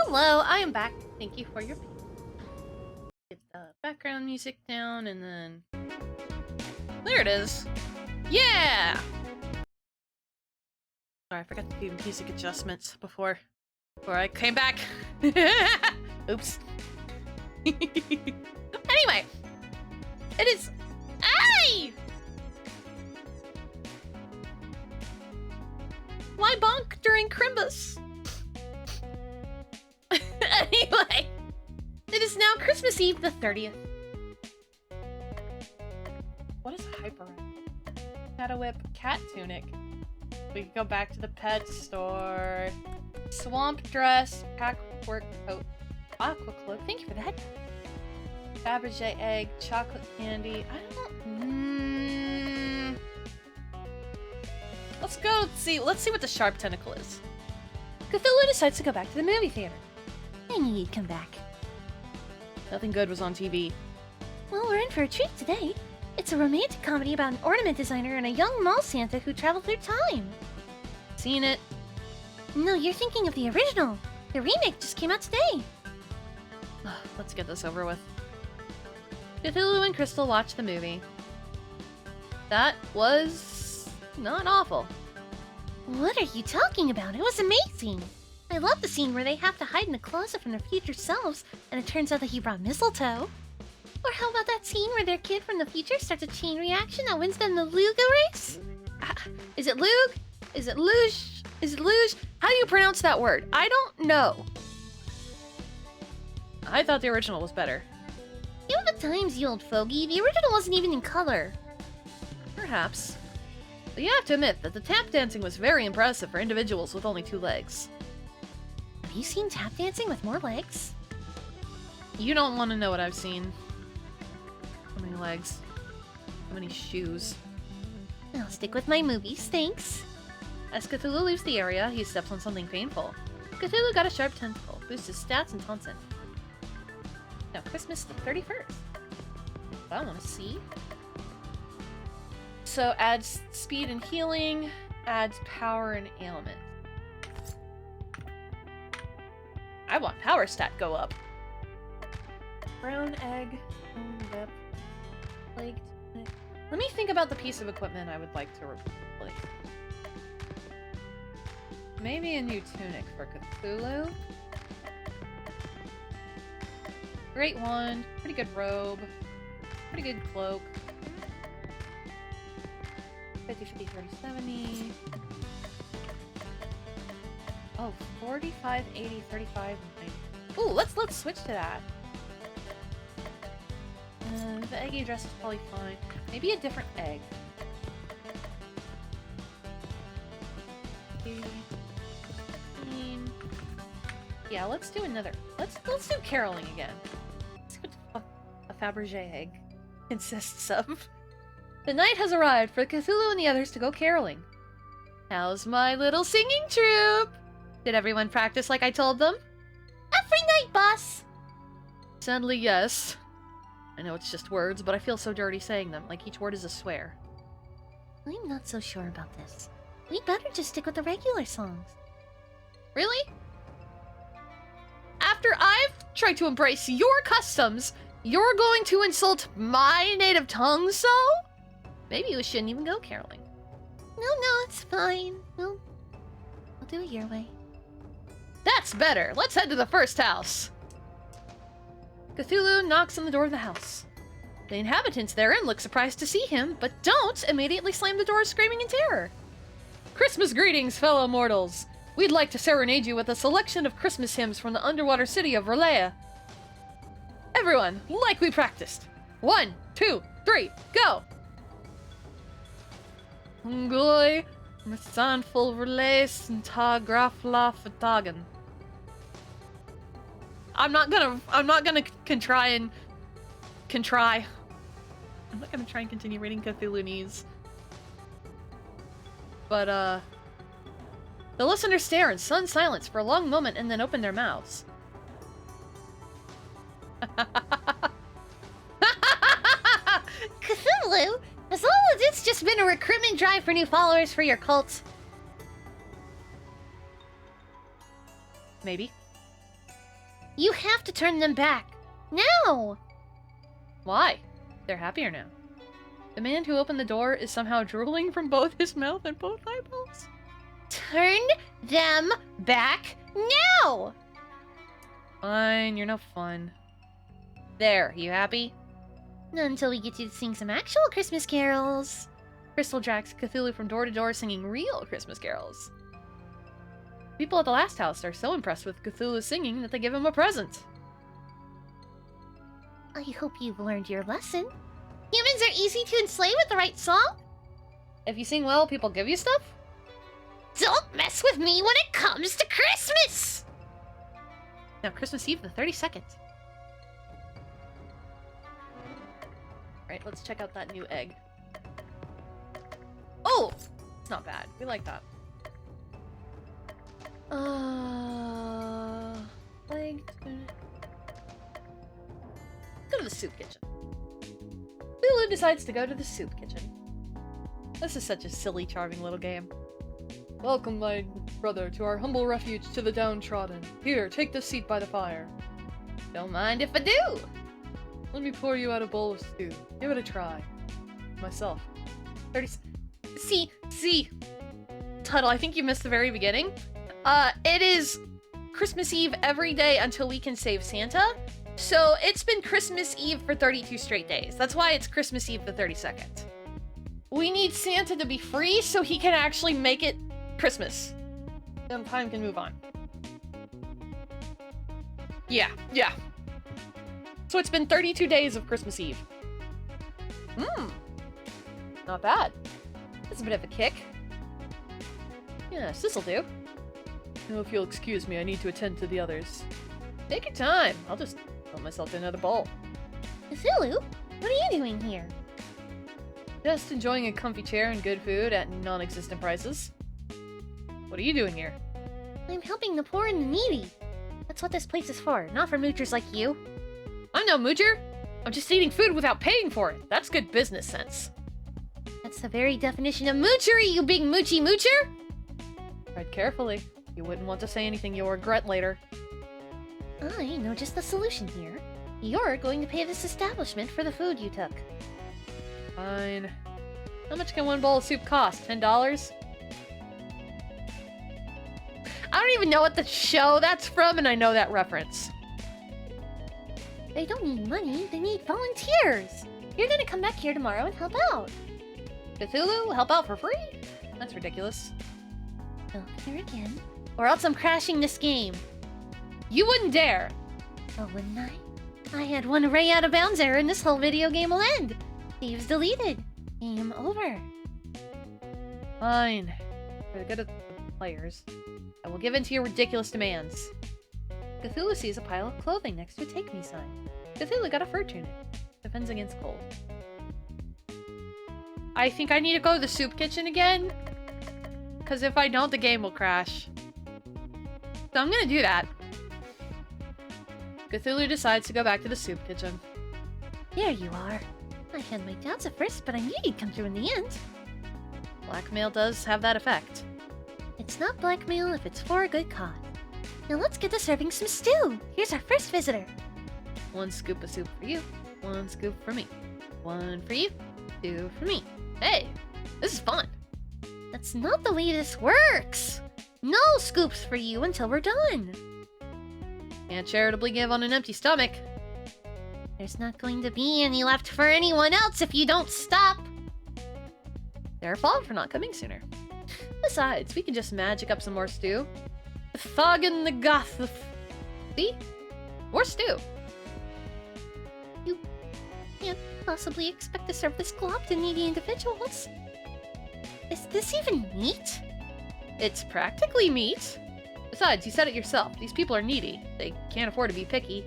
Hello, I am back. Thank you for your patience. Get back background music down, and then... There it is! Yeah! Sorry, I forgot to do music adjustments before I came back. Oops. Anyway, it is... Hey! Why bonk during Crimbus? Anyway, it is now Christmas Eve the 30th. What is hyper? Shadow Whip, cat tunic. We can go back to the pet store. Swamp dress, packwork coat, aqua cloak. Thank you for that. Fabergé egg, chocolate candy. I don't. Let's go see. Let's see what the sharp tentacle is. Cthulhu decides to go back to the movie theater. I knew you'd come back. Nothing good was on TV. Well, we're in for a treat today. It's a romantic comedy about an ornament designer and a young mall Santa who travel through time. Seen it. No, you're thinking of the original. The remake just came out today. Let's get this over with. Cthulhu and Crystal watched the movie. That was not awful. What are you talking about? It was amazing. I love the scene where they have to hide in a closet from their future selves, and it turns out that he brought mistletoe. Or how about that scene where their kid from the future starts a chain reaction that wins them the Luga race? Is it Lug? Is it Luge? Is it Luge? How do you pronounce that word? I don't know. I thought the original was better. Give the times, you old fogey. The original wasn't even in color. Perhaps. But you have to admit that the tap dancing was very impressive for individuals with only 2 legs. Have you seen tap dancing with more legs? You don't want to know what I've seen. How many legs? How many shoes? I'll stick with my movies, thanks. As Cthulhu leaves the area, he steps on something painful. Cthulhu got a sharp tentacle, boosts his stats and taunts him. Now Christmas the 31st. What I want to see. So adds speed and healing, adds power and ailment. I want power stat go up. Brown egg, bone whip, plague tunic. Let me think about the piece of equipment I would like to replace. Maybe a new tunic for Cthulhu. Great wand, pretty good robe, pretty good cloak. 50, 50, 30, 70. Oh, 45, 80, 35, 90. Ooh, let's switch to that. The eggy dress is probably fine. Maybe a different egg. 15. Yeah, let's do another. Let's do caroling again. Let's see what the fuck a Fabergé egg consists of. The night has arrived for Cthulhu and the others to go caroling. How's my little singing troupe? Did everyone practice like I told them? Every night, boss! Sadly, yes. I know it's just words, but I feel so dirty saying them, like each word is a swear. I'm not so sure about this. We'd better just stick with the regular songs. Really? After I've tried to embrace your customs, you're going to insult my native tongue, so? Maybe we shouldn't even go caroling. No, it's fine. We'll do it your way. That's better. Let's head to the first house. Cthulhu knocks on the door of the house. The inhabitants therein look surprised to see him, but don't immediately slam the door screaming in terror. Christmas greetings, fellow mortals. We'd like to serenade you with a selection of Christmas hymns from the underwater city of Verlea. Everyone, like we practiced. 1, 2, 3, go! Ngoy, Masan full Verlea, Santa Grafla Fatagan. I'm not gonna try and continue reading Cthulhuese. But, the listeners stare in stunned silence for a long moment and then open their mouths. Cthulhu? Has all of this just been a recruitment drive for new followers for your cult? Maybe. You have to turn them back. Now! Why? They're happier now. The man who opened the door is somehow drooling from both his mouth and both eyeballs. Turn them back now! Fine, you're no fun. There, you happy? Not until we get you to sing some actual Christmas carols. Crystal tracks Cthulhu from door to door singing real Christmas carols. People at the last house are so impressed with Cthulhu's singing that they give him a present. I hope you've learned your lesson. Humans are easy to enslave with the right song. If you sing well, people give you stuff? Don't mess with me when it comes to Christmas! Now, Christmas Eve, the 32nd. Alright, let's check out that new egg. Oh! It's not bad. We like that. Go to the soup kitchen. Lulu decides to go to the soup kitchen. This is such a silly, charming little game. Welcome, my brother, to our humble refuge to the downtrodden. Here, take this seat by the fire. Don't mind if I do. Let me pour you out a bowl of stew. Give it a try. Myself. 30... See. Tuttle, I think you missed the very beginning. It is Christmas Eve every day until we can save Santa. So it's been Christmas Eve for 32 straight days. That's why it's Christmas Eve the 32nd. We need Santa to be free so he can actually make it Christmas. Then time can move on. Yeah. So it's been 32 days of Christmas Eve. Not bad. That's a bit of a kick. Yes, this'll do. Now, if you'll excuse me, I need to attend to the others. Take your time. I'll just fill myself another bowl. Cthulhu, what are you doing here? Just enjoying a comfy chair and good food at non-existent prices. What are you doing here? I'm helping the poor and the needy. That's what this place is for, not for moochers like you. I'm no moocher. I'm just eating food without paying for it. That's good business sense. That's the very definition of moochery, you big moochy moocher! Tread carefully. You wouldn't want to say anything you'll regret later. I know just the solution here. You're going to pay this establishment for the food you took. Fine. How much can one bowl of soup cost? $10? I don't even know what the show that's from, and I know that reference. They don't need money, they need volunteers! You're gonna come back here tomorrow and help out. Cthulhu? Help out for free? That's ridiculous. Don't here again, or else I'm crashing this game. You wouldn't dare! Oh, wouldn't I? I had one array out of bounds error and this whole video game will end. Saves deleted. Game over. Fine. For the good of the players, I will give in to your ridiculous demands. Cthulhu sees a pile of clothing next to a take me sign. Cthulhu got a fur tunic. Defends against cold. I think I need to go to the soup kitchen again. Because if I don't, the game will crash. So I'm gonna do that. Cthulhu decides to go back to the soup kitchen. There you are. I had my doubts at first, but I knew you'd come through in the end. Blackmail does have that effect. It's not blackmail if it's for a good cause. Now let's get to serving some stew. Here's our first visitor. 1 scoop of soup for you. 1 scoop for me. 1 for you. 2 for me. Hey, this is fun. That's not the way this works. No scoops for you until we're done. Can't charitably give on an empty stomach. There's not going to be any left for anyone else if you don't stop. Their fault for not coming sooner. Besides, we can just magic up some more stew. The thug and the goth. See? More stew. You can't possibly expect to serve this glop to needy individuals. Is this even meat? It's practically meat. Besides, you said it yourself. These people are needy. They can't afford to be picky.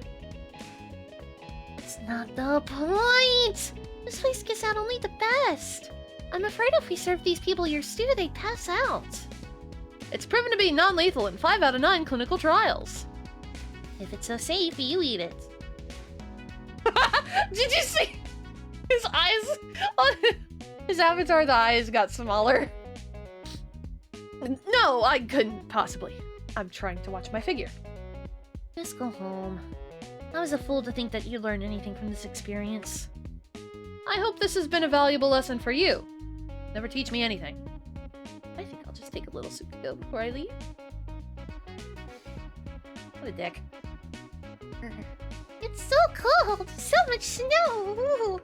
It's not the point! This place gives out only the best. I'm afraid if we serve these people your stew, they'd pass out. It's proven to be non-lethal in 5 out of 9 clinical trials. If it's so safe, you eat it. Did you see his eyes? His avatar, the eyes got smaller. No, I couldn't possibly. I'm trying to watch my figure. Just go home. I was a fool to think that you'd learn anything from this experience. I hope this has been a valuable lesson for you. Never teach me anything. I think I'll just take a little soup to go before I leave. What a dick. It's so cold! So much snow! Ooh.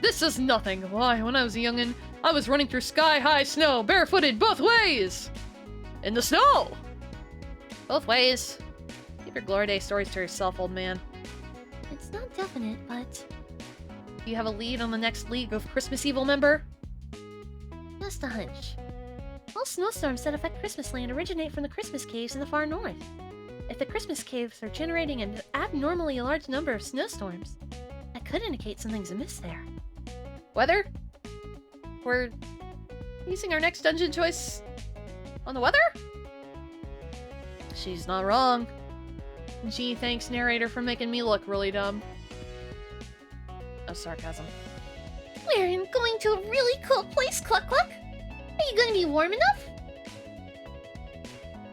This is nothing. Why, when I was a youngin', I was running through sky-high snow, barefooted, both ways! In the snow! Both ways. Keep your Glory Day stories to yourself, old man. It's not definite, but Do you have a lead on the next League of Christmas Evil member? just a hunch. All snowstorms that affect Christmas land originate from the Christmas caves in the far north. If the Christmas caves are generating an abnormally large number of snowstorms, that could indicate something's amiss there. Weather? We're using our next dungeon choice on the weather? She's not wrong. Gee, thanks, narrator, for making me look really dumb. Oh, sarcasm. We're going to a really cold place, Cluck Cluck. Are you going to be warm enough?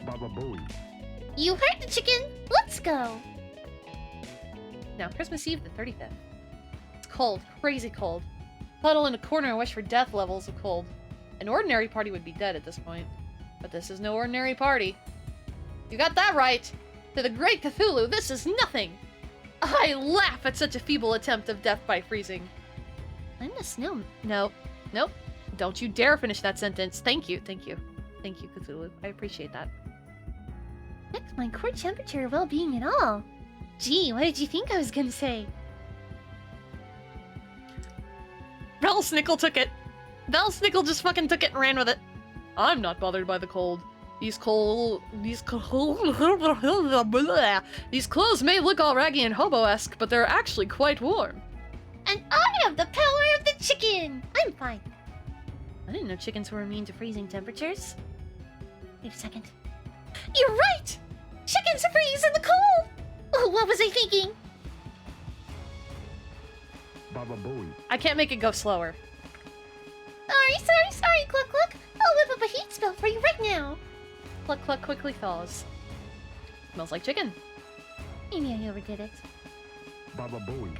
Baba Booey. You heard the chicken. Let's go. Now, Christmas Eve the 35th. It's cold, crazy cold. Huddle in a corner and wish for death levels of cold. An ordinary party would be dead at this point. But this is no ordinary party. You got that right! To the great Cthulhu, this is nothing! I laugh at such a feeble attempt of death by freezing. I'm the snow. No. Nope. Don't you dare finish that sentence. Thank you, thank you. Thank you, Cthulhu. I appreciate that. Affect my core temperature or well-being at all. Gee, what did you think I was gonna say? Valsnickel took it! Valsnickel just fucking took it and ran with it. I'm not bothered by the cold. These clothes may look all raggy and hobo-esque, but they're actually quite warm. And I have the power of the chicken! I'm fine. I didn't know chickens were immune to freezing temperatures. Wait a second. You're right! Chickens freeze in the cold! Oh, what was I thinking? Baba Booey. I can't make it go slower. Sorry, Cluck Cluck. I'll whip up a heat spell for you right now. Cluck Cluck quickly thaws. Smells like chicken. Maybe I overdid it. Baba Booey.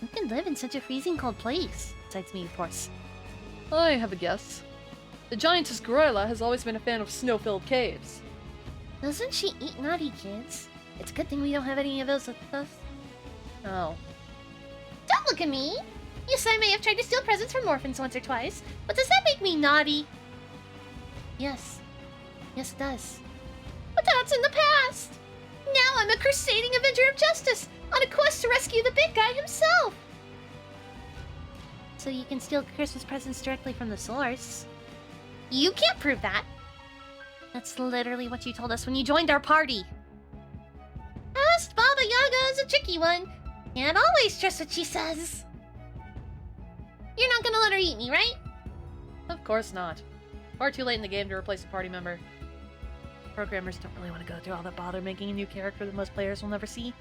Who can live in such a freezing cold place? Besides me, of course. I have a guess. The giantess Gorilla has always been a fan of snow-filled caves. Doesn't she eat naughty kids? It's a good thing we don't have any of those with us. Oh. Don't look at me! Yes, I may have tried to steal presents from orphans once or twice, but does that make me naughty? Yes. Yes, it does. But that's in the past! Now I'm a crusading avenger of justice, on a quest to rescue the big guy himself! So you can steal Christmas presents directly from the source. You can't prove that! That's literally what you told us when you joined our party. Past Baba Yaga is a tricky one. Can't always trust what she says. You're not gonna let her eat me, right? Of course not. Far too late in the game to replace a party member. Programmers don't really want to go through all that bother making a new character that most players will never see.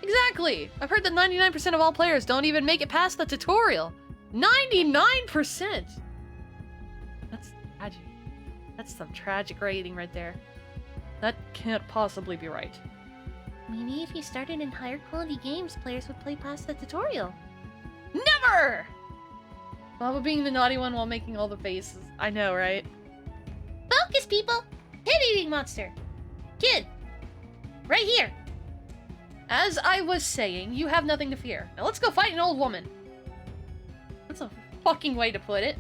Exactly! I've heard that 99% of all players don't even make it past the tutorial. 99%! That's tragic. That's some tragic rating right there. That can't possibly be right. Maybe if you started in higher quality games, players would play past the tutorial. Never! Baba being the naughty one while making all the faces. I know, right? Focus, people! Head-eating monster! Kid! Right here! As I was saying, you have nothing to fear. Now let's go fight an old woman. That's a fucking way to put it.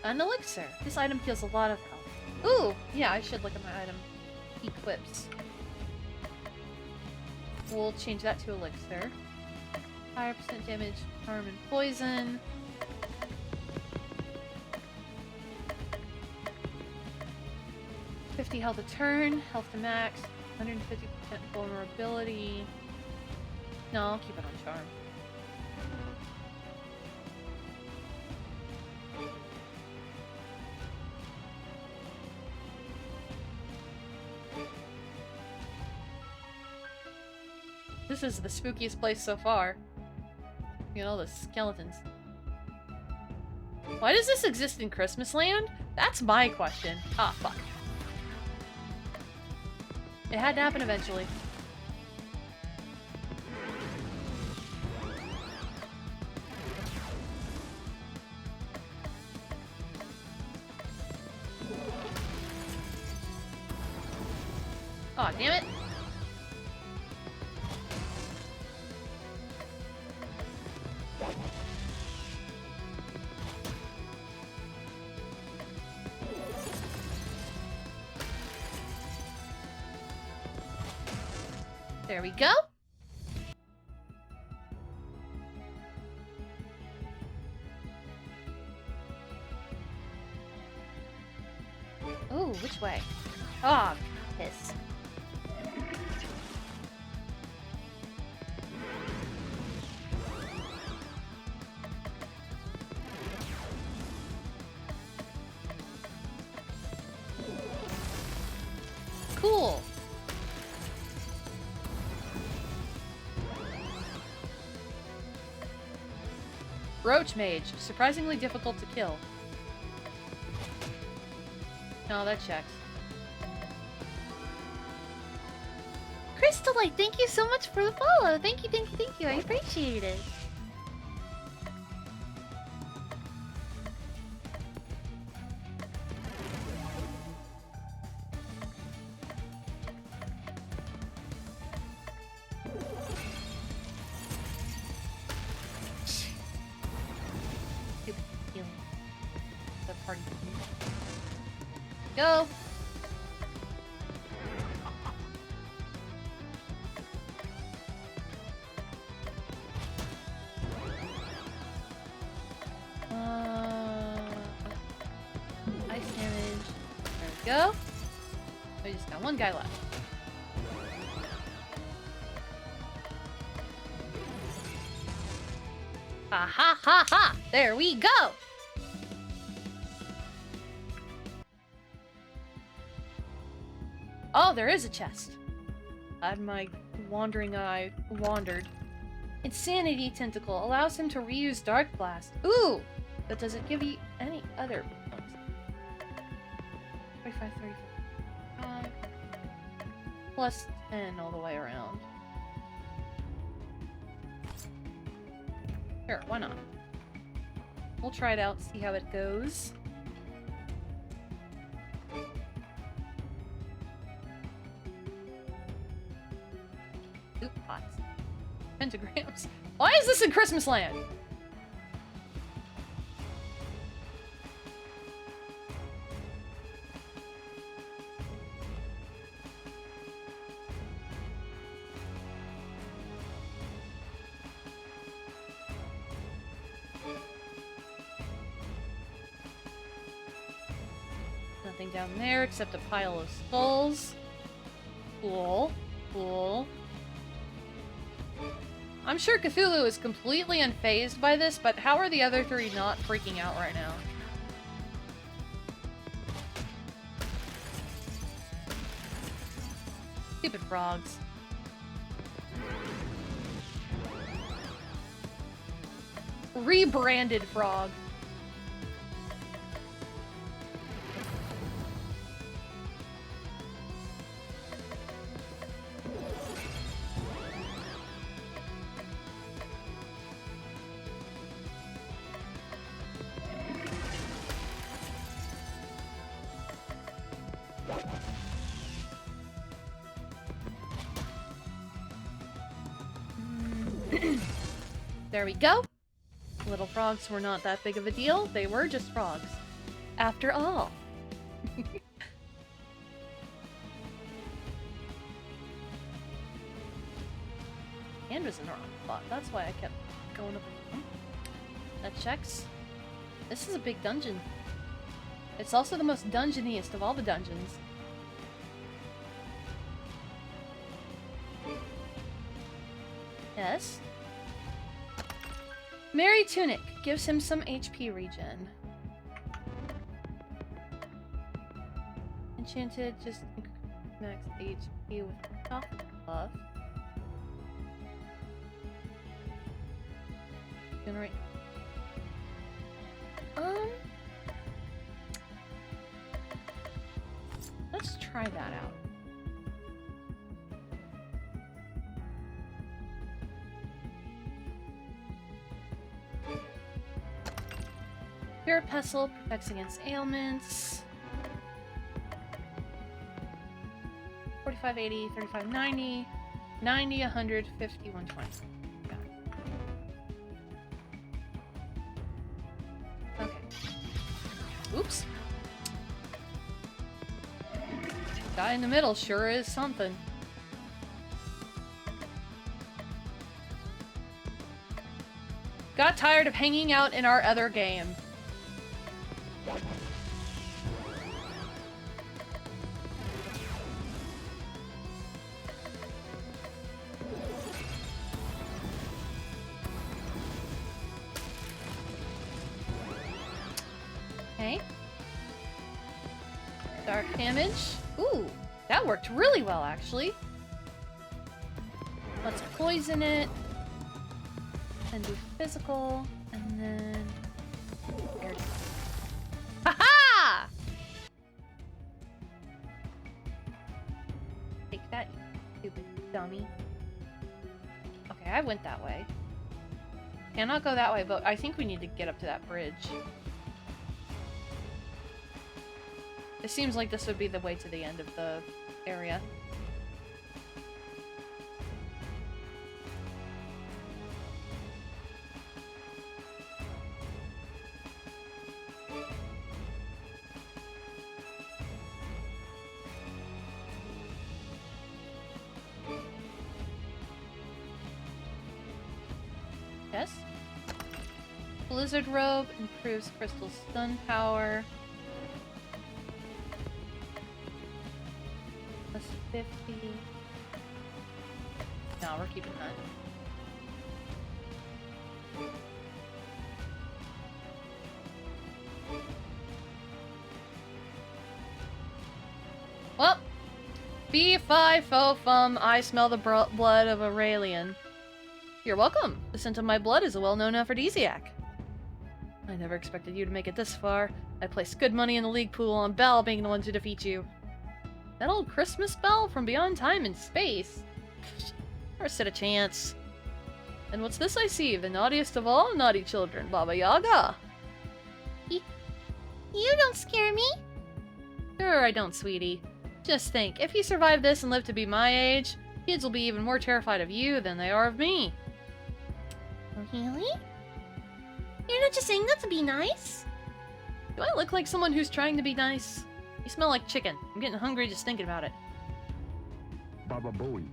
An elixir. This item heals a lot of health. Ooh, yeah, I should look at my item equips. We'll change that to elixir. Higher percent damage, harm, and poison. $50 health a turn, health to max, 150% vulnerability. No, I'll keep it on charm. This is the spookiest place so far. You know, the skeletons. Why does this exist in Christmas Land? That's my question. Ah, fuck. It had to happen eventually. Aw, damn it. There we go. Ooh, which way? Ah, piss. Cool. Roach Mage, surprisingly difficult to kill. No, that checks. Crystalite, thank you so much for the follow. Thank you, thank you, thank you. I appreciate it. Stupid healing. The party. Go! Ice damage. There we go. We just got one guy left. Ha ha ha ha! There we go! Oh, there is a chest. Glad my wandering eye wandered. Insanity Tentacle allows him to reuse Dark Blast. Ooh! But does it give you any other ones? 35, 35. Plus 10 all the way around. Sure, why not? We'll try it out, see how it goes. Oop, pots. Pentagrams. Why is this in Christmas Land? Nothing down there except a pile of skulls. Cool. Cool. I'm sure Cthulhu is completely unfazed by this, but how are the other three not freaking out right now? Stupid frogs. Rebranded frog. There we go. Little frogs were not that big of a deal. They were just frogs. After all. Hand was in the wrong spot. That's why I kept going up. That checks. This is a big dungeon. It's also the most dungeoniest of all the dungeons. Yes. Merry Tunic gives him some HP regen. Enchanted, just max HP with top buff. Generate. Let's try that out. Pure Pestle protects against ailments. 45, 80, 35, 90, 90, 100, 50, 120. Got it. Okay. Oops. Guy in the middle sure is something. Got tired of hanging out in our other game. Okay. Dark damage. Ooh, that worked really well, actually. Let's poison it. And do physical. And then... air damage. Ha-ha! Take that, you stupid dummy. Okay, I went that way. Cannot go that way, but I think we need to get up to that bridge. It seems like this would be the way to the end of the area. Yes? Blizzard Robe improves crystal stun power. Plus 50. No, we're keeping that. Well, fee-fi-fo-fum, I smell the blood of Aurelian. You're welcome. The scent of my blood is a well-known aphrodisiac. I never expected you to make it this far. I placed good money in the league pool on Belle being the one to defeat you. That old Christmas bell from beyond time and space? Never stood a chance. And what's this I see? The naughtiest of all naughty children, Baba Yaga. You don't scare me. Sure I don't, sweetie. Just think, if you survive this and live to be my age, kids will be even more terrified of you than they are of me. Really? You're not just saying that to be nice? Do I look like someone who's trying to be nice? You smell like chicken. I'm getting hungry just thinking about it. Baba Booey.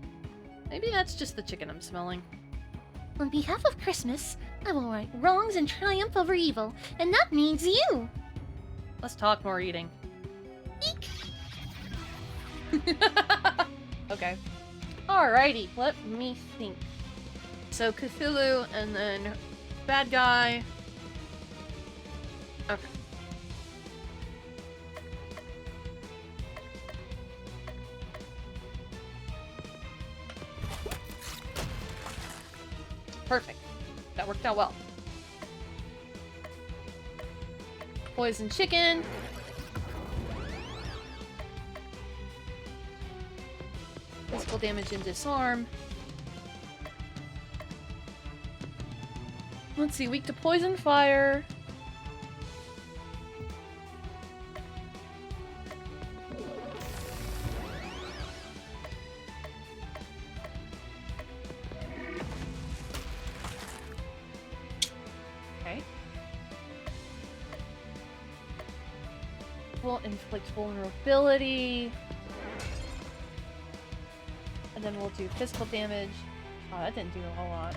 Maybe that's just the chicken I'm smelling. On behalf of Christmas, I will right wrongs and triumph over evil, and that means you! Let's talk more eating. Eek! Okay. Alrighty, let me think. So Cthulhu and then bad guy. Okay. Perfect. That worked out well. Poison chicken. Physical damage and disarm. Let's see, weak to poison, fire. Okay. Will inflict vulnerability. And then we'll do physical damage. Oh, that didn't do a whole lot.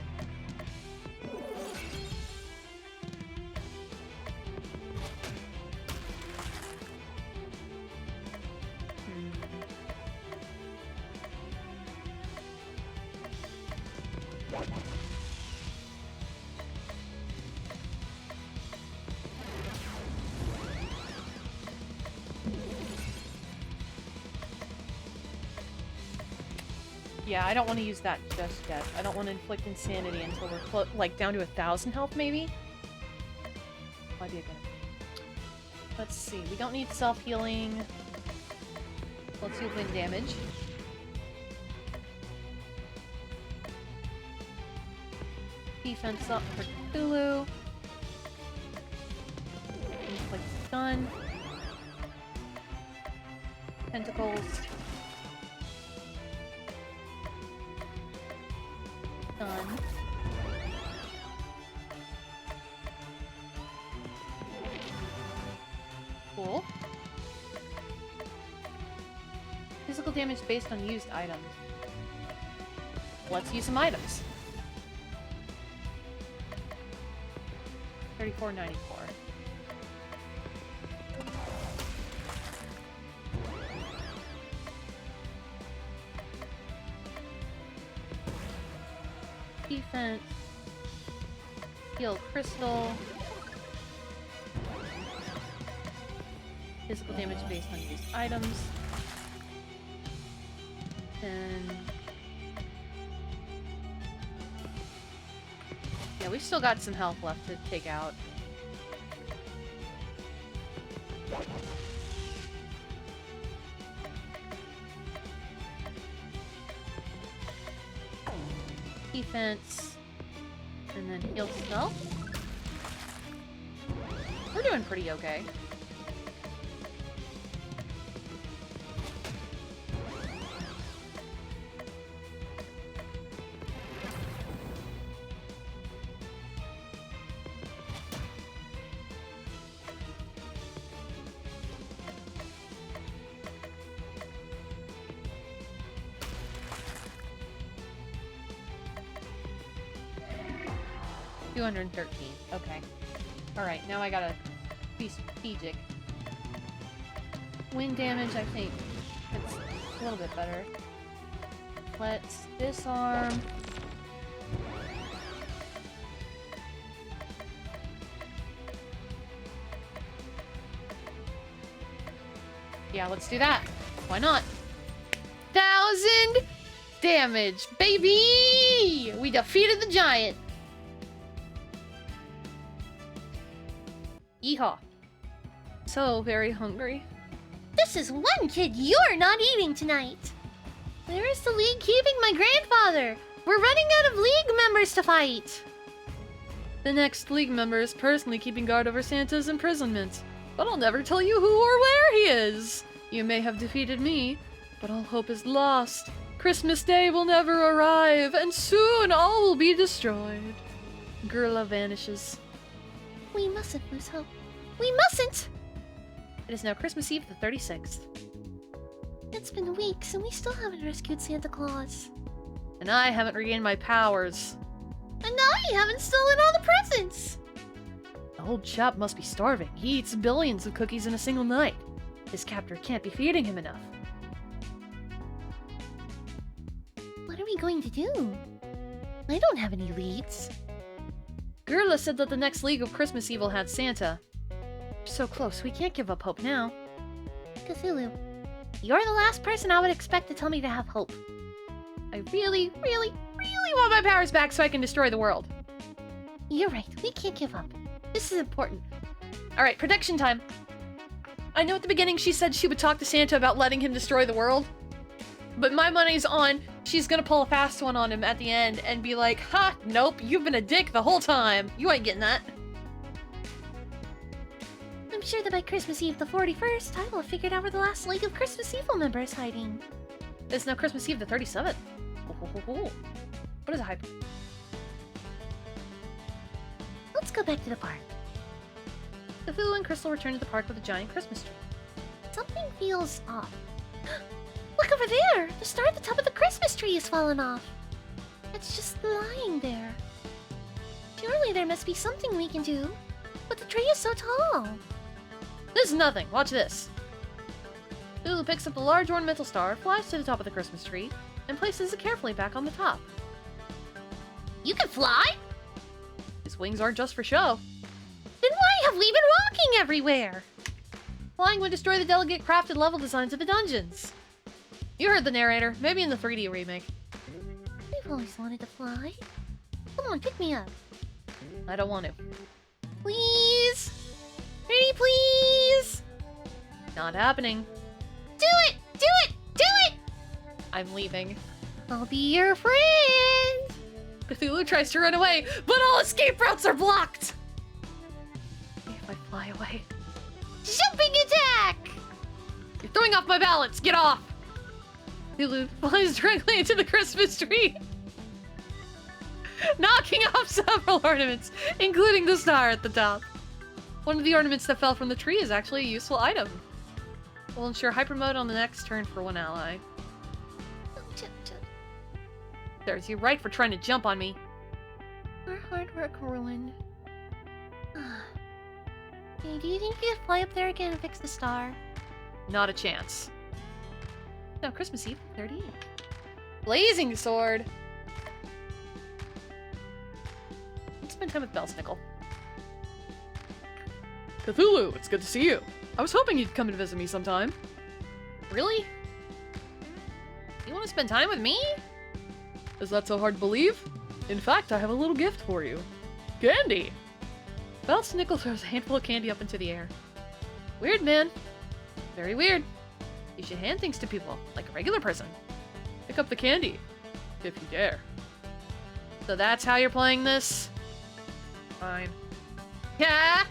Yeah, I don't want to use that just yet. I don't want to inflict insanity until we're like down to 1,000 health, maybe. Might be a good. Let's see. We don't need self-healing. Let's do wind damage. Defense up for Cthulhu. Inflict stun. Tentacles. Stun. Cool. Physical damage based on used items. Let's use some items. 34.94. Defense. Heal crystal. Physical damage based on used items. And yeah, we've still got some health left to take out. Defense. And then heal self. We're doing pretty okay. $213. Okay. Alright, now I gotta be strategic. Wind damage, I think it's a little bit better. Let's disarm. Yeah, let's do that. Why not? 1,000 damage, baby! We defeated the giant. Yeehaw. So very hungry. This is one kid you're not eating tonight. Where is the league keeping my grandfather? We're running out of league members to fight. The next league member is personally keeping guard over Santa's imprisonment. But I'll never tell you who or where he is. You may have defeated me, but all hope is lost. Christmas Day will never arrive, and soon all will be destroyed. Gurla vanishes. We mustn't lose hope. We mustn't! It is now Christmas Eve the 36th. It's been weeks and we still haven't rescued Santa Claus. And I haven't regained my powers. And I haven't stolen all the presents! The old chap must be starving. He eats billions of cookies in a single night. His captor can't be feeding him enough. What are we going to do? I don't have any leads. Gurla said that the next League of Christmas Evil had Santa. We're so close, we can't give up hope now. Cthulhu, you're the last person I would expect to tell me to have hope. I really, really, really want my powers back so I can destroy the world. You're right, we can't give up. This is important. Alright, prediction time. I know at the beginning she said she would talk to Santa about letting him destroy the world. But my money's on she's gonna pull a fast one on him at the end and be like, ha, nope, you've been a dick the whole time. You ain't getting that. I'm sure that by Christmas Eve the 41st, I will have figured out where the last League of Christmas Evil member is hiding. It's now Christmas Eve the 37th. What is a hyper? Let's go back to the park. Cthulhu and Crystal return to the park with a giant Christmas tree. Something feels off. Look over there! The star at the top of the Christmas tree has fallen off. It's just lying there. Surely there must be something we can do. But the tree is so tall. This is nothing. Watch this. Cthulhu picks up the large ornamental star, flies to the top of the Christmas tree, and places it carefully back on the top. You can fly? His wings aren't just for show. Then why have we been walking everywhere? Flying would destroy the delicate crafted level designs of the dungeons. You heard the narrator, maybe in the 3D remake. I've always wanted to fly. Come on, pick me up. I don't want to. Please? Pretty please? Not happening. Do it! Do it! Do it! I'm leaving. I'll be your friend! Cthulhu tries to run away, but all escape routes are blocked! If I fly away. Jumping attack! You're throwing off my balance! Get off! Cthulhu flies directly into the Christmas tree, knocking off several ornaments, including the star at the top. One of the ornaments that fell from the tree is actually a useful item. We'll ensure hyper mode on the next turn for one ally. There's you right for trying to jump on me. Our hard work ruined. Hey, do you think you could fly up there again and fix the star? Not a chance. Now, Christmas Eve, 38. Blazing sword! Let's spend time with Belsnickel. Cthulhu, it's good to see you. I was hoping you'd come and visit me sometime. Really? You want to spend time with me? Is that so hard to believe? In fact, I have a little gift for you. Candy! Belsnickel throws a handful of candy up into the air. Weird, man. Very weird. You should hand things to people, like a regular person. Pick up the candy, if you dare. So that's how you're playing this? Fine. Yeah!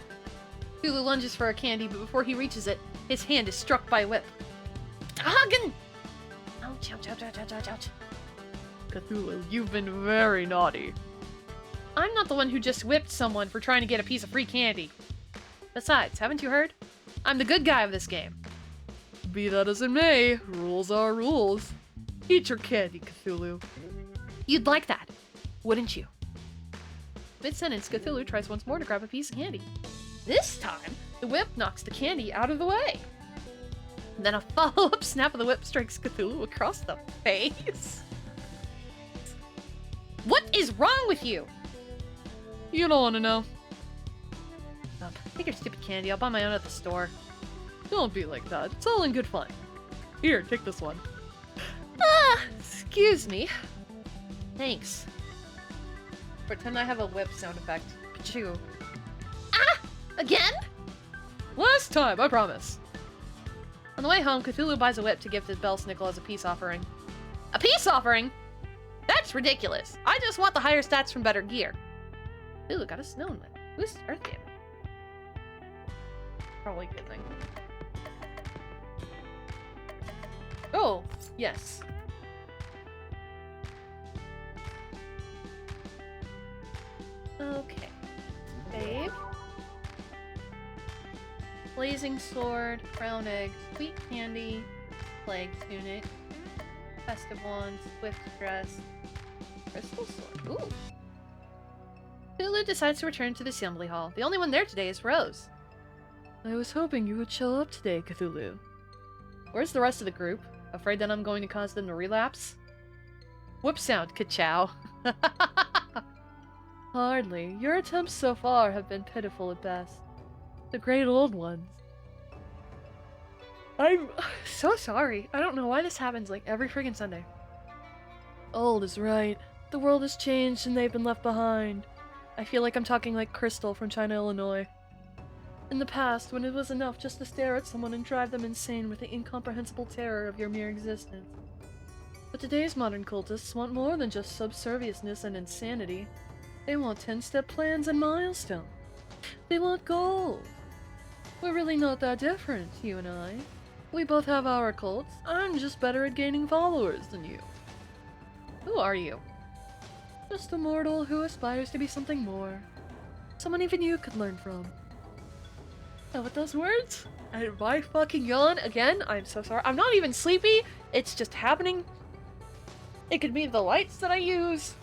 Cthulhu lunges for a candy, but before he reaches it, his hand is struck by a whip. Hagen! Ouch, ouch, ouch, ouch, ouch, ouch, ouch. Cthulhu, you've been very naughty. I'm not the one who just whipped someone for trying to get a piece of free candy. Besides, haven't you heard? I'm the good guy of this game. Be that as it may, rules are rules. Eat your candy, Cthulhu. You'd like that, wouldn't you? Mid-sentence, Cthulhu tries once more to grab a piece of candy. This time, the whip knocks the candy out of the way. And then a follow-up snap of the whip strikes Cthulhu across the face. What is wrong with you? You don't want to know. Take your stupid candy. I'll buy my own at the store. Don't be like that. It's all in good fun. Here, take this one. Excuse me. Thanks. Pretend I have a whip sound effect. Pachoo. Again? Last time, I promise. On the way home, Cthulhu buys a whip to give to Belsnickel as a peace offering. A peace offering? That's ridiculous. I just want the higher stats from better gear. Cthulhu got a snow whip. Who's Earth Game? Probably a good thing. Oh, yes. Okay. Babe. Blazing sword, crown egg, sweet candy, plague tunic, festive wand, swift dress, crystal sword. Ooh. Cthulhu decides to return to the assembly hall. The only one there today is Rose. I was hoping you would show up today, Cthulhu. Where's the rest of the group? Afraid that I'm going to cause them to relapse? Whip sound, ka-chow. Hardly. Your attempts so far have been pitiful at best. The great old ones. I'm so sorry. I don't know why this happens like every friggin' Sunday. Old is right. The world has changed and they've been left behind. I feel like I'm talking like Crystal from China, Illinois. In the past, when it was enough just to stare at someone and drive them insane with the incomprehensible terror of your mere existence. But today's modern cultists want more than just subserviousness and insanity. They want 10-step plans and milestones. They want gold. We're really not that different, you and I. We both have our cults. I'm just better at gaining followers than you. Who are you? Just a mortal who aspires to be something more. Someone even you could learn from. And with those words, and my fucking yawn again, I'm so sorry. I'm not even sleepy. It's just happening. It could be the lights that I use.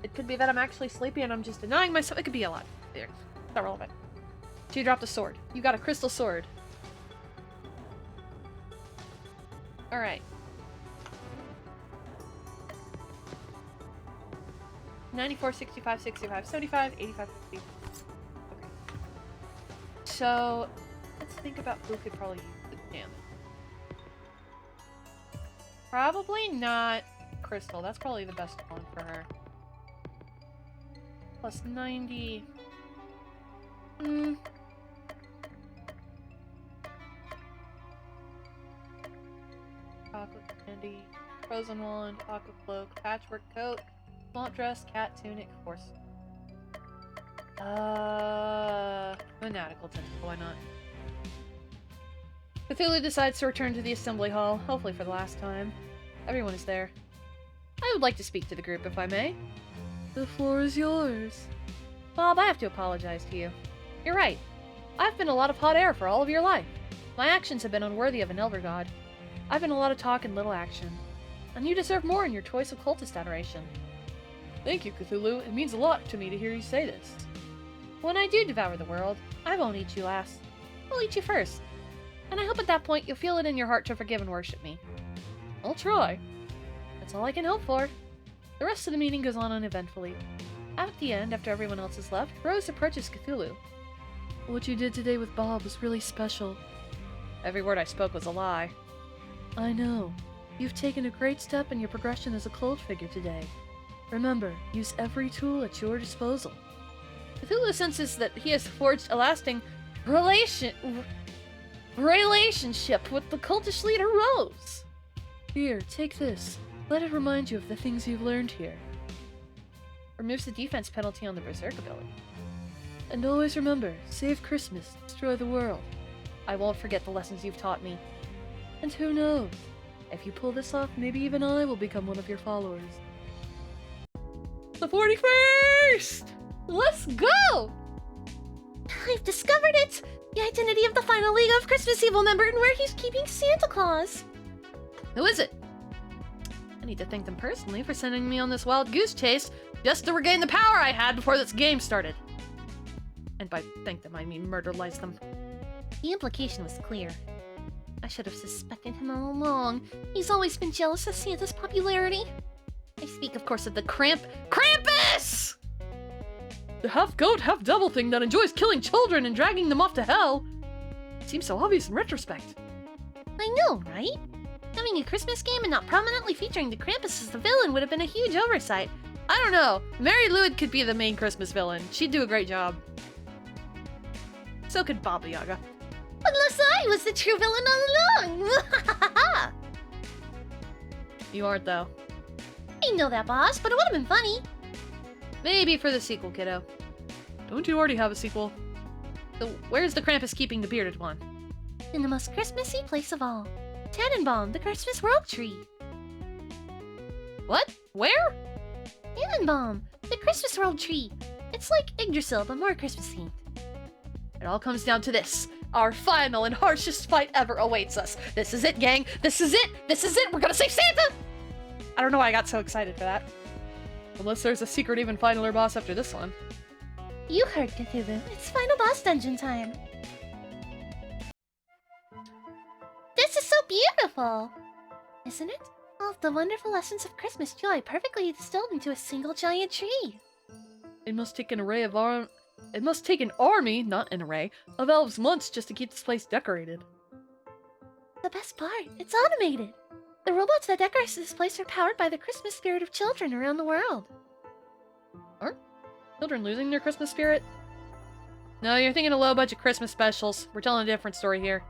It could be that I'm actually sleepy and I'm just denying myself. It could be a lot. There. It's not relevant. She dropped a sword. You got a crystal sword. Alright. 94, 65, 65, 75, 85, 50. Okay. So, let's think about who could probably use the damage. Probably not crystal. That's probably the best one for her. Plus 90. Chocolate candy, frozen wand, aqua cloak, patchwork coat, swamp dress, cat tunic, horse. Fanatical tentacle, why not? Cthulhu decides to return to the assembly hall, hopefully for the last time. Everyone is there. I would like to speak to the group, if I may. The floor is yours. Bob, I have to apologize to you. You're right. I've been a lot of hot air for all of your life. My actions have been unworthy of an elder god. I've been a lot of talk and little action. And you deserve more in your choice of cultist adoration. Thank you, Cthulhu. It means a lot to me to hear you say this. When I do devour the world, I won't eat you last. I'll eat you first. And I hope at that point you'll feel it in your heart to forgive and worship me. I'll try. That's all I can hope for. The rest of the meeting goes on uneventfully. At the end, after everyone else has left, Rose approaches Cthulhu. What you did today with Bob was really special. Every word I spoke was a lie. I know. You've taken a great step in your progression as a cult figure today. Remember, use every tool at your disposal. Cthulhu senses that he has forged a lasting relationship with the cultish leader Rose. Here, take this. Let it remind you of the things you've learned here. Removes the defense penalty on the Berserk ability. And always remember, save Christmas, destroy the world. I won't forget the lessons you've taught me. And who knows? If you pull this off, maybe even I will become one of your followers. The 41st! Let's go! I've discovered it! The identity of the final League of Christmas Evil member and where he's keeping Santa Claus. Who is it? I need to thank them personally for sending me on this wild goose chase just to regain the power I had before this game started. And by thank them, I mean murderlize them. The implication was clear. I should have suspected him all along. He's always been jealous of Santa's popularity. I speak, of course, of the Krampus! The half-goat, half-devil thing that enjoys killing children and dragging them off to hell. Seems so obvious in retrospect. I know, right? Having a Christmas game and not prominently featuring the Krampus as the villain would have been a huge oversight. I don't know. Mary Lou could be the main Christmas villain. She'd do a great job. So could Baba Yaga. Unless I was the true villain all along! You aren't, though. I know that, boss, but it would have been funny. Maybe for the sequel, kiddo. Don't you already have a sequel? So where's the Krampus keeping the bearded one? In the most Christmassy place of all. Tannenbaum, the Christmas World Tree. What? Where? Tannenbaum, the Christmas World Tree. It's like Yggdrasil, but more Christmas themed. It all comes down to this. Our final and harshest fight ever awaits us. This is it, gang. This is it. This is it. We're gonna save Santa! I don't know why I got so excited for that. Unless there's a secret even finaler boss after this one. You heard Cthulhu. It's final boss dungeon time. This is so beautiful! Isn't it? All of the wonderful essence of Christmas joy perfectly distilled into a single giant tree. It must take an army, not an array, of elves months just to keep this place decorated. The best part, it's automated. The robots that decorate this place are powered by the Christmas spirit of children around the world. Aren't children losing their Christmas spirit? No, you're thinking of low-budget Christmas specials. We're telling a different story here.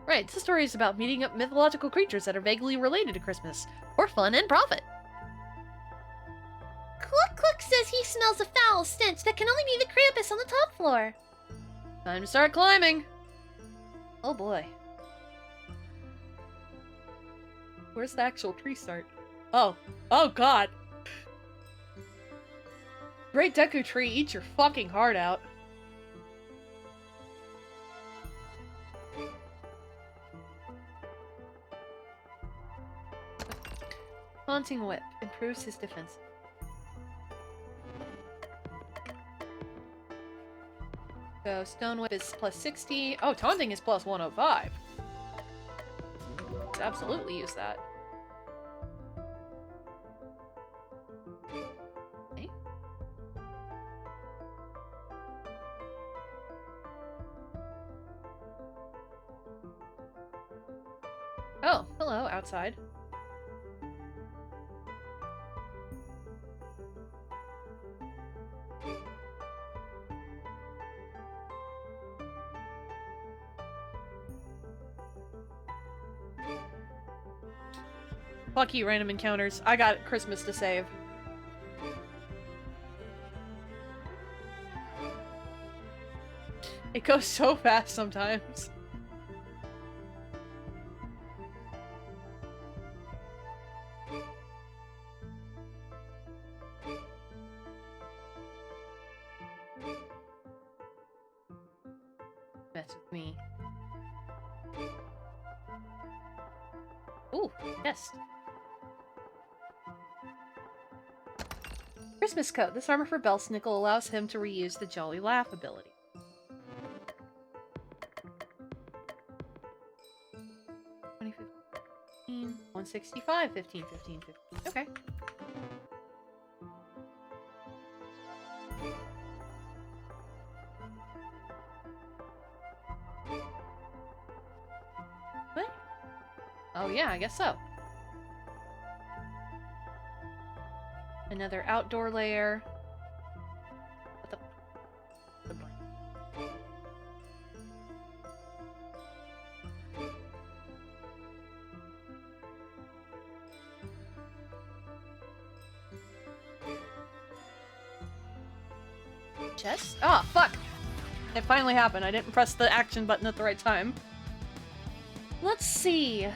Right, this story is about meeting up mythological creatures that are vaguely related to Christmas, for fun and profit. Cluck Cluck says he smells a foul stench that can only be the Krampus on the top floor. Time to start climbing. Oh boy. Where's the actual tree start? Oh. Oh god. Great Deku Tree, eat your fucking heart out. Haunting Whip improves his defense. So Stone Whip is plus 60. Oh, Taunting is plus 105. Let's absolutely use that. Okay. Oh, hello, outside. Fuck you, random encounters. I got Christmas to save. It goes so fast sometimes. Mess with me. Ooh, yes. Christmas coat. This armor for Belsnickel allows him to reuse the Jolly Laugh ability. 2015, 165, 15, 15, 15. Okay. What? Oh yeah, I guess so. Another outdoor layer. What the blank. Chest? Ah, fuck! It finally happened. I didn't press the action button at the right time. Let's see.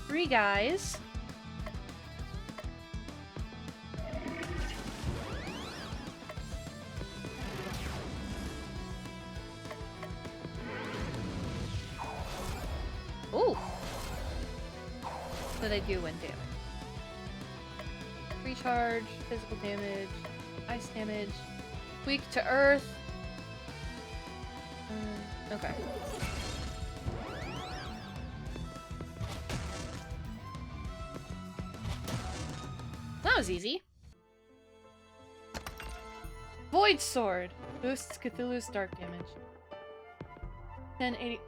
3 guys. Ooh. So they do win damage. Recharge, physical damage, ice damage, weak to earth. Okay. That was easy. Void Sword. Boosts Cthulhu's dark damage. 1080.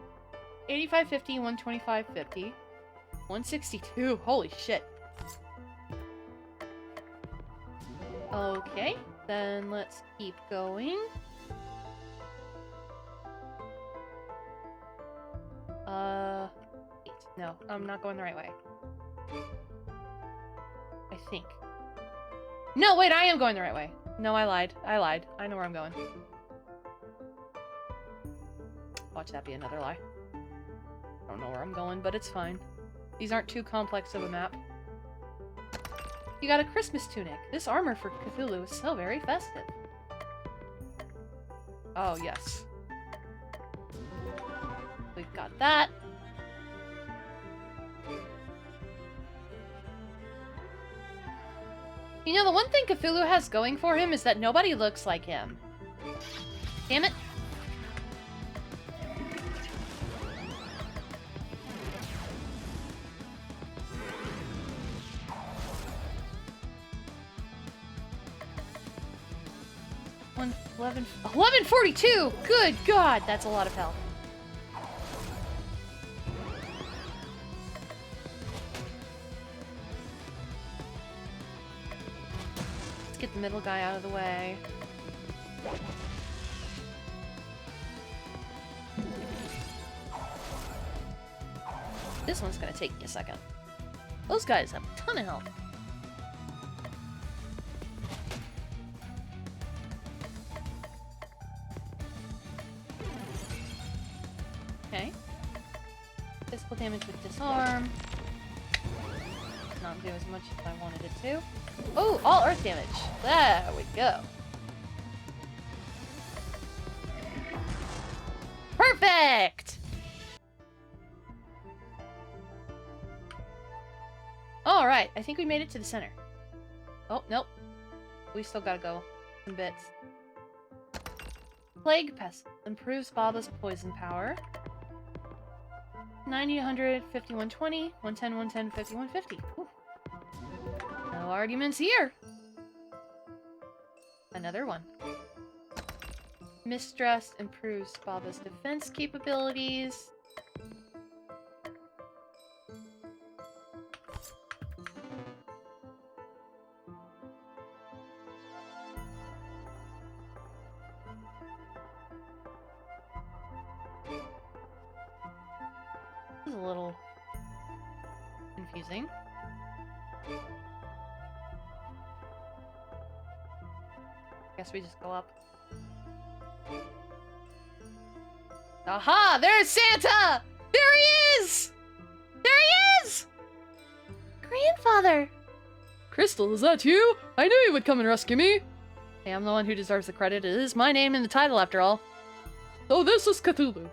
8550, 12550. 162. Holy shit. Okay, then let's keep going. Wait, no, I'm not going the right way. I think. No, wait, I am going the right way. No, I lied. I know where I'm going. Watch that be another lie. I don't know where I'm going, but it's fine. These aren't too complex of a map. You got a Christmas tunic. This armor for Cthulhu is so very festive. Oh, yes. We've got that. You know, the one thing Cthulhu has going for him is that nobody looks like him. Damn it. One 1142! Good God, that's a lot of health. Let's get the middle guy out of the way. This one's gonna take me a second. Those guys have a ton of health. Okay. Physical damage with disarm. Not do as much as I wanted it to. Oh, all earth damage. There we go. Perfect! Alright, I think we made it to the center. Oh, nope. We still gotta go some bits. Plague Pest improves Baba's poison power. 90, 100, 50, 120, 110, 110, 50, 150. Whew. No arguments here. Another one. Mistress improves Baba's defense capabilities. This is a little confusing. Guess we just go up. Aha! There's Santa! There he is! There he is! Grandfather! Crystal, is that you? I knew you would come and rescue me. Hey, I'm the one who deserves the credit. It is my name in the title, after all. So this is Cthulhu.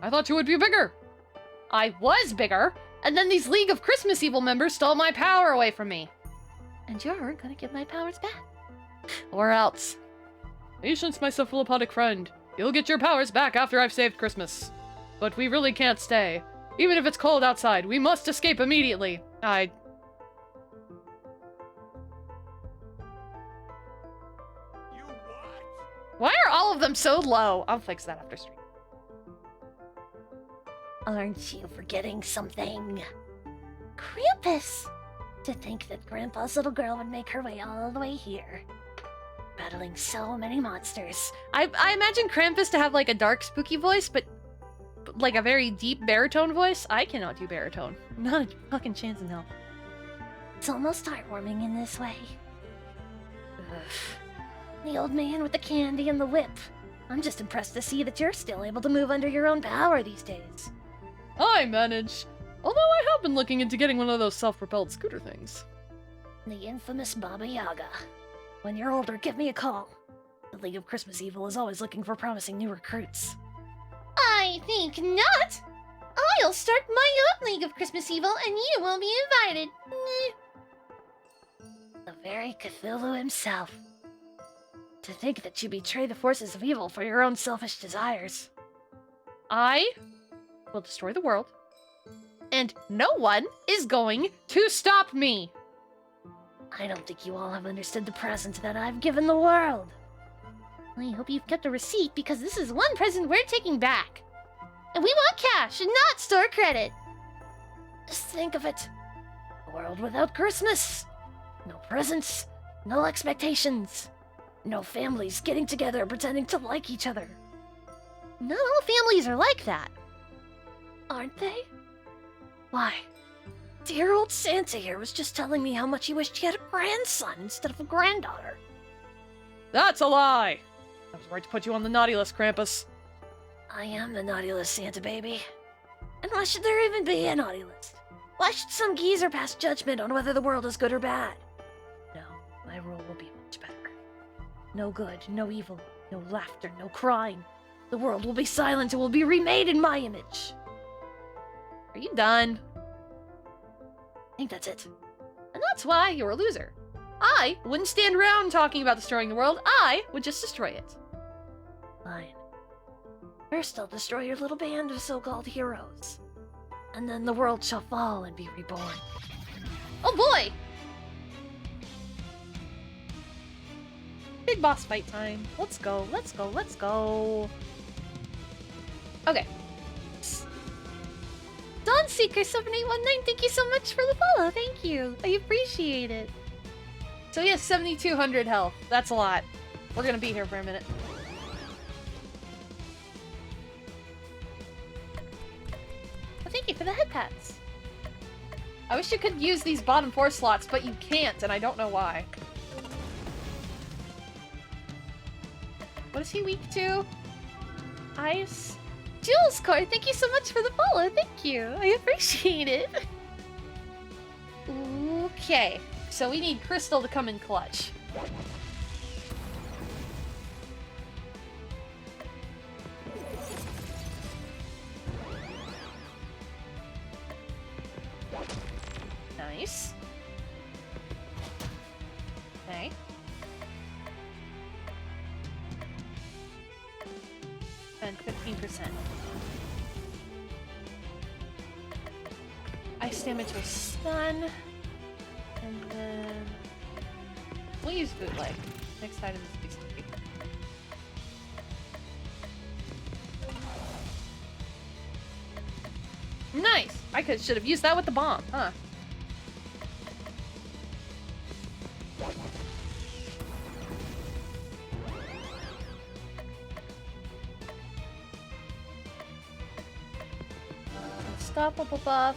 I thought you would be bigger. I was bigger, and then these League of Christmas Evil members stole my power away from me. And you're gonna get my powers back. Or else. Patience, my cephalopodic friend. You'll get your powers back after I've saved Christmas. But we really can't stay. Even if it's cold outside, we must escape immediately. You what? Why are all of them so low? I'll fix that after stream. Aren't you forgetting something? Krampus! To think that Grandpa's little girl would make her way all the way here. Battling so many monsters. I imagine Krampus to have like a dark, spooky voice, but like a very deep baritone voice. I cannot do baritone. Not a fucking chance in hell. It's almost heartwarming in this way. The old man with the candy and the whip. I'm just impressed to see that you're still able to move under your own power these days. I manage. Although I have been looking into getting one of those self-propelled scooter things. The infamous Baba Yaga. When you're older, give me a call. The League of Christmas Evil is always looking for promising new recruits. I think not. I'll start my own League of Christmas Evil and you will be invited. The very Cthulhu himself. To think that you betray the forces of evil for your own selfish desires. I will destroy the world, and no one is going to stop me. I don't think you all have understood the present that I've given the world. I hope you've kept a receipt because this is one present we're taking back. And we want cash and not store credit. Just think of it. A world without Christmas. No presents, no expectations. No families getting together pretending to like each other. Not all families are like that. Aren't they? Why? Dear old Santa here was just telling me how much he wished he had a grandson instead of a granddaughter. That's a lie. I was right to put you on the naughty list, Krampus. I am the naughty list, Santa baby. And why should there even be a naughty list? Why should some geezer pass judgment on whether the world is good or bad? No, my rule will be much better. No good, no evil, no laughter, no crying. The world will be silent and will be remade in my image. Are you done? I think that's it. And that's why you're a loser. I wouldn't stand around talking about destroying the world. I would just destroy it. Fine. First I'll destroy your little band of so-called heroes. And then the world shall fall and be reborn. Oh boy! Big boss fight time. Let's go, let's go, let's go. Okay. Dawnseeker7819, thank you so much for the follow. Thank you. I appreciate it. So yes, 7,200 health. That's a lot. We're gonna be here for a minute. Well, thank you for the head pats. I wish you could use these bottom 4 slots, but you can't, and I don't know why. What is he weak to? Ice? Jules Core, thank you so much for the follow. Thank you. I appreciate it. Okay, so we need Crystal to come in clutch. Nice. Okay. And 15%. Ice damage will stun. And then we'll use bootleg. Next item is BCP. Nice! I should have used that with the bomb, huh? Unstoppable buff.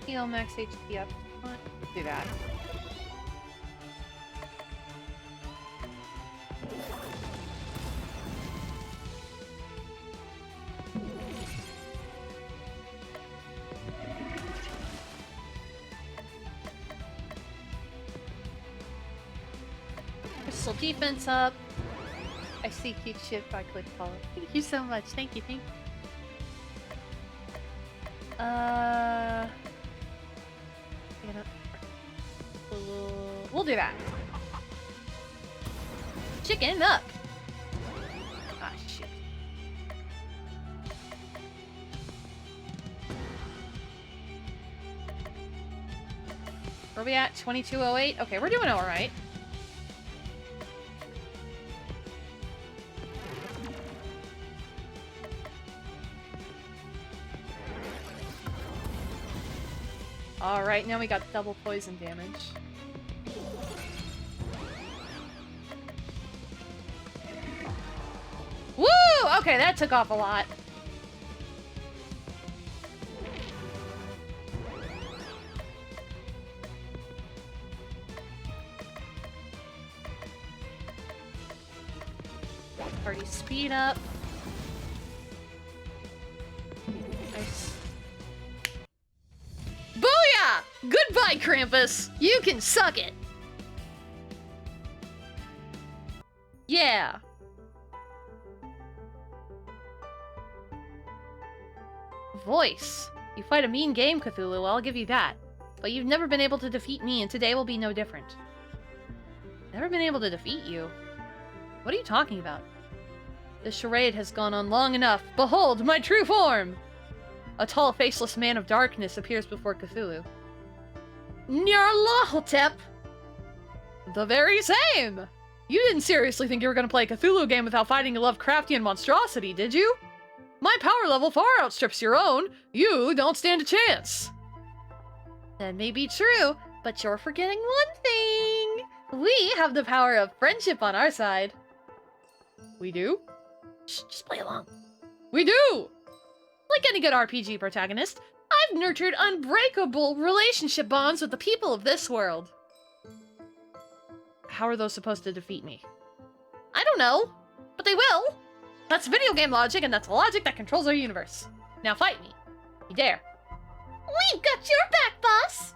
heal max HP up. Do that. Crystal defense up. I see cute shit by click follow. Thank you so much. Thank you, thank you. We'll do that. Chicken up. Ah, shit. Where are we at? 2208? Okay, we're doing alright. Alright, now we got double poison damage. Woo! Okay, that took off a lot. Party speed up. Nice. Booyah! Goodbye, Krampus! You can suck it! Yeah. Voice. You fight a mean game, Cthulhu, I'll give you that. But you've never been able to defeat me, and today will be no different. Never been able to defeat you? What are you talking about? This charade has gone on long enough. Behold, my true form! A tall, faceless man of darkness appears before Cthulhu. Nyarlathotep! The very same! You didn't seriously think you were gonna play a Cthulhu game without fighting a Lovecraftian monstrosity, did you? My power level far outstrips your own. You don't stand a chance. That may be true, but you're forgetting one thing. We have the power of friendship on our side. We do? Shh, just play along. We do! Like any good RPG protagonist, I've nurtured unbreakable relationship bonds with the people of this world. How are those supposed to defeat me? I don't know, but they will. That's video game logic, and that's the logic that controls our universe. Now fight me. You dare. We've got your back, boss!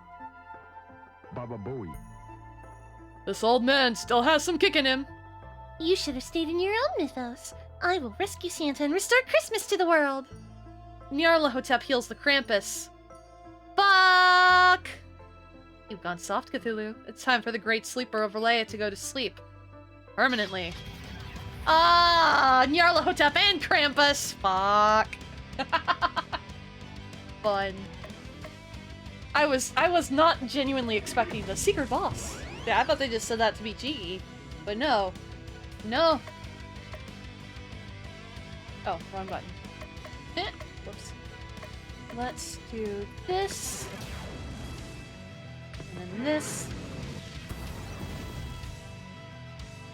Baba Booey. This old man still has some kick in him. You should have stayed in your own mythos. I will rescue Santa and restore Christmas to the world. Nyarlathotep heals the Krampus. Fuck! You've gone soft, Cthulhu. It's time for the great sleeper of Relaya to go to sleep. Permanently. Ah, Nyarlathotep and Krampus! Fuck. Fun. I was not genuinely expecting the secret boss. Yeah, I thought they just said that to be cheeky. But no. No. Oh, wrong button. Whoops. Let's do this. And then this.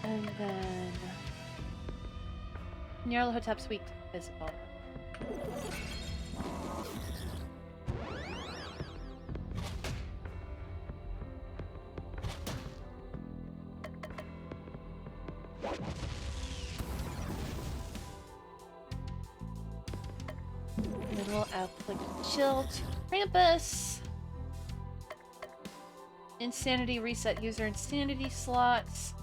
And then... Nyarlathotep's weak to physical. And then we'll apply chill to Krampus. Insanity reset user insanity slots.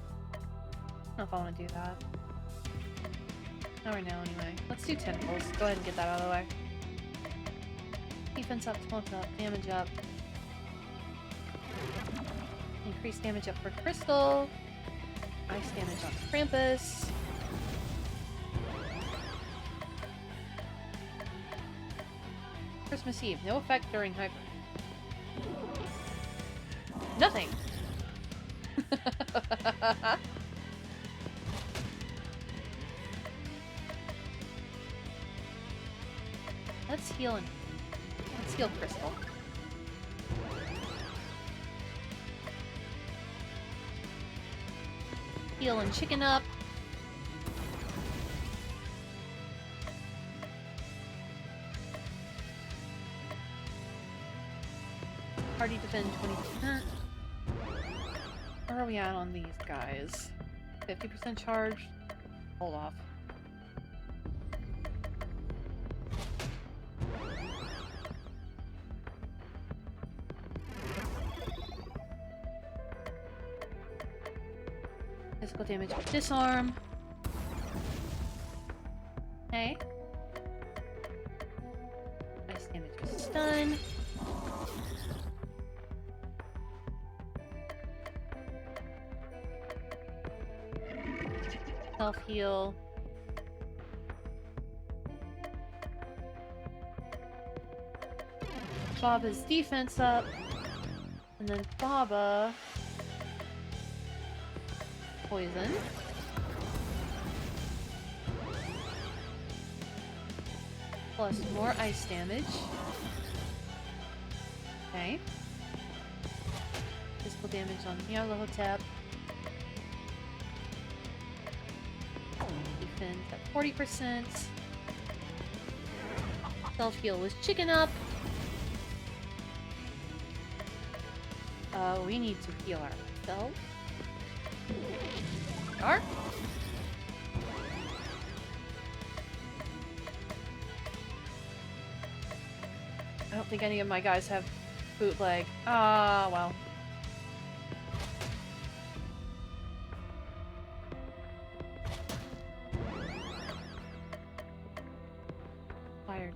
I don't know if I want to do that. Not right now, anyway. Let's do tentacles. Go ahead and get that out of the way. Defense up, taunt up, damage up. Increase damage up for Crystal. Ice damage on Krampus. Christmas Eve. No effect during hyper. Nothing. Let's heal Crystal. Heal and chicken up. Party defend 20%. Where are we at on these guys? 50% charge. Hold off. Physical damage with disarm. Okay. Ice damage with stun. Self-heal. Baba's defense up. And then Baba... poison. Plus more ice damage. Okay. Physical damage on Nyarlathotep. Defense at 40%. Self-heal was chicken up. We need to heal ourselves. Are? I don't think any of my guys have bootleg. Ah, well. Fire.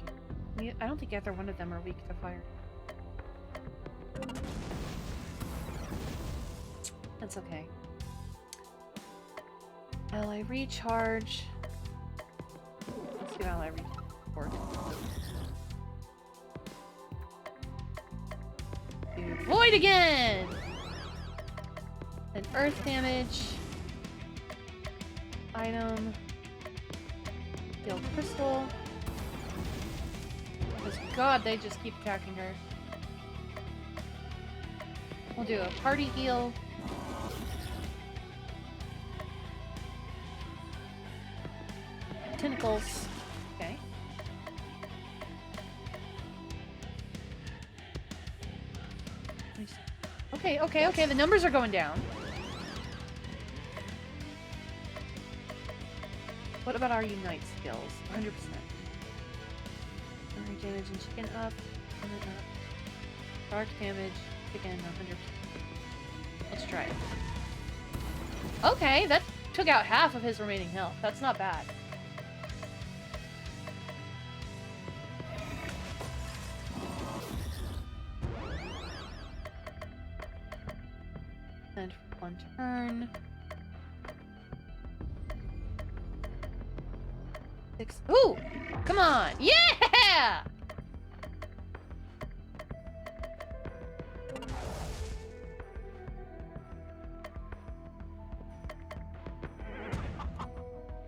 I don't think either one of them are weak to fire. That's okay. Ally recharge. Let's get ally recharge. Do void again! Then earth damage. Item. Steel crystal. Because god, they just keep attacking her. We'll do a party heal. Tentacles. Okay. Okay, the numbers are going down. What about our unite skills? 100%. Memory damage and chicken up. And then up. Dark damage, chicken 100%. Let's try it. Okay, that took out half of his remaining health. That's not bad. And for one turn. 6. Ooh! Come on! Yeah!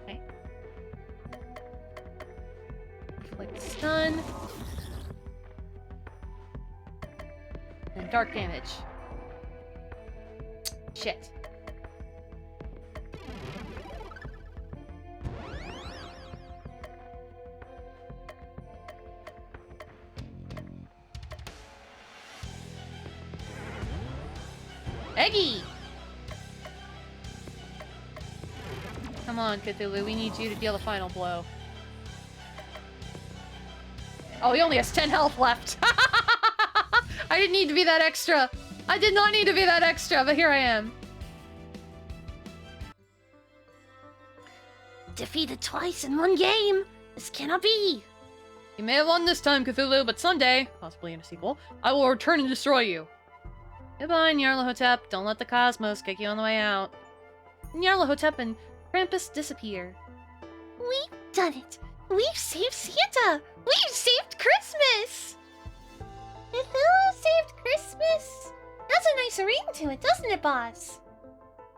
Okay. Inflict stun. And dark damage. Shit. Eggy! Come on, Cthulhu, we need you to deal the final blow. Oh, he only has 10 health left. I didn't need to be that extra. I did not need to be that extra, but here I am. Defeated twice in one game. This cannot be. You may have won this time, Cthulhu, but someday, possibly in a sequel, I will return and destroy you. Goodbye, Nyarlathotep. Don't let the cosmos kick you on the way out. Nyarlathotep and Krampus disappear. We've done it! We've saved Santa! We've saved Christmas! Cthulhu saved Christmas? Has a nice ring to it, doesn't it, boss?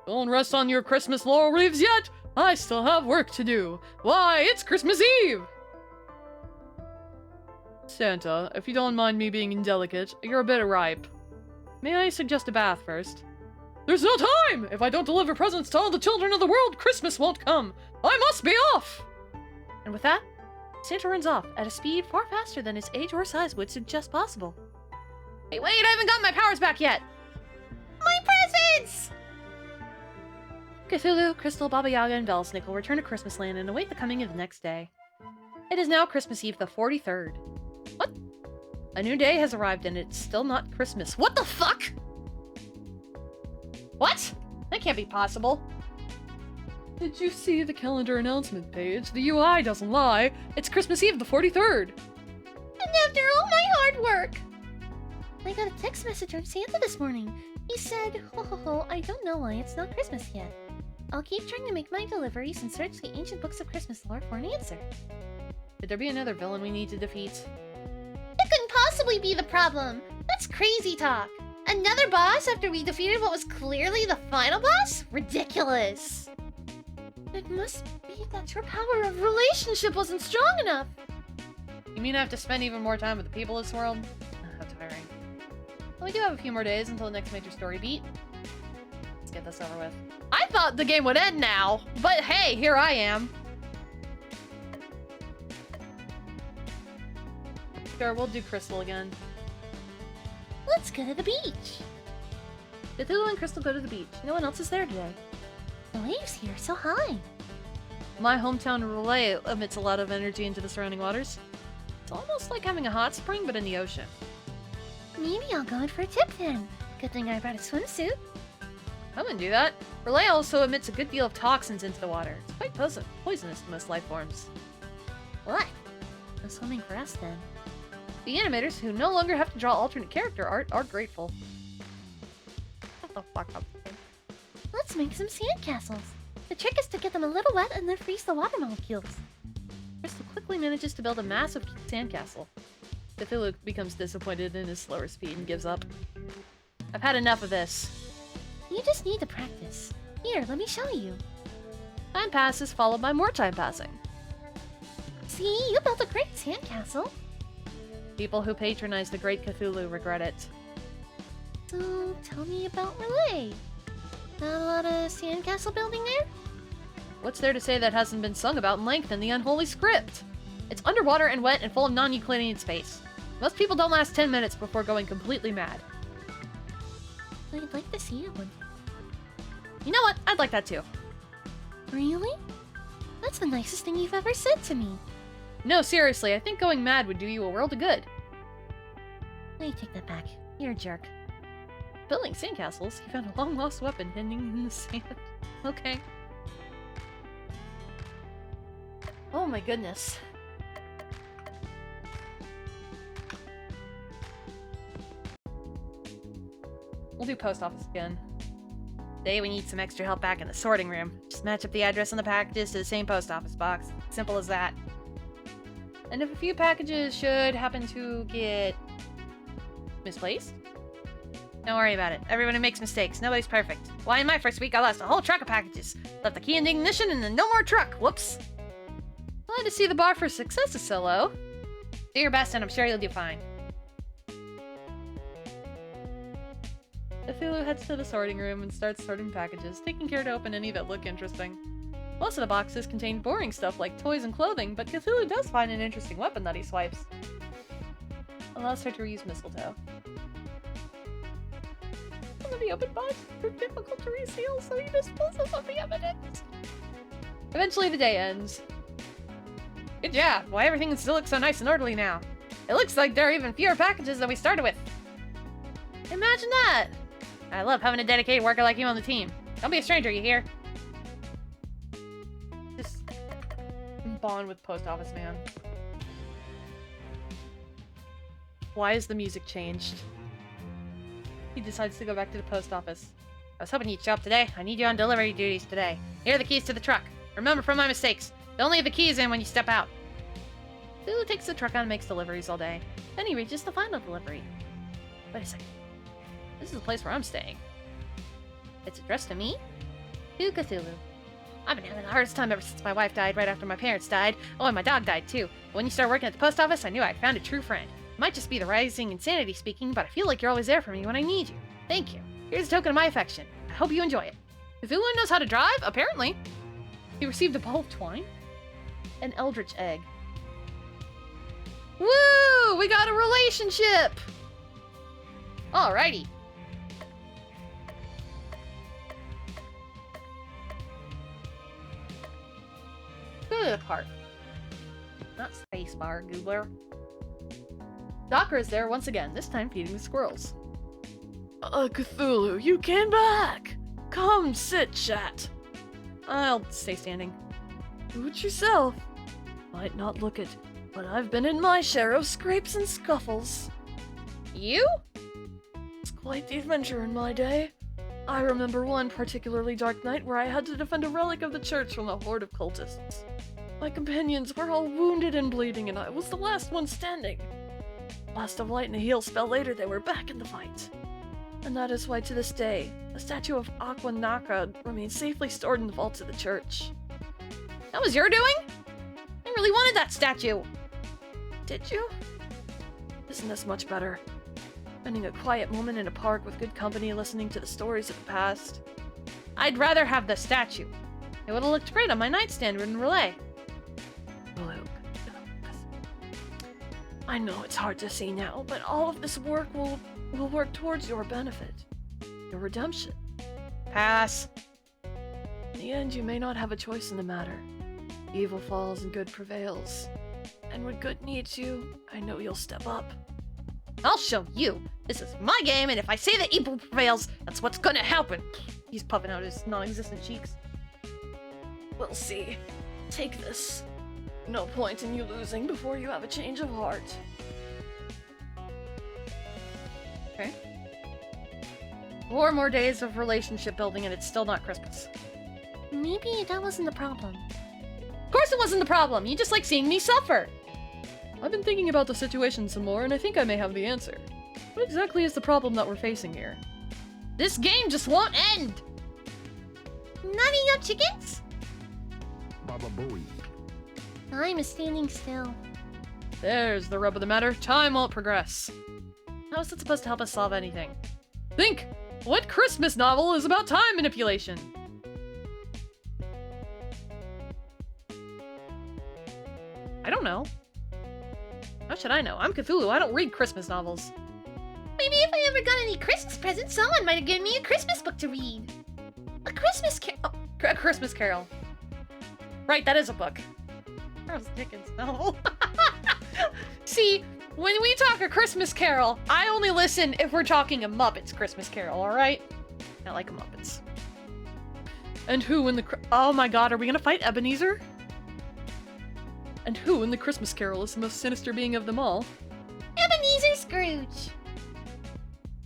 Don't rest on your Christmas laurel wreaths yet! I still have work to do. Why, it's Christmas Eve! Santa, if you don't mind me being indelicate, you're a bit ripe. May I suggest a bath first? There's no time! If I don't deliver presents to all the children of the world, Christmas won't come! I must be off! And with that, Santa runs off at a speed far faster than his age or size would suggest possible. Hey, wait, I haven't gotten my powers back yet! My presents! Cthulhu, Crystal, Baba Yaga, and Belsnickel return to Christmas Land and await the coming of the next day. It is now Christmas Eve, the 43rd. What? A new day has arrived and it's still not Christmas. What the fuck? What? That can't be possible. Did you see the calendar announcement page? The UI doesn't lie. It's Christmas Eve, the 43rd. And after all my hard work! I got a text message from Santa this morning. He said, ho ho ho, I don't know why it's not Christmas yet. I'll keep trying to make my deliveries and search the ancient books of Christmas lore for an answer. Could there be another villain we need to defeat? That couldn't possibly be the problem. That's crazy talk. Another boss after we defeated what was clearly the final boss? Ridiculous. It must be that your power of relationship wasn't strong enough. You mean I have to spend even more time with the people of this world? How tiring. Well, we do have a few more days until the next major story beat. Let's get this over with. I thought the game would end now, but hey, here I am. Sure, we'll do Crystal again. Let's go to the beach. Cthulhu and Crystal go to the beach. No one else is there today. The waves here are so high. My hometown relay emits a lot of energy into the surrounding waters. It's almost like having a hot spring, but in the ocean. Maybe I'll go in for a dip then. Good thing I brought a swimsuit. I wouldn't do that. Relay also emits a good deal of toxins into the water. It's quite poisonous to most life forms. What? No swimming for us then. The animators, who no longer have to draw alternate character art, are grateful. Shut the fuck up. Let's make some sandcastles. The trick is to get them a little wet and then freeze the water molecules. Crystal quickly manages to build a massive sandcastle. Cthulhu becomes disappointed in his slower speed and gives up. I've had enough of this. You just need to practice. Here, let me show you. Time passes, followed by more time passing. See, you built a great sandcastle. People who patronize the great Cthulhu regret it. So, tell me about Relay. Not a lot of sandcastle building there? What's there to say that hasn't been sung about in length in the unholy script? It's underwater and wet and full of non-Euclidean space. Most people don't last 10 minutes before going completely mad. I'd like to see it one. You know what? I'd like that too. Really? That's the nicest thing you've ever said to me. No, seriously, I think going mad would do you a world of good. I take that back. You're a jerk. Building sandcastles, he found a long-lost weapon hidden in the sand. Okay. Oh my goodness. We'll do post office again. Today we need some extra help back in the sorting room. Just match up the address on the packages to the same post office box. Simple as that. And if a few packages should happen to get misplaced, don't worry about it. Everybody makes mistakes. Nobody's perfect. Why, in my first week, I lost a whole truck of packages. Left the key in the ignition and then no more truck. Whoops. Glad to see the bar for success is so low. Do your best and I'm sure you'll do fine. Cthulhu heads to the sorting room and starts sorting packages, taking care to open any that look interesting. Most of the boxes contain boring stuff like toys and clothing, but Cthulhu does find an interesting weapon that he swipes. Allows her to reuse mistletoe. Some of the open boxes are difficult to reseal, so he disposes of the evidence. Eventually the day ends. Good job! Why everything still looks so nice and orderly now? It looks like there are even fewer packages than we started with. Imagine that! I love having a dedicated worker like you on the team. Don't be a stranger, you hear? Just bond with Post Office Man. Why is the music changed? He decides to go back to the post office. I was hoping you'd show up today. I need you on delivery duties today. Here are the keys to the truck. Remember from my mistakes, don't leave the keys in when you step out. Lulu takes the truck out and makes deliveries all day. Then he reaches the final delivery. Wait a second. This is the place where I'm staying. It's addressed to me? To Cthulhu. I've been having the hardest time ever since my wife died right after my parents died. Oh, and my dog died too. But when you started working at the post office, I knew I'd found a true friend. It might just be the rising insanity speaking, but I feel like you're always there for me when I need you. Thank you. Here's a token of my affection. I hope you enjoy it. Cthulhu knows how to drive? Apparently. He received a ball of twine? An eldritch egg. Woo! We got a relationship! Alrighty. Go to the park. Not spacebar, Goobler. Docker is there once again, this time feeding the squirrels. Cthulhu, you came back! Come, sit, chat. I'll stay standing. Do it yourself. Might not look it, but I've been in my share of scrapes and scuffles. You? It's quite the adventure in my day. I remember one particularly dark night where I had to defend a relic of the church from a horde of cultists. My companions were all wounded and bleeding, and I was the last one standing. Blast of light and a heal spell later, they were back in the fight. And that is why to this day, a statue of Aquanaka remains safely stored in the vaults of the church. That was your doing? I really wanted that statue. Did you? Isn't this much better? Spending a quiet moment in a park with good company listening to the stories of the past. I'd rather have the statue. It would have looked great on my nightstand in relay. Luke. I know it's hard to see now, but all of this work will work towards your benefit. Your redemption. Pass. In the end, you may not have a choice in the matter. Evil falls and good prevails. And when good needs you, I know you'll step up. I'll show you. This is my game, and if I say that evil prevails, that's what's gonna happen. He's puffing out his non-existent cheeks. We'll see. Take this. No point in you losing before you have a change of heart. Okay. 4 more days of relationship building and it's still not Christmas. Maybe that wasn't the problem. Of course it wasn't the problem! You just like seeing me suffer! I've been thinking about the situation some more, and I think I may have the answer. What exactly is the problem that we're facing here? This game just won't end! Not enough chickens? Baba Booey. Time is standing still. There's the rub of the matter. Time won't progress. How is it supposed to help us solve anything? Think! What Christmas novel is about time manipulation? I don't know. How should I know? I'm Cthulhu. I don't read Christmas novels. Maybe if I ever got any Christmas presents, someone might have given me a Christmas book to read. A Christmas A Christmas Carol. Right, that is a book. Charles Dickens novel. See, when we talk A Christmas Carol, I only listen if we're talking a Muppets Christmas Carol, alright? Not like a Muppets. And who in the... Oh my god, are we gonna fight Ebenezer? And who in the Christmas Carol is the most sinister being of them all? Ebenezer Scrooge.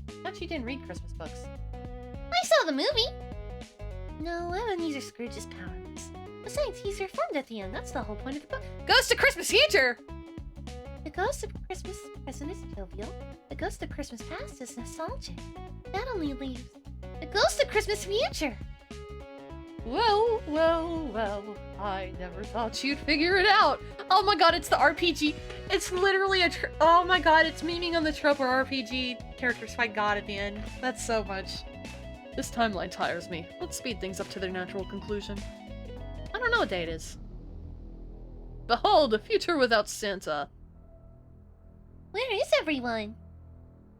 I thought you didn't read Christmas books. I saw the movie. No, Ebenezer Scrooge is powerless. Besides, he's reformed at the end. That's the whole point of the book. Ghost of Christmas Future! The ghost of Christmas present is jovial. The ghost of Christmas past is nostalgic. That only leaves the ghost of Christmas future. Well, well, well. I never thought you'd figure it out. Oh my god, it's the RPG. It's literally a oh my god, it's memeing on the trope where RPG characters fight God at the end. That's so much. This timeline tires me. Let's speed things up to their natural conclusion. I don't know what day it is. Behold, a future without Santa. Where is everyone?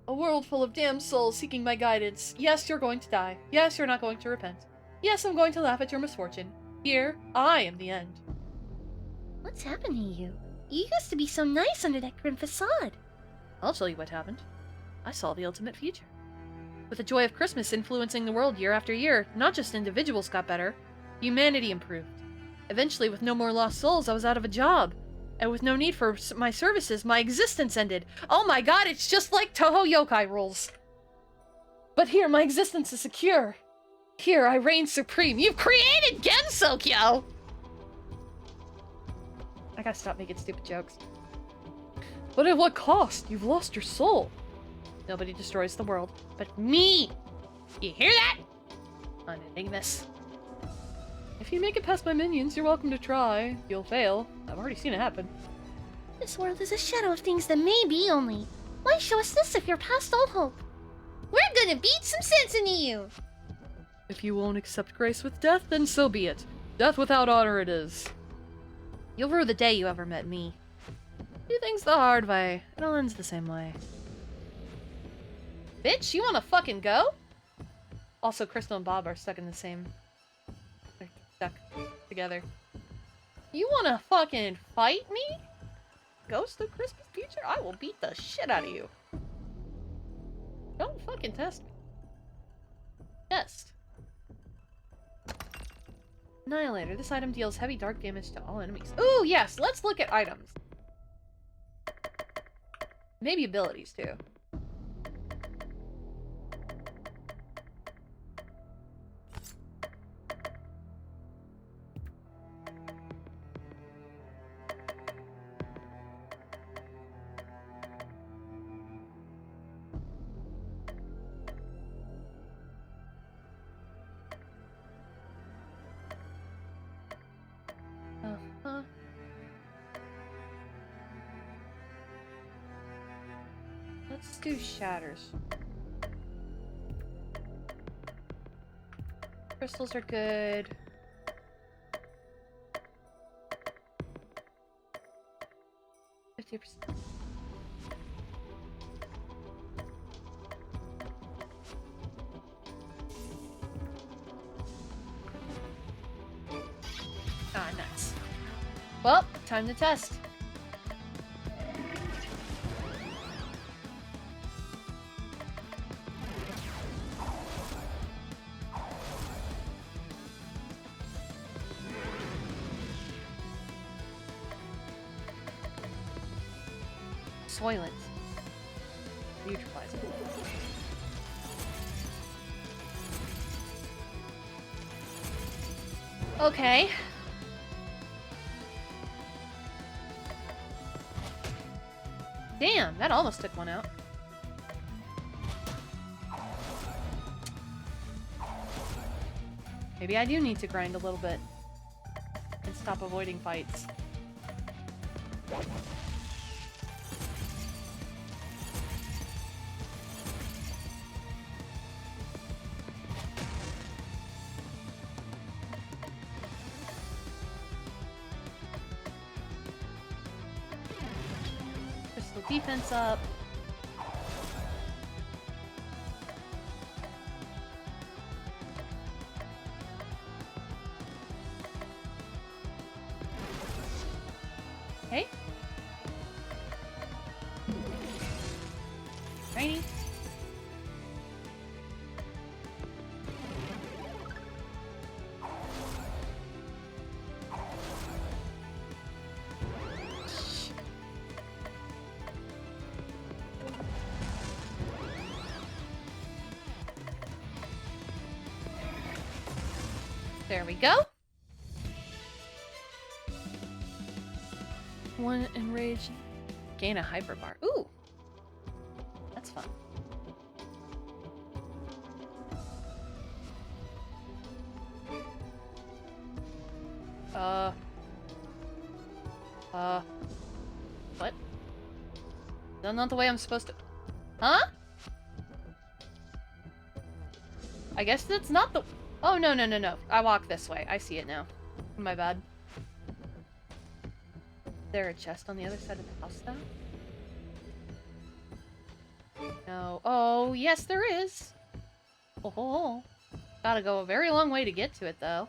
A world full of damned souls seeking my guidance. Yes, you're going to die. Yes, you're not going to repent. Yes, I'm going to laugh at your misfortune. Here, I am the end. What's happened to you? You used to be so nice under that grim facade. I'll tell you what happened. I saw the ultimate future. With the joy of Christmas influencing the world year after year, not just individuals got better, humanity improved. Eventually, with no more lost souls, I was out of a job. And with no need for my services, my existence ended. Oh my god, it's just like Toho Yokai rules. But here, my existence is secure. Here, I reign supreme. You've created Gensokyo! I gotta stop making stupid jokes. But at what cost? You've lost your soul. Nobody destroys the world, but me! You hear that? I'm ending this. If you make it past my minions, you're welcome to try. You'll fail. I've already seen it happen. This world is a shadow of things that may be only. Why show us this if you're past all hope? We're gonna beat some sense into you! If you won't accept grace with death, then so be it. Death without honor it is. You'll rue the day you ever met me. Do things the hard way. It all ends the same way. bitch, you wanna fucking go? Also, Crystal and Bob are stuck in the same... They're stuck together. You wanna fucking fight me? Ghost of Christmas Future? I will beat the shit out of you. Don't fucking test me. Test. Annihilator. This item deals heavy dark damage to all enemies. Ooh, yes! Let's look at items. Maybe abilities, too. Uh-huh. Let's do shatters. Crystals are good. %. Ah, nice. Well, time to test. Soylent. Neutralize. Okay. Damn, that almost took one out. Maybe I do need to grind a little bit and stop avoiding fights. Crystal defense up. Okay. Rainy. There we go. One enraged. Gain a hyper bar. Ooh. That's fun. What? That's not the way I'm supposed to... Huh? I guess that's not the... Oh, no, no, no, no. I walk this way. I see it now. My bad. Is there a chest on the other side of the house, though? No. Oh, yes, there is. Oh, gotta go a very long way to get to it, though.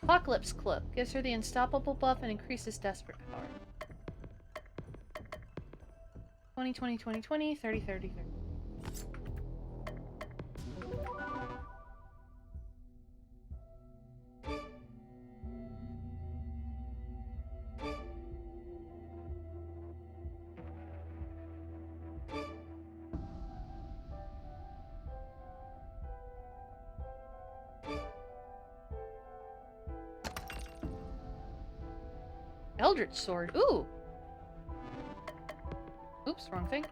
Apocalypse Cloak. Gives her the unstoppable buff and increases desperate power. 20, 20, 20, 20, 30, 30, 30. Eldritch Sword. Ooh! Oops, wrong thing.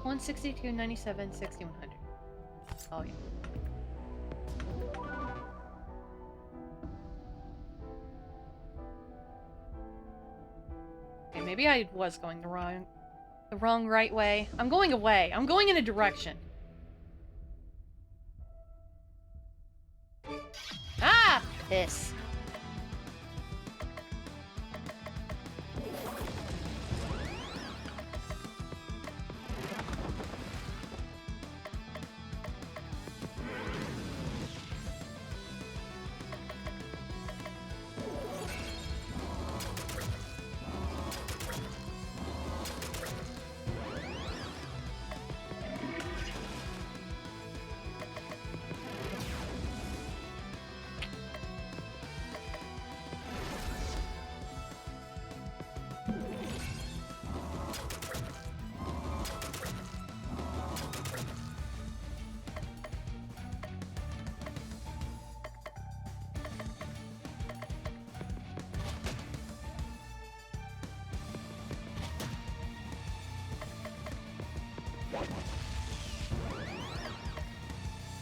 162, 97, 6100. Oh, yeah. Okay, maybe I was going the wrong right way. I'm going away. I'm going in a direction. Ah! Piss.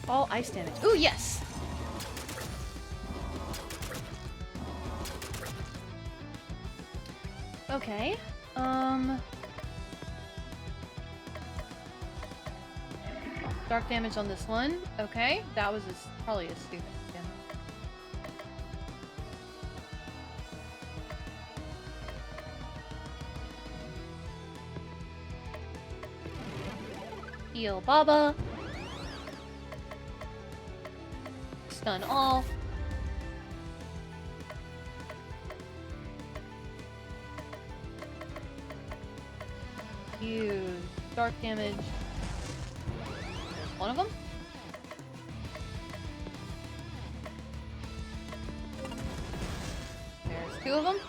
All ice damage. Ooh, yes! Okay. Dark damage on this one. Okay. That was probably a stupid thing. Heal Baba. Stun all. Use dark damage. There's one of them. There's two of them.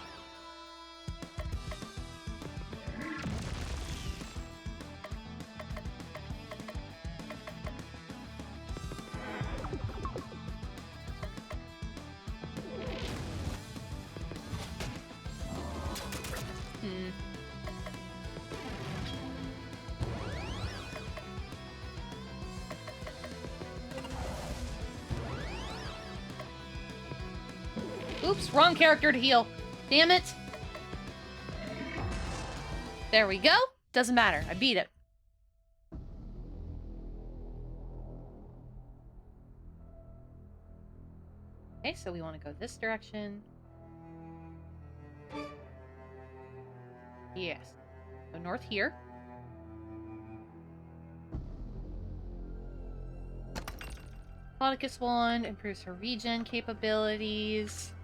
Oops, wrong character to heal. Damn it. There we go. Doesn't matter. I beat it. Okay, so we want to go this direction. Yes. Go north here. Cloticus wand improves her regen capabilities.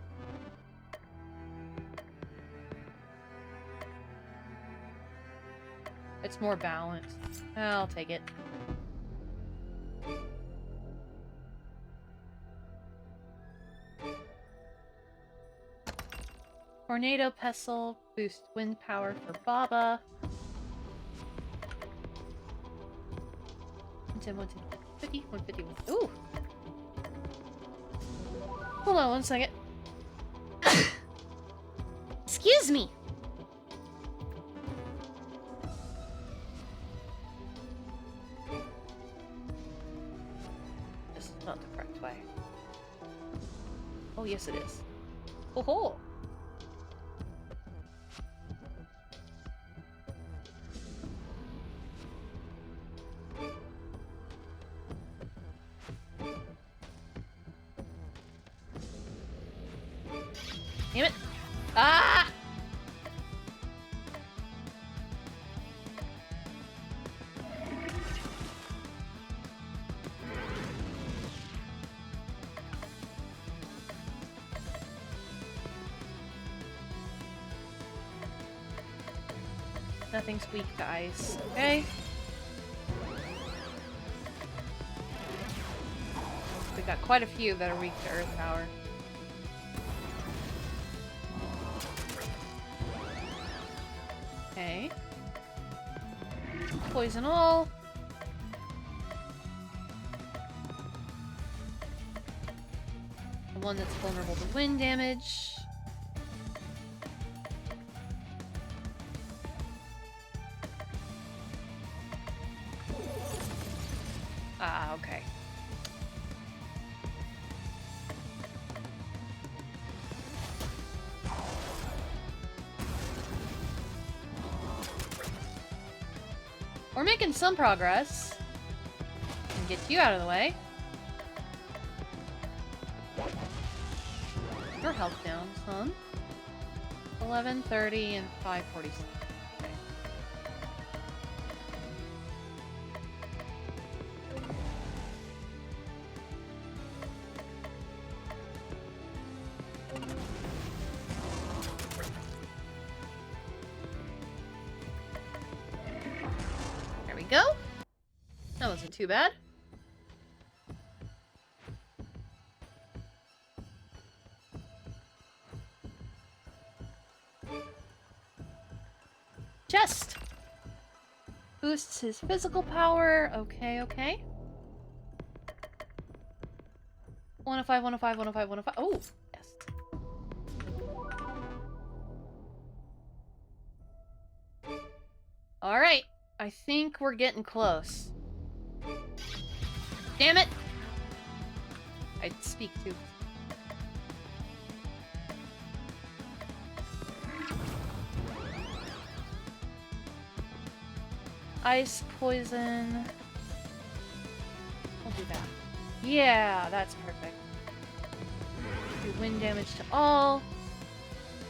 It's more balanced. I'll take it. Tornado Pestle boosts wind power for Baba. 110, 150, 151. Ooh! Hold on one second. Excuse me. This is not the correct way. Oh, yes it is. Oh ho! Damn it! Ah! Nothing's weak to ice. Okay. We've got quite a few that are weak to earth power. Okay. Poison all. The one that's vulnerable to wind damage. Ah, okay. We're making some progress. And get you out of the way. Your health down some. 11, 30, and 546. Okay. There we go. That wasn't too bad. Chest! Boosts his physical power. Okay, okay. 105, 105, 105, 105. Oh, yes. Alright. I think we're getting close. Damn it! I speak to. Ice, poison. We'll do that. Yeah, that's perfect. Do wind damage to all.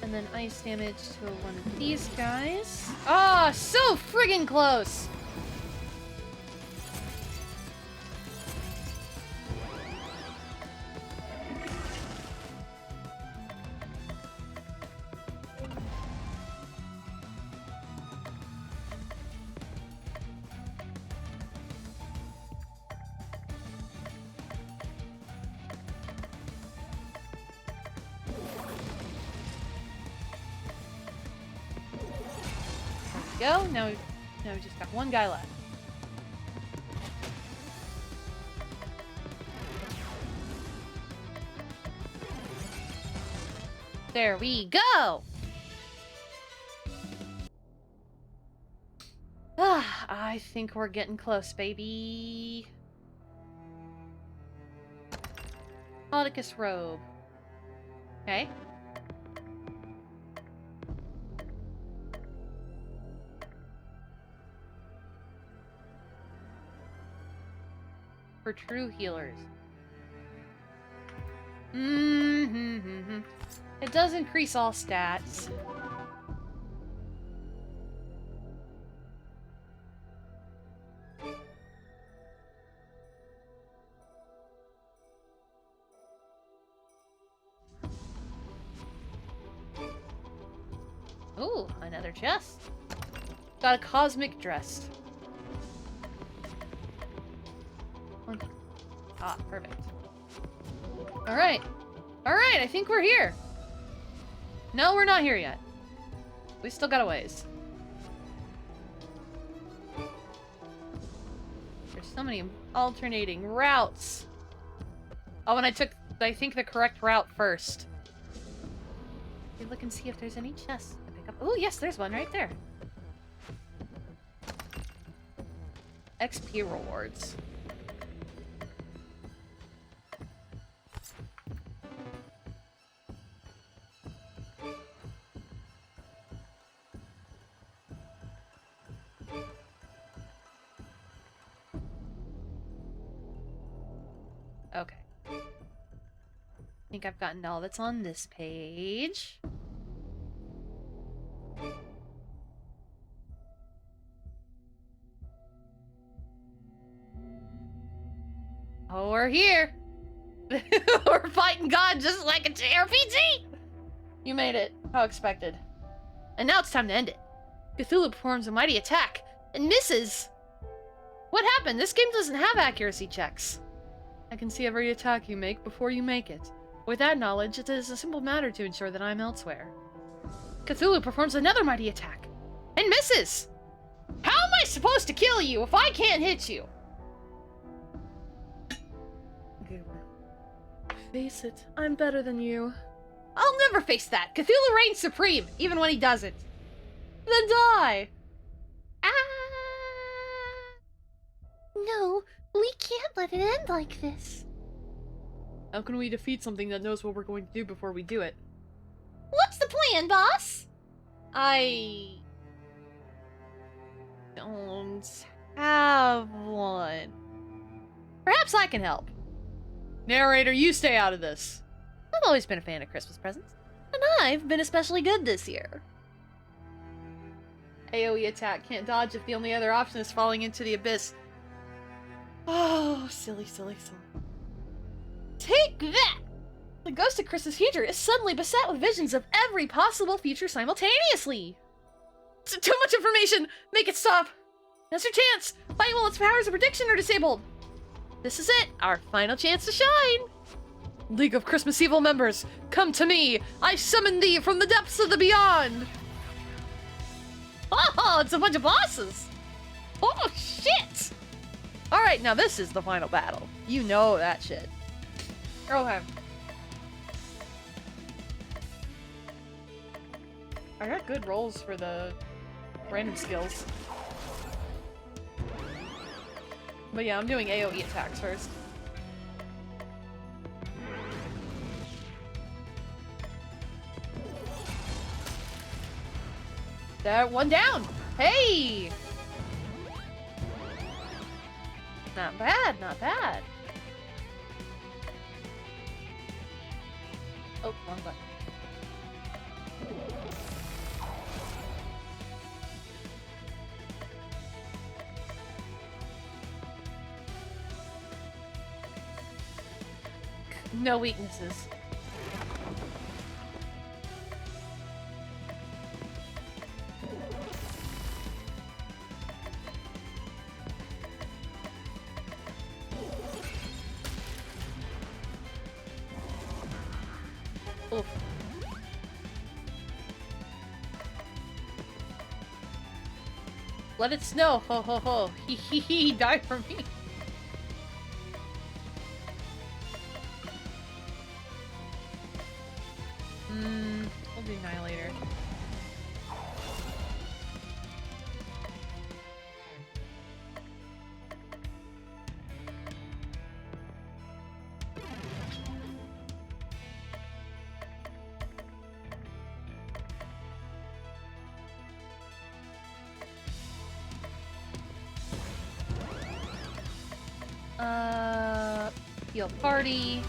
And then ice damage to one of these guys. Ah, so friggin' close! Go. Now we just got one guy left. There we go! Ah, I think we're getting close, baby. Polycus robe. Okay. For true healers. It does increase all stats. Ooh, another chest. Got a cosmic dress. Ah, perfect. Alright. Alright, I think we're here. No, we're not here yet. We still got a ways. There's so many alternating routes. Oh, and I took, I think, the correct route first. Okay, look and see if there's any chests to pick up. Oh, yes, there's one right there. XP rewards. Okay. I think I've gotten all that's on this page. Oh, we're here! We're fighting God just like a JRPG! You made it. How expected. And now it's time to end it. Cthulhu performs a mighty attack and misses! What happened? This game doesn't have accuracy checks. I can see every attack you make before you make it. With that knowledge, it is a simple matter to ensure that I am elsewhere. Cthulhu performs another mighty attack and misses! How am I supposed to kill you if I can't hit you? Face it, I'm better than you. I'll never face that! Cthulhu reigns supreme, even when he doesn't. Then die! Ah! No, we can't let it end like this. How can we defeat something that knows what we're going to do before we do it? What's the plan, boss? I don't have one. Perhaps I can help. Narrator, you stay out of this. I've always been a fan of Christmas presents, and I've been especially good this year. AoE attack can't dodge if the only other option is falling into the abyss. Oh, silly, silly, silly. Take that! The ghost of Christmas future is suddenly beset with visions of every possible future simultaneously. Too much information! Make it stop! Now's your chance! Fight while its powers of prediction are disabled! This is it! Our final chance to shine! League of Christmas Evil members, come to me! I summon thee from the depths of the beyond! Oh, it's a bunch of bosses! Oh, shit! Alright, now this is the final battle. You know that shit. Okay. I got good rolls for the random skills. But yeah, I'm doing AoE attacks first. That one down. Hey! Not bad, not bad. Oh, wrong button. No weaknesses. Oof. Let it snow. Ho ho ho. He died for me. We'll do Annihilator. Heal party.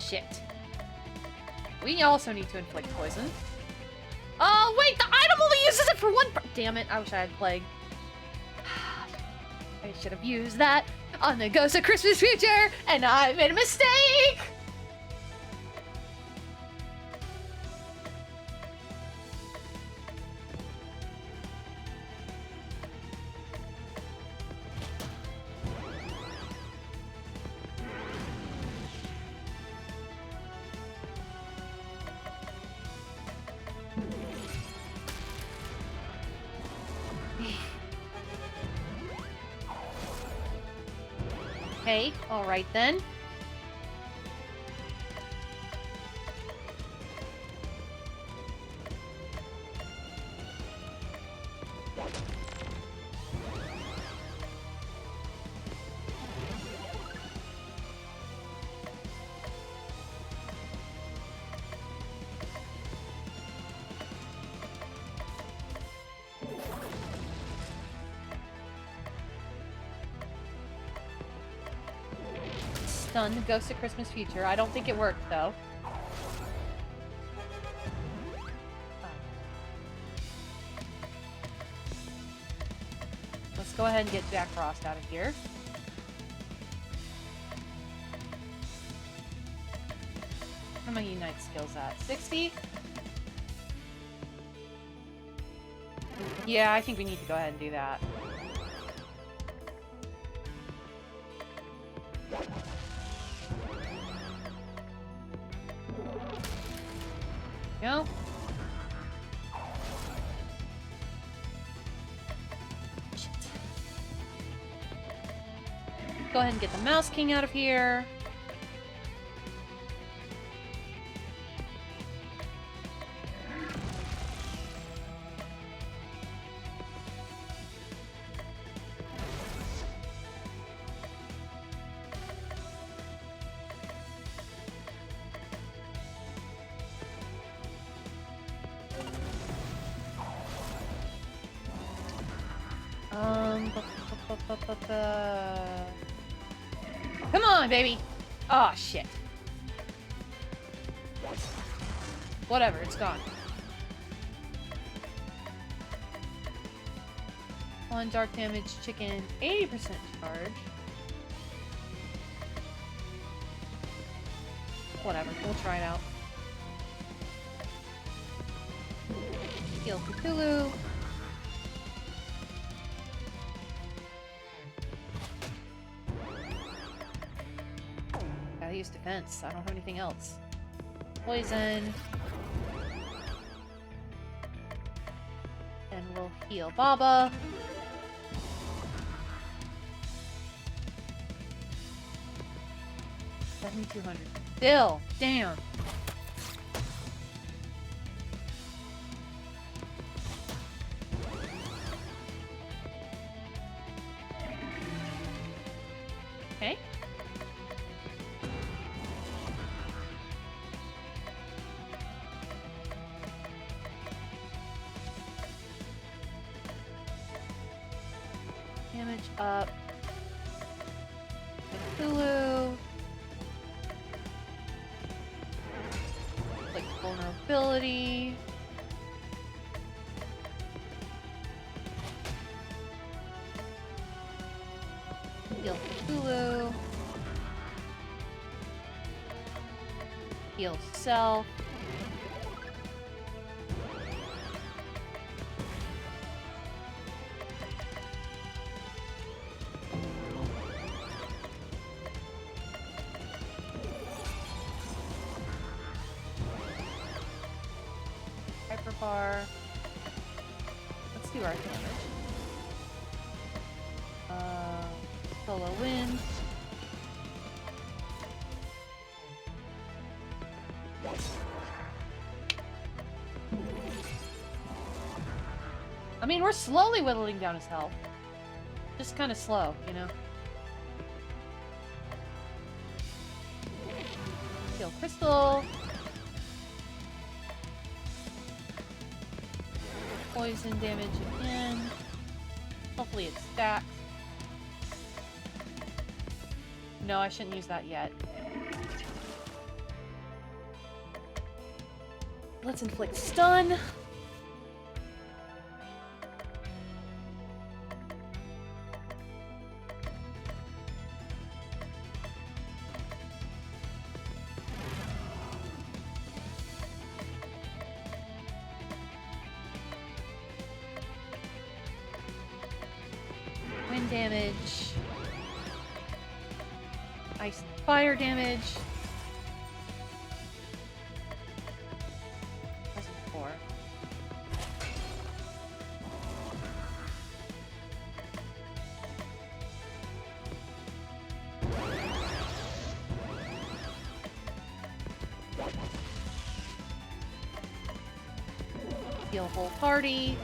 Shit. We also need to inflict poison. Oh, wait! The item only uses it for one damn it, I wish I had Plague. I should have used that on the Ghost of Christmas Future, and I made a mistake! Okay, alright then. Stun the Ghost of Christmas Future. I don't think it worked, though. Let's go ahead and get Jack Frost out of here. How many Unite skills at? 60? Yeah, I think we need to go ahead and do that. Go. Shit. Go ahead and get the Mouse King out of here. Come on, baby! Oh, shit. Whatever, it's gone. One dark damage chicken, 80% charge. Whatever, we'll try it out. Heal Cthulhu. Gotta use defense. I don't have anything else. Poison. And we'll heal Baba. $7,200. Still, damn. Okay. damage up. Cthulhu. Like vulnerability. Heal Cthulhu. Heal self. Hyperbar. Let's do our damage. Solo wind. I mean, we're slowly whittling down his health. Just kind of slow, you know? Heal crystal. Poison damage again. Hopefully it stacks. No, I shouldn't use that yet. Let's inflict stun. Wind damage. Ice fire damage. That's 4. Heal whole party.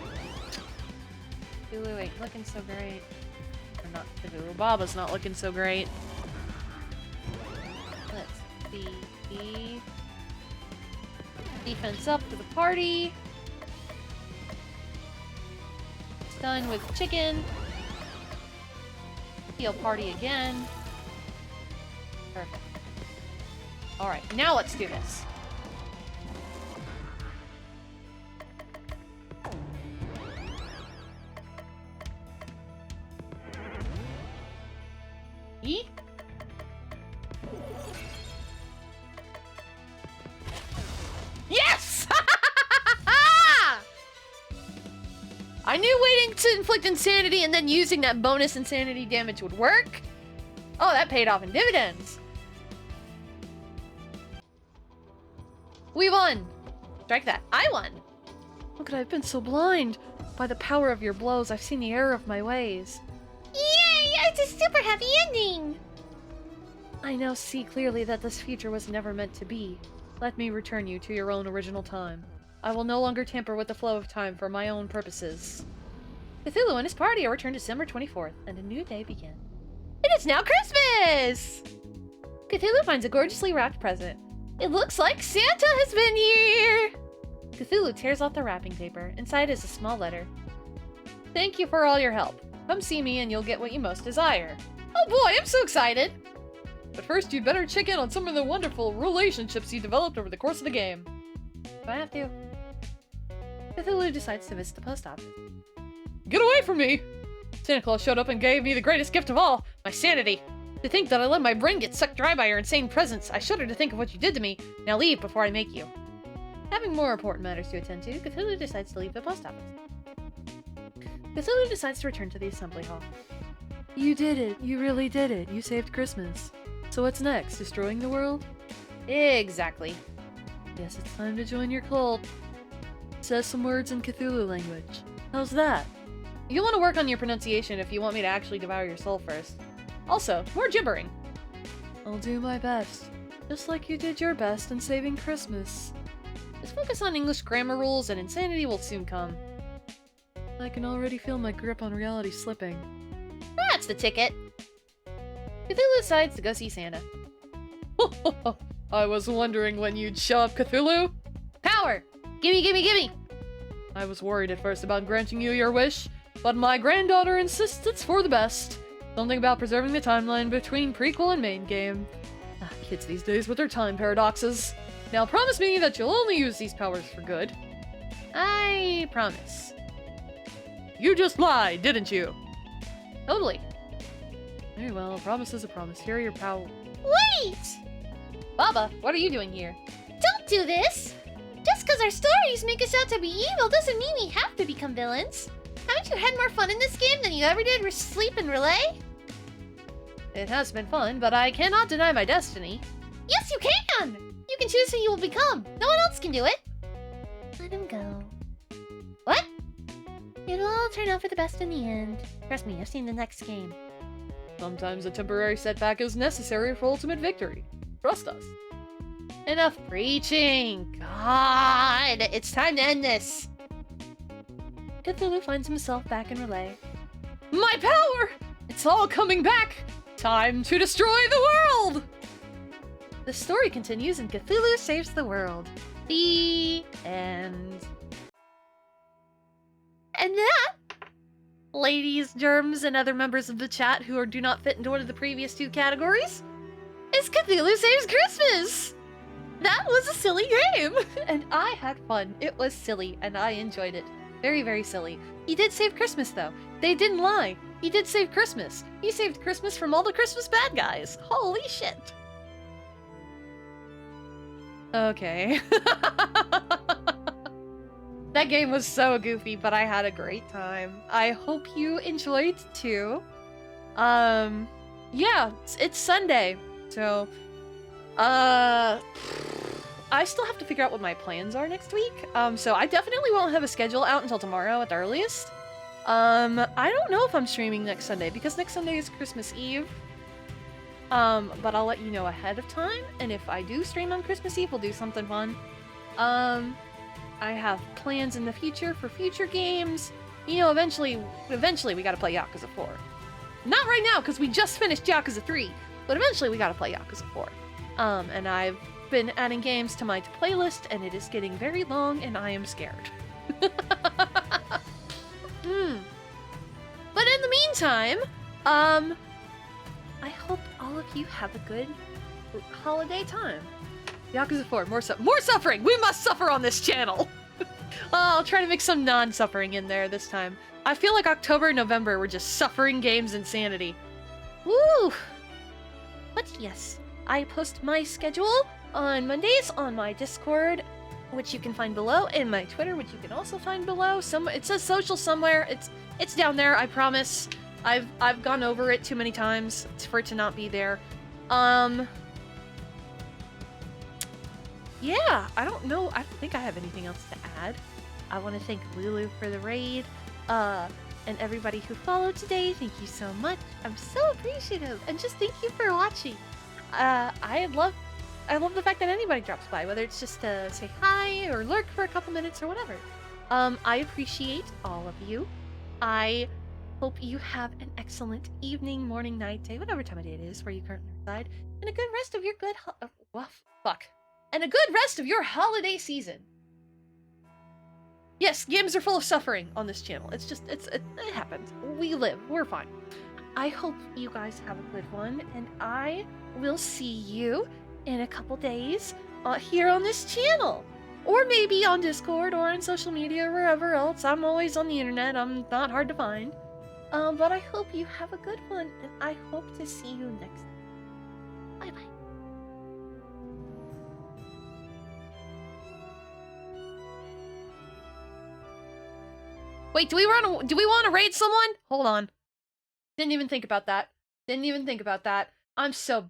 Cthulhu ain't looking so great. Or not Cthulhu. Baba's not looking so great. Let's see. Defense up for the party. Stun with chicken. Heal party again. Perfect. Alright, now let's do this. E? Yes! I knew waiting to inflict insanity and then using that bonus insanity damage would work. Oh, that paid off in dividends. We won! Strike that. I won! How could I have been so blind? By the power of your blows, I've seen the error of my ways. Yay! It's a super happy ending! I now see clearly that this future was never meant to be. Let me return you to your own original time. I will no longer tamper with the flow of time for my own purposes. Cthulhu and his party are returned December 24th, and a new day begins. It is now Christmas! Cthulhu finds a gorgeously wrapped present. It looks like Santa has been here! Cthulhu tears off the wrapping paper. Inside is a small letter. Thank you for all your help. Come see me and you'll get what you most desire. Oh boy, I'm so excited! But first, you'd better check in on some of the wonderful relationships you developed over the course of the game. Do I have to? Cthulhu decides to visit the post office. Get away from me! Santa Claus showed up and gave me the greatest gift of all, my sanity. To think that I let my brain get sucked dry by your insane presence, I shudder to think of what you did to me. Now leave before I make you. Having more important matters to attend to, Cthulhu decides to leave the post office. Cthulhu decides to return to the assembly hall. You did it. You really did it. You saved Christmas. So what's next? Destroying the world? Exactly. Guess it's time to join your cult. Says some words in Cthulhu language. How's that? You'll want to work on your pronunciation if you want me to actually devour your soul first. Also, more gibbering. I'll do my best. Just like you did your best in saving Christmas. Just focus on English grammar rules and insanity will soon come. I can already feel my grip on reality slipping. That's the ticket! Cthulhu decides to go see Santa. I was wondering when you'd show up, Cthulhu. Power! Gimme, gimme, gimme! I was worried at first about granting you your wish, but my granddaughter insists it's for the best. Something about preserving the timeline between prequel and main game. Kids these days with their time paradoxes. Now promise me that you'll only use these powers for good. I promise. You just lied, didn't you? Totally. Very well, a promise is a promise. Here are your Wait! Baba, what are you doing here? Don't do this! Just because our stories make us out to be evil doesn't mean we have to become villains. Haven't you had more fun in this game than you ever did with Sleep and Relay? It has been fun, but I cannot deny my destiny. Yes, you can! You can choose who you will become. No one else can do it. Let him go. What? It'll all turn out for the best in the end. Trust me, I've seen the next game. Sometimes a temporary setback is necessary for ultimate victory. Trust us. Enough preaching! God! It's time to end this! Cthulhu finds himself back in Relay. My power! It's all coming back! Time to destroy the world! The story continues and Cthulhu saves the world. The end. And that, ladies, germs, and other members of the chat who do not fit into one of the previous two categories, is Cthulhu Saves Christmas! That was a silly game! And I had fun. It was silly, and I enjoyed it. Very, very silly. He did save Christmas, though. They didn't lie. He did save Christmas. He saved Christmas from all the Christmas bad guys. Holy shit. Okay. That game was so goofy, but I had a great time. I hope you enjoyed, too. Yeah, it's Sunday, so... I still have to figure out what my plans are next week. So I definitely won't have a schedule out until tomorrow at the earliest. I don't know if I'm streaming next Sunday because next Sunday is Christmas Eve. But I'll let you know ahead of time. And if I do stream on Christmas Eve, we'll do something fun. I have plans in the future for future games. You know, eventually we gotta play Yakuza 4. Not right now, because we just finished Yakuza 3. But eventually we gotta play Yakuza 4. And I've been adding games to my playlist, and it is getting very long, and I am scared. But in the meantime, I hope all of you have a good holiday time. Yakuza 4, more suffering! We must suffer on this channel! I'll try to make some non-suffering in there this time. I feel like October and November were just suffering games insanity. Woo! But yes, I post my schedule on Mondays on my Discord, which you can find below, and my Twitter, which you can also find below. It says social somewhere. It's down there, I promise. I've gone over it too many times for it to not be there. Yeah, I don't know. I don't think I have anything else to add. I want to thank Lulu for the raid, and everybody who followed today. Thank you so much. I'm so appreciative, and just thank you for watching. I love the fact that anybody drops by, whether it's just to say hi or lurk for a couple minutes or whatever. I appreciate all of you. I hope you have an excellent evening, morning, night, day, whatever time of day it is where you currently reside, and a good rest of your and a good rest of your holiday season. Yes, games are full of suffering on this channel. It happens. We live. We're fine. I hope you guys have a good one, and I will see you in a couple days here on this channel. Or maybe on Discord or on social media or wherever else. I'm always on the internet. I'm not hard to find. But I hope you have a good one, and I hope to see you next time. Bye-bye. Wait, do we want to raid someone? Hold on. Didn't even think about that. I'm so...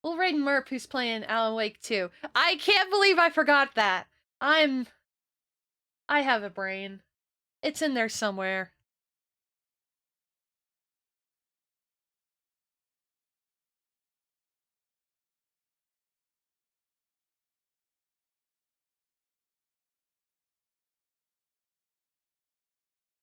We'll raid Merp, who's playing Alan Wake 2. I can't believe I forgot that. I have a brain. It's in there somewhere.